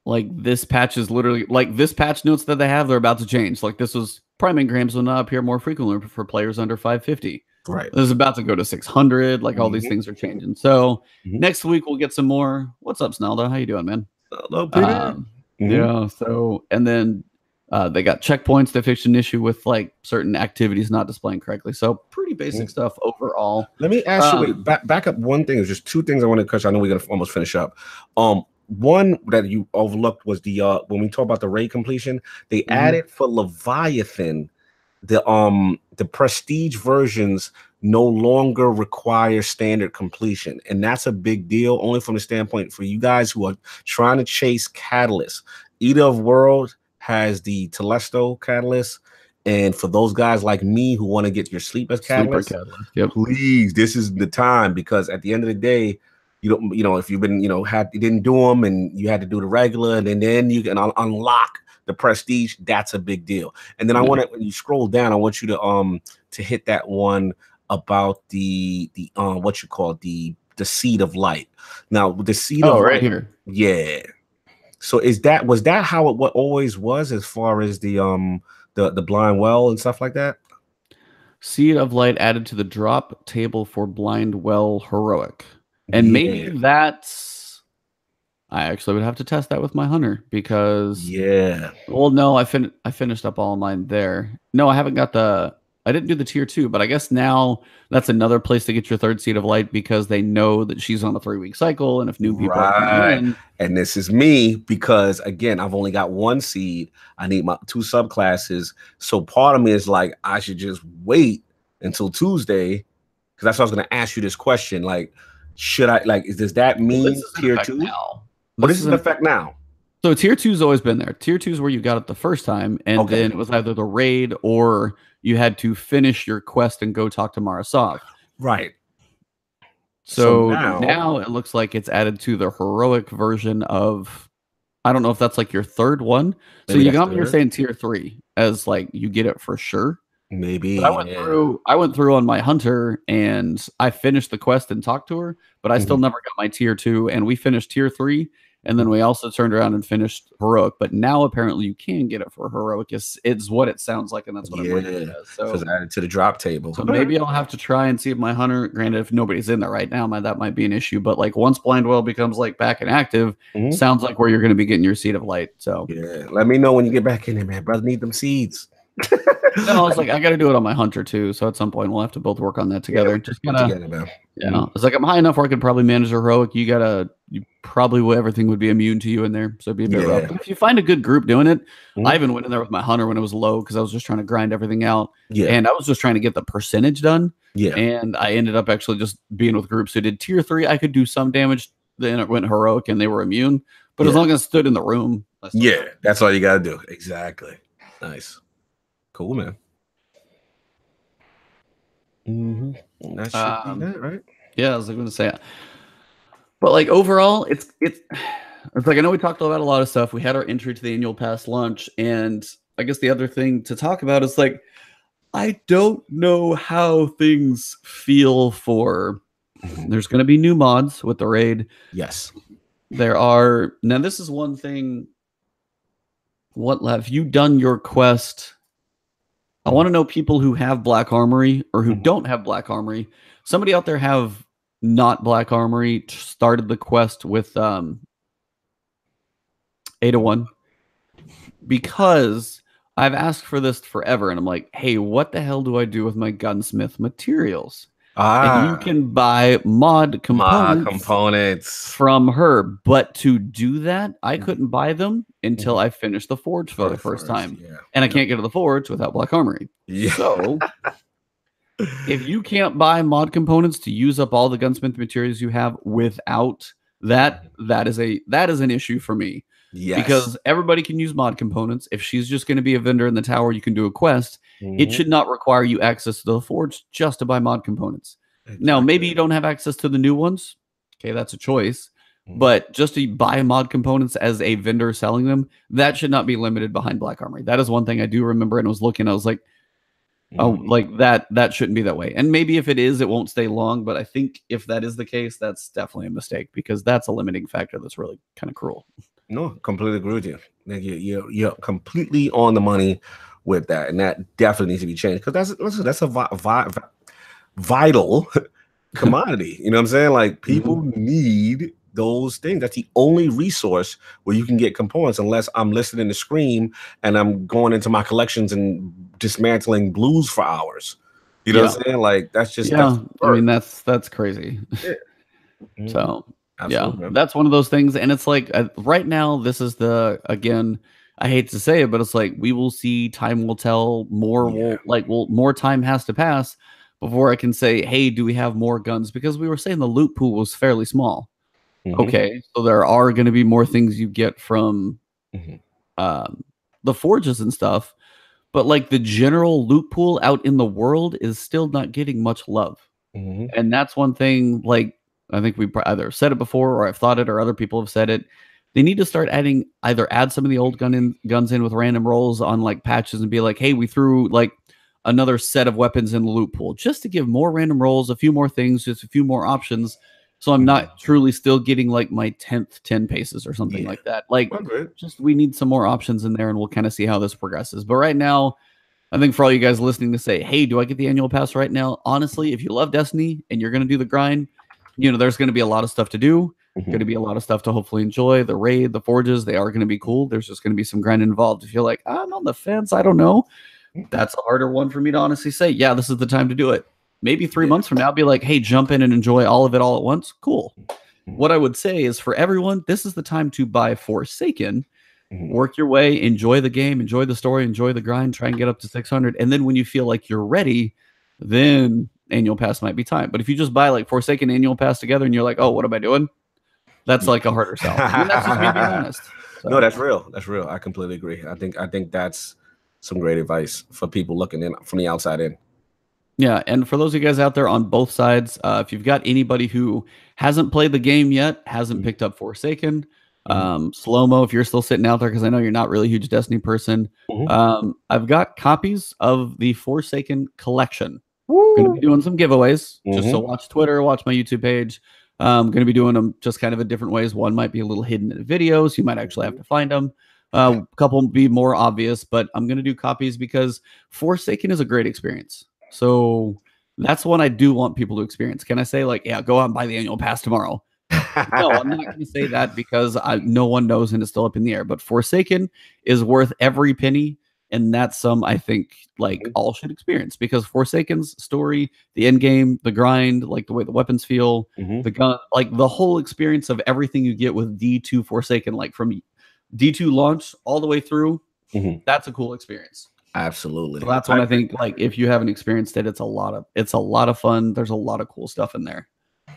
Like this patch is literally like this patch notes that they have, they're about to change. Like this was prime engrams will now appear more frequently for players under 550. Right. This is about to go to 600. Like all these things are changing. So next week we'll get some more. What's up, Snaldo? How you doing, man? Hello, Peter. Yeah. So and then they got checkpoints. They fixed an issue with like certain activities not displaying correctly. So pretty basic stuff overall. Let me ask you. Back up one thing. There's just two things I want to touch. I know we're gonna almost finish up. One that you overlooked was the when we talk about the raid completion, they added for Leviathan the prestige versions no longer require standard completion, and that's a big deal only from the standpoint for you guys who are trying to chase catalyst. Eater of World has the Telesto catalyst, and for those guys like me who want to get your sleepless catalyst, please, this is the time, because at the end of the day, you know, if you've been, you didn't do them and you had to do the regular, and then you can unlock the prestige. That's a big deal. And then I want to, when you scroll down, I want you to hit that one about the what you call the Seed of Light. Now the Seed of right Light, here. Yeah. So was that how it always was as far as the blind well and stuff like that? Seed of Light added to the drop table for blind well heroic. And maybe that's, I actually would have to test that with my hunter, because well, no, I finished up all mine there. No, I haven't got I didn't do the tier 2, but I guess now that's another place to get your third Seed of Light, because they know that she's on a 3-week cycle, and if new people are coming in. And this is me, because again, I've only got one seed. I need my 2 subclasses. So part of me is like, I should just wait until Tuesday, because that's why I was going to ask you this question. Like, should I, like, does that mean tier 2 now? But this is in effect now. So tier 2's always been there. Tier 2's where you got it the first time, and then it was either the raid or you had to finish your quest and go talk to Marasov. Right. So now it looks like it's added to the heroic version of, I don't know if that's like your third one. Maybe so you got me, you're saying tier 3 as like you get it for sure. Maybe. But I went through on my hunter and I finished the quest and talked to her, but I still never got my tier 2, and we finished tier 3, and then we also turned around and finished heroic. But now apparently you can get it for heroic. It's what it sounds like, and that's what I'm reading it as. So it's added to the drop table. So maybe I'll have to try and see if my hunter, granted, if nobody's in there right now, that might be an issue. But like once blind well becomes like back and active, sounds like where you're going to be getting your Seed of Light. So yeah, let me know when you get back in there, man. Brother, need them seeds. No, I was like, I got to do it on my hunter too. So at some point, we'll have to both work on that together. Just gotta, it's like I'm high enough where I could probably manage heroic. You probably everything would be immune to you in there, so it'd be a bit rough. But if you find a good group doing it, I even went in there with my hunter when it was low, because I was just trying to grind everything out. And I was just trying to get the percentage done. And I ended up actually just being with groups who did tier 3. I could do some damage. Then it went heroic, and they were immune. But as long as I stood in the room, that's all you gotta do. Exactly. Nice. Cool, man. That should be that, right? Yeah, I was going to say, but like overall, it's like, I know we talked about a lot of stuff. We had our entry to the annual pass launch, and I guess the other thing to talk about is like, I don't know how things feel for. There's going to be new mods with the raid. Yes, there are. Now, this is one thing. What have you done your quest? I want to know people who have Black Armory or who don't have Black Armory. Somebody out there have not Black Armory started the quest with 801, because I've asked for this forever, and I'm like, hey, what the hell do I do with my gunsmith materials? And you can buy mod components from her. But to do that, I couldn't buy them until I finished the Forge for the first time. Yeah. And I can't get to the Forge without Black Armory. Yeah. So if you can't buy mod components to use up all the gunsmith materials you have without that, that is an issue for me. Yes. Because everybody can use mod components. If she's just going to be a vendor in the tower, you can do a quest. It should not require you access to the Forge just to buy mod components. Exactly. Now, maybe you don't have access to the new ones. Okay, that's a choice. But just to buy mod components as a vendor selling them, that should not be limited behind Black Armory. That is one thing I do remember, and I was looking, I was like, oh, like that shouldn't be that way. And maybe if it is, it won't stay long. But I think if that is the case, that's definitely a mistake, because that's a limiting factor that's really kind of cruel. No, completely agree with you. You're completely on the money with that, and that definitely needs to be changed, because that's a vital commodity. You know what I'm saying? Like, people need those things. That's the only resource where you can get components, unless I'm listening to Scream and I'm going into my collections and dismantling blues for hours. You know what I'm saying? Like, that's just I mean, that's crazy. Yeah. So absolutely, that's one of those things. And it's like, right now, this is again, I hate to say it, but it's like, we will see, time will tell, more time has to pass before I can say, hey, do we have more guns? Because we were saying the loot pool was fairly small. Okay, so there are going to be more things you get from the forges and stuff, but like the general loot pool out in the world is still not getting much love. And that's one thing, like, I think we either said it before, or I've thought it, or other people have said it. They need to start add some of the old guns in with random rolls on like patches, and be like, hey, we threw like another set of weapons in the loot pool, just to give more random rolls, a few more things, just a few more options. So I'm not truly still getting like my 10th 10 paces or something like that. Like, just, we need some more options in there, and we'll kind of see how this progresses. But right now, I think for all you guys listening to say, hey, do I get the annual pass right now? Honestly, if you love Destiny and you're going to do the grind, you know, there's going to be a lot of stuff to do. Going to be a lot of stuff to hopefully enjoy. The raid, the forges, they are going to be cool. There's just going to be some grind involved. If you're like, I'm on the fence, I don't know, that's a harder one for me to honestly say, yeah, this is the time to do it. Maybe 3 months from now, be like, hey, jump in and enjoy all of it all at once. Cool. What I would say is, for everyone, this is the time to buy Forsaken. Work your way, enjoy the game, enjoy the story, enjoy the grind, try and get up to 600. And then when you feel like you're ready, then annual pass might be time. But if you just buy like Forsaken annual pass together and you're like, oh, what am I doing? That's like a harder sell. I mean, that's just me being honest. So. No, that's real. That's real. I completely agree. I think that's some great advice for people looking in from the outside in. Yeah, and for those of you guys out there on both sides, if you've got anybody who hasn't played the game yet, hasn't picked up Forsaken, Slow-Mo, if you're still sitting out there, because I know you're not really a huge Destiny person, I've got copies of the Forsaken collection. I'm going to be doing some giveaways, just so watch Twitter, watch my YouTube page. I'm going to be doing them just kind of in different ways. One might be a little hidden in the videos. You might actually have to find them. A couple will be more obvious, but I'm going to do copies because Forsaken is a great experience. So that's one I do want people to experience. Can I say, like, yeah, go out and buy the annual pass tomorrow? No, I'm not going to say that, because no one knows and it's still up in the air. But Forsaken is worth every penny, and that's some I think like all should experience, because Forsaken's story, the end game, the grind, like the way the weapons feel, the gun, like the whole experience of everything you get with D2 Forsaken, like from D2 launch all the way through, that's a cool experience. Absolutely. So that's what I think, like, if you haven't experienced it, it's a lot of fun. There's a lot of cool stuff in there.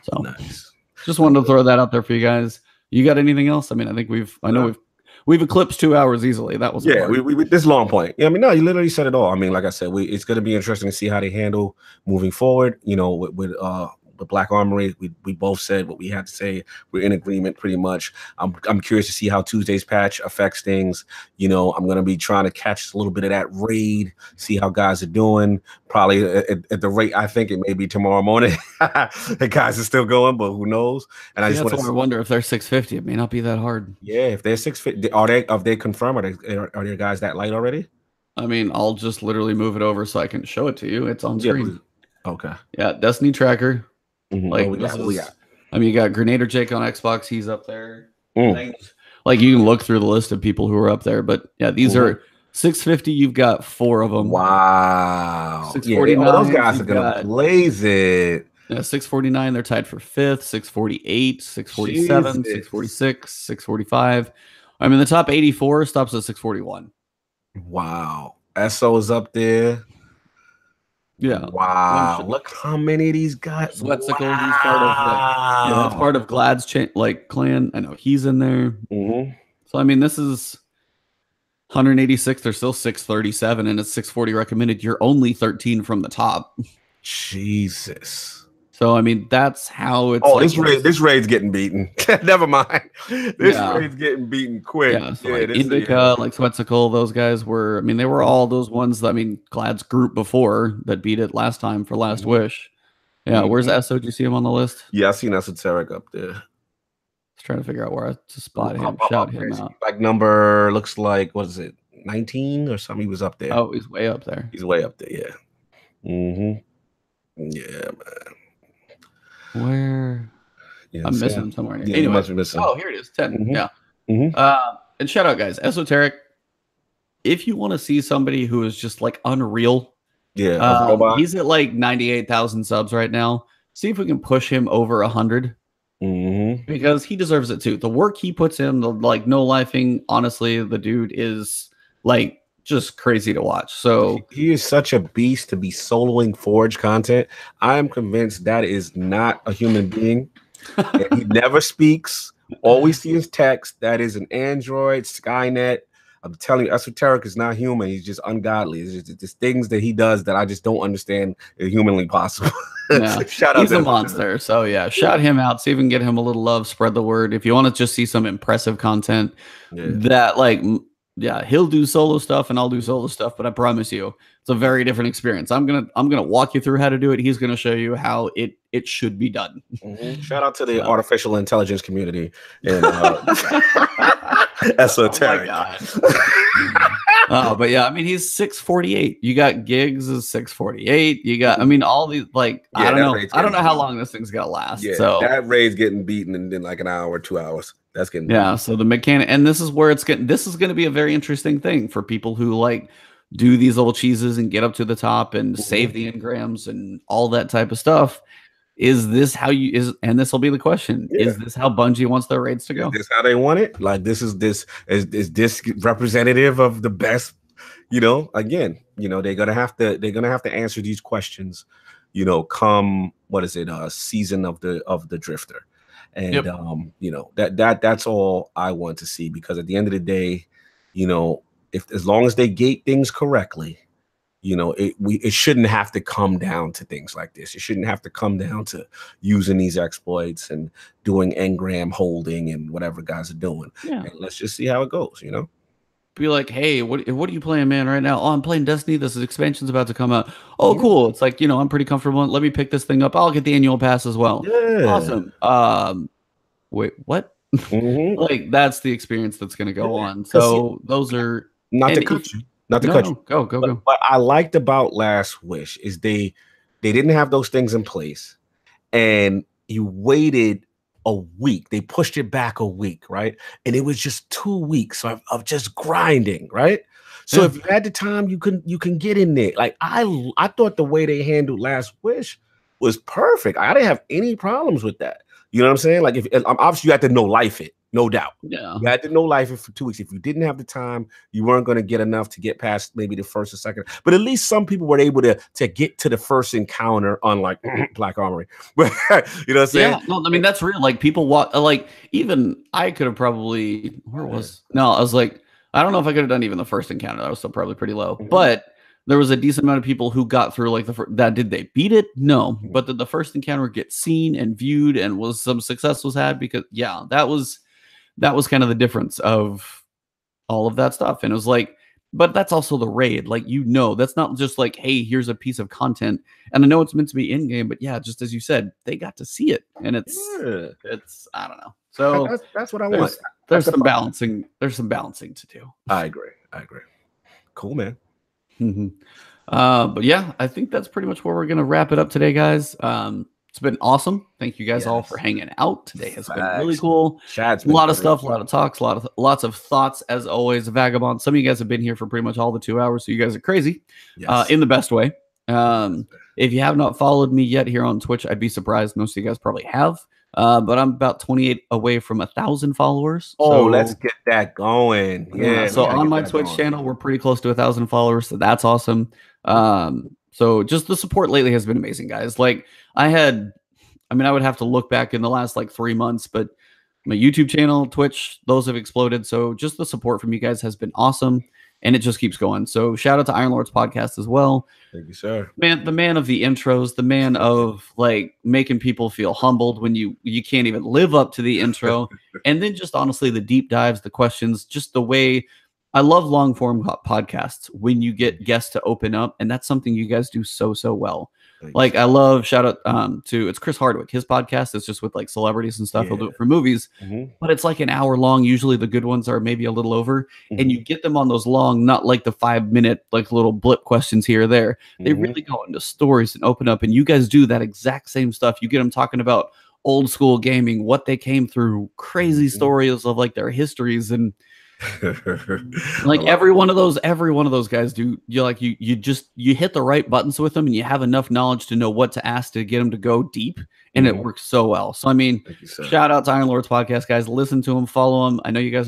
So nice. Just wanted to throw that out there for you guys. You got anything else? I mean, I think we've eclipsed 2 hours easily. That was we this long point. Yeah, I mean, no, you literally said it all. I mean, like I said, it's going to be interesting to see how they handle moving forward. You know, with Black Armory, we both said what we had to say. We're in agreement pretty much. I'm curious to see how Tuesday's patch affects things. You know, I'm gonna be trying to catch a little bit of that raid, see how guys are doing. Probably at the rate I think it may be tomorrow morning. The guys are still going, but who knows? And I just wonder if they're 650. It may not be that hard. Yeah, if they're 650, are they confirmed? Are their guys that light already? I mean, I'll just literally move it over so I can show it to you. It's on screen. Okay. Yeah, Destiny Tracker. Like, we got. I mean, you got Grenader Jake on Xbox. He's up there. Like, you can look through the list of people who are up there. But yeah, these are 650. You've got 4 of them. Wow. 649. Those guys are gonna blaze it. Yeah, 649. They're tied for 5th. 648, 647, 646, 645. I mean, the top 84 stops at 641. Wow. SO is up there. Yeah. Wow. Look how many of these guys. Sweatsicle, he's part of that's part of Glad's clan. I know he's in there. So I mean, this is 186. They're still 637, and it's 640 recommended. You're only 13 from the top. Jesus. So I mean, that's how it's. Oh, like, this raid's getting beaten. Never mind. This raid's getting beaten quick. Yeah, so like Indica, like Sweatsicle, those guys were. I mean, they were all those ones that, I mean, Glad's group before that beat it last time for Last Wish. Yeah, where's SO? Do you see him on the list? Yeah, I seen Esoteric up there. Just trying to figure out where to spot him. Shout him out. Like number looks like, what is it, 19 or something? He was up there. Oh, he's way up there. He's way up there. Yeah. Yeah, man. Where? Yeah, I'm missing him somewhere. Yeah, anyway, missing. Oh, here it is. 10. Yeah. And shout out, guys. Esoteric. If you want to see somebody who is just like unreal, he's at like 98,000 subs right now. See if we can push him over 100. Because he deserves it too. The work he puts in, the like no lifing, honestly, the dude is like just crazy to watch. So he is such a beast to be soloing Forge content. I am convinced that is not a human being. He never speaks. All we see is text. That is an android, Skynet. I'm telling you, Esoteric is not human. He's just ungodly. It's just things that he does that I just don't understand is humanly possible. Yeah. He's a monster. So yeah, shout him out. See if we can get him a little love. Spread the word. If you want to just see some impressive content, that like, yeah, he'll do solo stuff and I'll do solo stuff. But I promise you, it's a very different experience. I'm gonna walk you through how to do it. He's gonna show you how it should be done. Shout out to the artificial intelligence community and Esoteric. But yeah, I mean, he's 648. You got Gigs is 648. You got, I mean, all these like, I don't know how long this thing's gonna last. Yeah, so that raid's getting beaten in like an hour, 2 hours. That's getting beaten. So the mechanic, and this is where it's getting. This is going to be a very interesting thing for people who like do these little cheeses and get up to the top and save the engrams and all that type of stuff. Is this how you is? And this will be the question: is this how Bungie wants their raids to go? Is this how they want it? Like is this representative of the best? You know, again, you know, they're gonna have to answer these questions. You know, come what is it? Season of the Drifter, and you know that's all I want to see, because at the end of the day, you know, as long as they gate things correctly, you know, it shouldn't have to come down to things like this. It shouldn't have to come down to using these exploits and doing engram holding and whatever guys are doing. Yeah. And let's just see how it goes, you know? Be like, hey, what are you playing, man, right now? Oh, I'm playing Destiny. This expansion's about to come out. Oh, cool. It's like, you know, I'm pretty comfortable. Let me pick this thing up. I'll get the annual pass as well. Yeah. Awesome. Wait, what? Like, that's the experience that's going to go on. So those are... Not to cut you. Not to cut you. Go. What I liked about Last Wish is they didn't have those things in place, and you waited a week. They pushed it back a week, right? And it was just 2 weeks of just grinding, right? So if you had the time, you can get in there. Like I thought the way they handled Last Wish was perfect. I didn't have any problems with that. You know what I'm saying? Like, if obviously you had to know life it, no doubt. Yeah, you had to know life it for 2 weeks. If you didn't have the time, you weren't going to get enough to get past maybe the first or second. But at least some people were able to get to the first encounter, unlike Black Armory. You know what I'm saying? Yeah, no, I mean that's real. Like people walk. Like even I could have probably. Where was? No, I was like, I don't know if I could have done even the first encounter. I was still probably pretty low, but. There was a decent amount of people who got through like did they beat it? No, but did the first encounter get seen and viewed and was some success was had? Because that was kind of the difference of all of that stuff. And it was like, but that's also the raid. Like, you know, that's not just like, hey, here's a piece of content. And I know it's meant to be in game, but yeah, just as you said, they got to see it, and it's I don't know. So that's what I want. There's some balancing. There's some balancing to do. I agree. Cool, man. But yeah, I think that's pretty much where we're gonna wrap it up today, guys. It's been awesome. Thank you guys all for hanging out. Today has been really cool. A lot of stuff, a lot of talks, lots of thoughts as always. Vagabond. Some of you guys have been here for pretty much all the 2 hours, so you guys are crazy in the best way. If If you have not followed me yet here on Twitch, I'd be surprised. Most of you guys probably have. But I'm about 28 away from 1,000 followers. Oh, so let's get that going. Yeah. So on my Twitch channel, we're pretty close to 1,000 followers. So that's awesome. So just the support lately has been amazing, guys. Like I would have to look back in the last like 3 months, but my YouTube channel, Twitch, those have exploded. So just the support from you guys has been awesome. And it just keeps going. So shout out to Iron Lord's podcast as well. Thank you, sir. Man, the man of the intros, the man of like making people feel humbled when you can't even live up to the intro. And then just honestly, the deep dives, the questions, just the way I love long form podcasts when you get guests to open up. And that's something you guys do so well. Like I love shout out to it's Chris Hardwick. His podcast is just with like celebrities and stuff. He'll do it for movies, but it's like an hour long. Usually the good ones are maybe a little over, and you get them on those long, not like the 5-minute like little blip questions here or there. They really go into stories and open up, and you guys do that exact same stuff. You get them talking about old school gaming, what they came through, crazy stories of like their histories, and like every one of those guys do. You like you hit the right buttons with them, and you have enough knowledge to know what to ask to get them to go deep, and it works so well. So I mean, shout out to Iron Lord's podcast, guys. Listen to him, follow him. I know you guys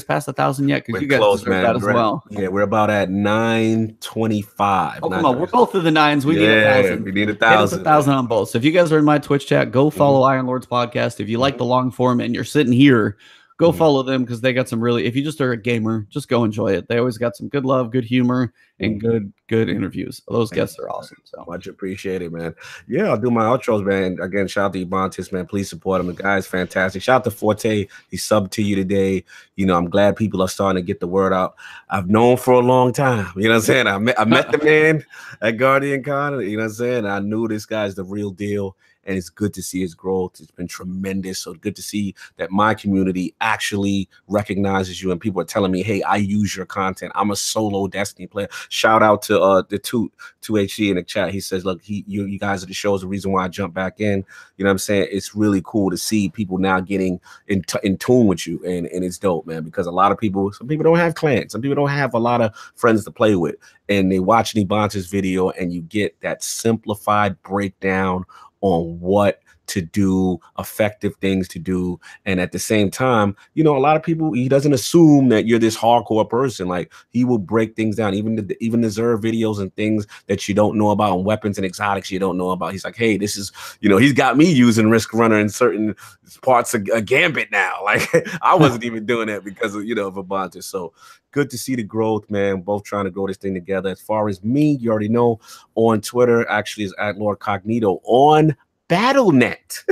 passed 1,000 yet because you guys deserve that as well. Yeah, we're about at 925. Oh, come on, we're both of the nines. We need 1,000. We need 1,000. 1,000 on both. So if you guys are in my Twitch chat, go follow Iron Lord's podcast. If you like the long form and you're sitting here, go follow them because they got some really, if you just are a gamer, just go enjoy it. They always got some good love, good humor, and good interviews. Those guests are awesome. So much appreciated, man. Yeah, I'll do my outros, man. Again, shout out to Ebontis, man. Please support him. The guy's fantastic. Shout out to Forte. He subbed to you today. You know, I'm glad people are starting to get the word out. I've known for a long time. You know what I'm saying? I met the man at Guardian Con. You know what I'm saying? I knew this guy's the real deal. And it's good to see his growth. It's been tremendous. So good to see that my community actually recognizes you and people are telling me, hey, I use your content. I'm a solo Destiny player. Shout out to the 2HC in the chat. He says, look, you guys are the show is the reason why I jumped back in. You know what I'm saying? It's really cool to see people now getting in tune with you. And it's dope, man, because a lot of people, some people don't have clans. Some people don't have a lot of friends to play with. And they watch Ebontis video and you get that simplified breakdown on what to do, effective things to do. And at the same time, you know, a lot of people, he doesn't assume that you're this hardcore person. Like he will break things down, even the Zerg videos and things that you don't know about, and weapons and exotics you don't know about. He's like, hey, this is, you know, he's got me using Risk Runner in certain parts of a Gambit now. Like I wasn't even doing that because of, you know, of Ebontis. So good to see the growth, man. Both trying to grow this thing together. As far as me, you already know, on Twitter, actually is at Lord Cognito. On BattleNet.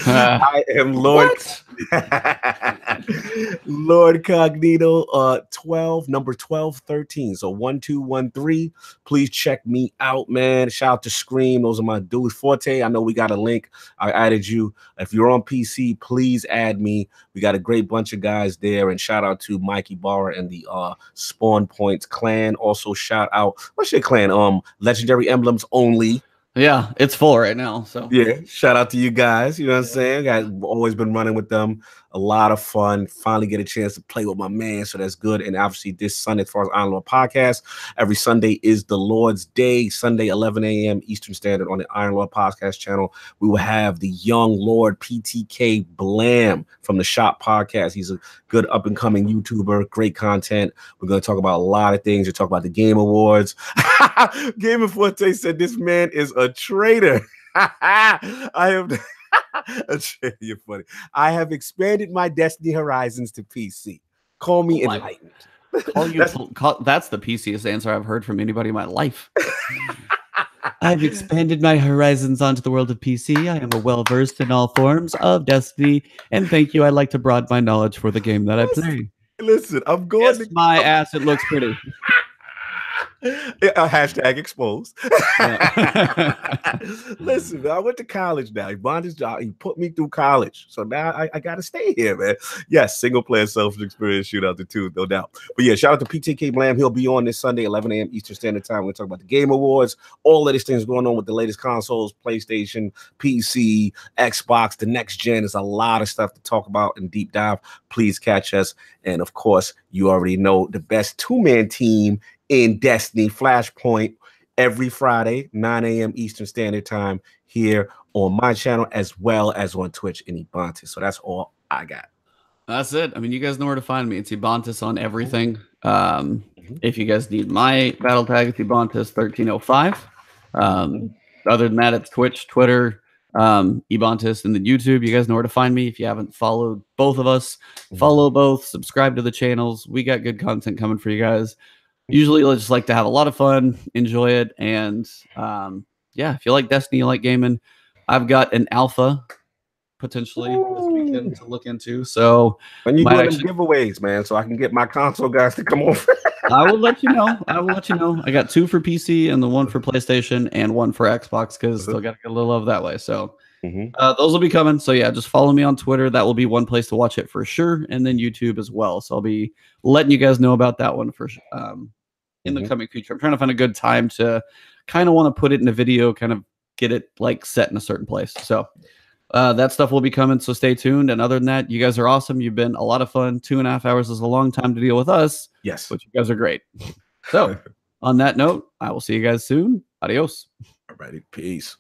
I am Lord Lord Cognito 12, number 1213. So 1213. Please check me out, man. Shout out to Scream. Those are my dudes. Forte, I know we got a link. I added you. If you're on PC, please add me. We got a great bunch of guys there. And shout out to Mikey Barr and the Spawn Points clan. Also shout out, what's your clan? Legendary Emblems Only. Yeah, it's full right now. So yeah, shout out to you guys. You know what I'm saying? I've always been running with them. A lot of fun. Finally get a chance to play with my man, so that's good. And obviously this Sunday, as far as Iron Lord podcast, every Sunday is the Lord's Day. Sunday, 11 a.m. Eastern Standard on the Iron Lord podcast channel. We will have the young Lord PTK Blam from the Shop podcast. He's a good up and coming YouTuber. Great content. We're going to talk about a lot of things. We'll talk about the Game Awards. Game Forte said this man is a traitor. I am. You're funny. I have expanded my Destiny horizons to PC. Call me enlightened. That's the PCest answer I've heard from anybody in my life. I've expanded my horizons onto the world of PC. I am well-versed in all forms of Destiny. And thank you. I'd like to broaden my knowledge for the game that I play. Listen, I'm going to my ass. It looks pretty. Hashtag exposed. Listen, man, I went to college now. He bonded his job. He put me through college. So now I got to stay here, man. Yes, single player self-experience shootout the two, no doubt. But yeah, shout out to PTK Blam. He'll be on this Sunday, 11 a.m. Eastern Standard Time. We're going to talk about the Game Awards, all of these things going on with the latest consoles, PlayStation, PC, Xbox, the next gen. There's a lot of stuff to talk about and deep dive. Please catch us. And of course, you already know the best two-man team in Destiny, FLASHPOINT. every Friday, 9 a.m. Eastern Standard Time here on my channel, as well as on Twitch and Ebontis. So that's all I got. That's it. I mean, you guys know where to find me. It's Ebontis on everything. If you guys need my battle tag, it's Ebontis 1305. Other than that, it's Twitch, Twitter, Ebontis, and then YouTube. You guys know where to find me. If you haven't followed both of us, follow both, subscribe to the channels. We got good content coming for you guys. Usually I just like to have a lot of fun, enjoy it, and yeah, if you like Destiny, you like gaming, I've got an alpha potentially this weekend to look into. So when you doing them giveaways, man, so I can get my console guys to come over. I will let you know. I got 2 for PC and the 1 for PlayStation and 1 for Xbox because still got to get a little love that way. So those will be coming. So yeah, just follow me on Twitter. That will be one place to watch it for sure, and then YouTube as well. So I'll be letting you guys know about that one for in the coming future. I'm trying to find a good time to kind of want to put it in a video, kind of get it like set in a certain place. So that stuff will be coming, so stay tuned. And other than that, you guys are awesome. You've been a lot of fun. 2.5 hours is a long time to deal with us. Yes. But you guys are great. So on that note, I will see you guys soon. Adios. All righty. Peace.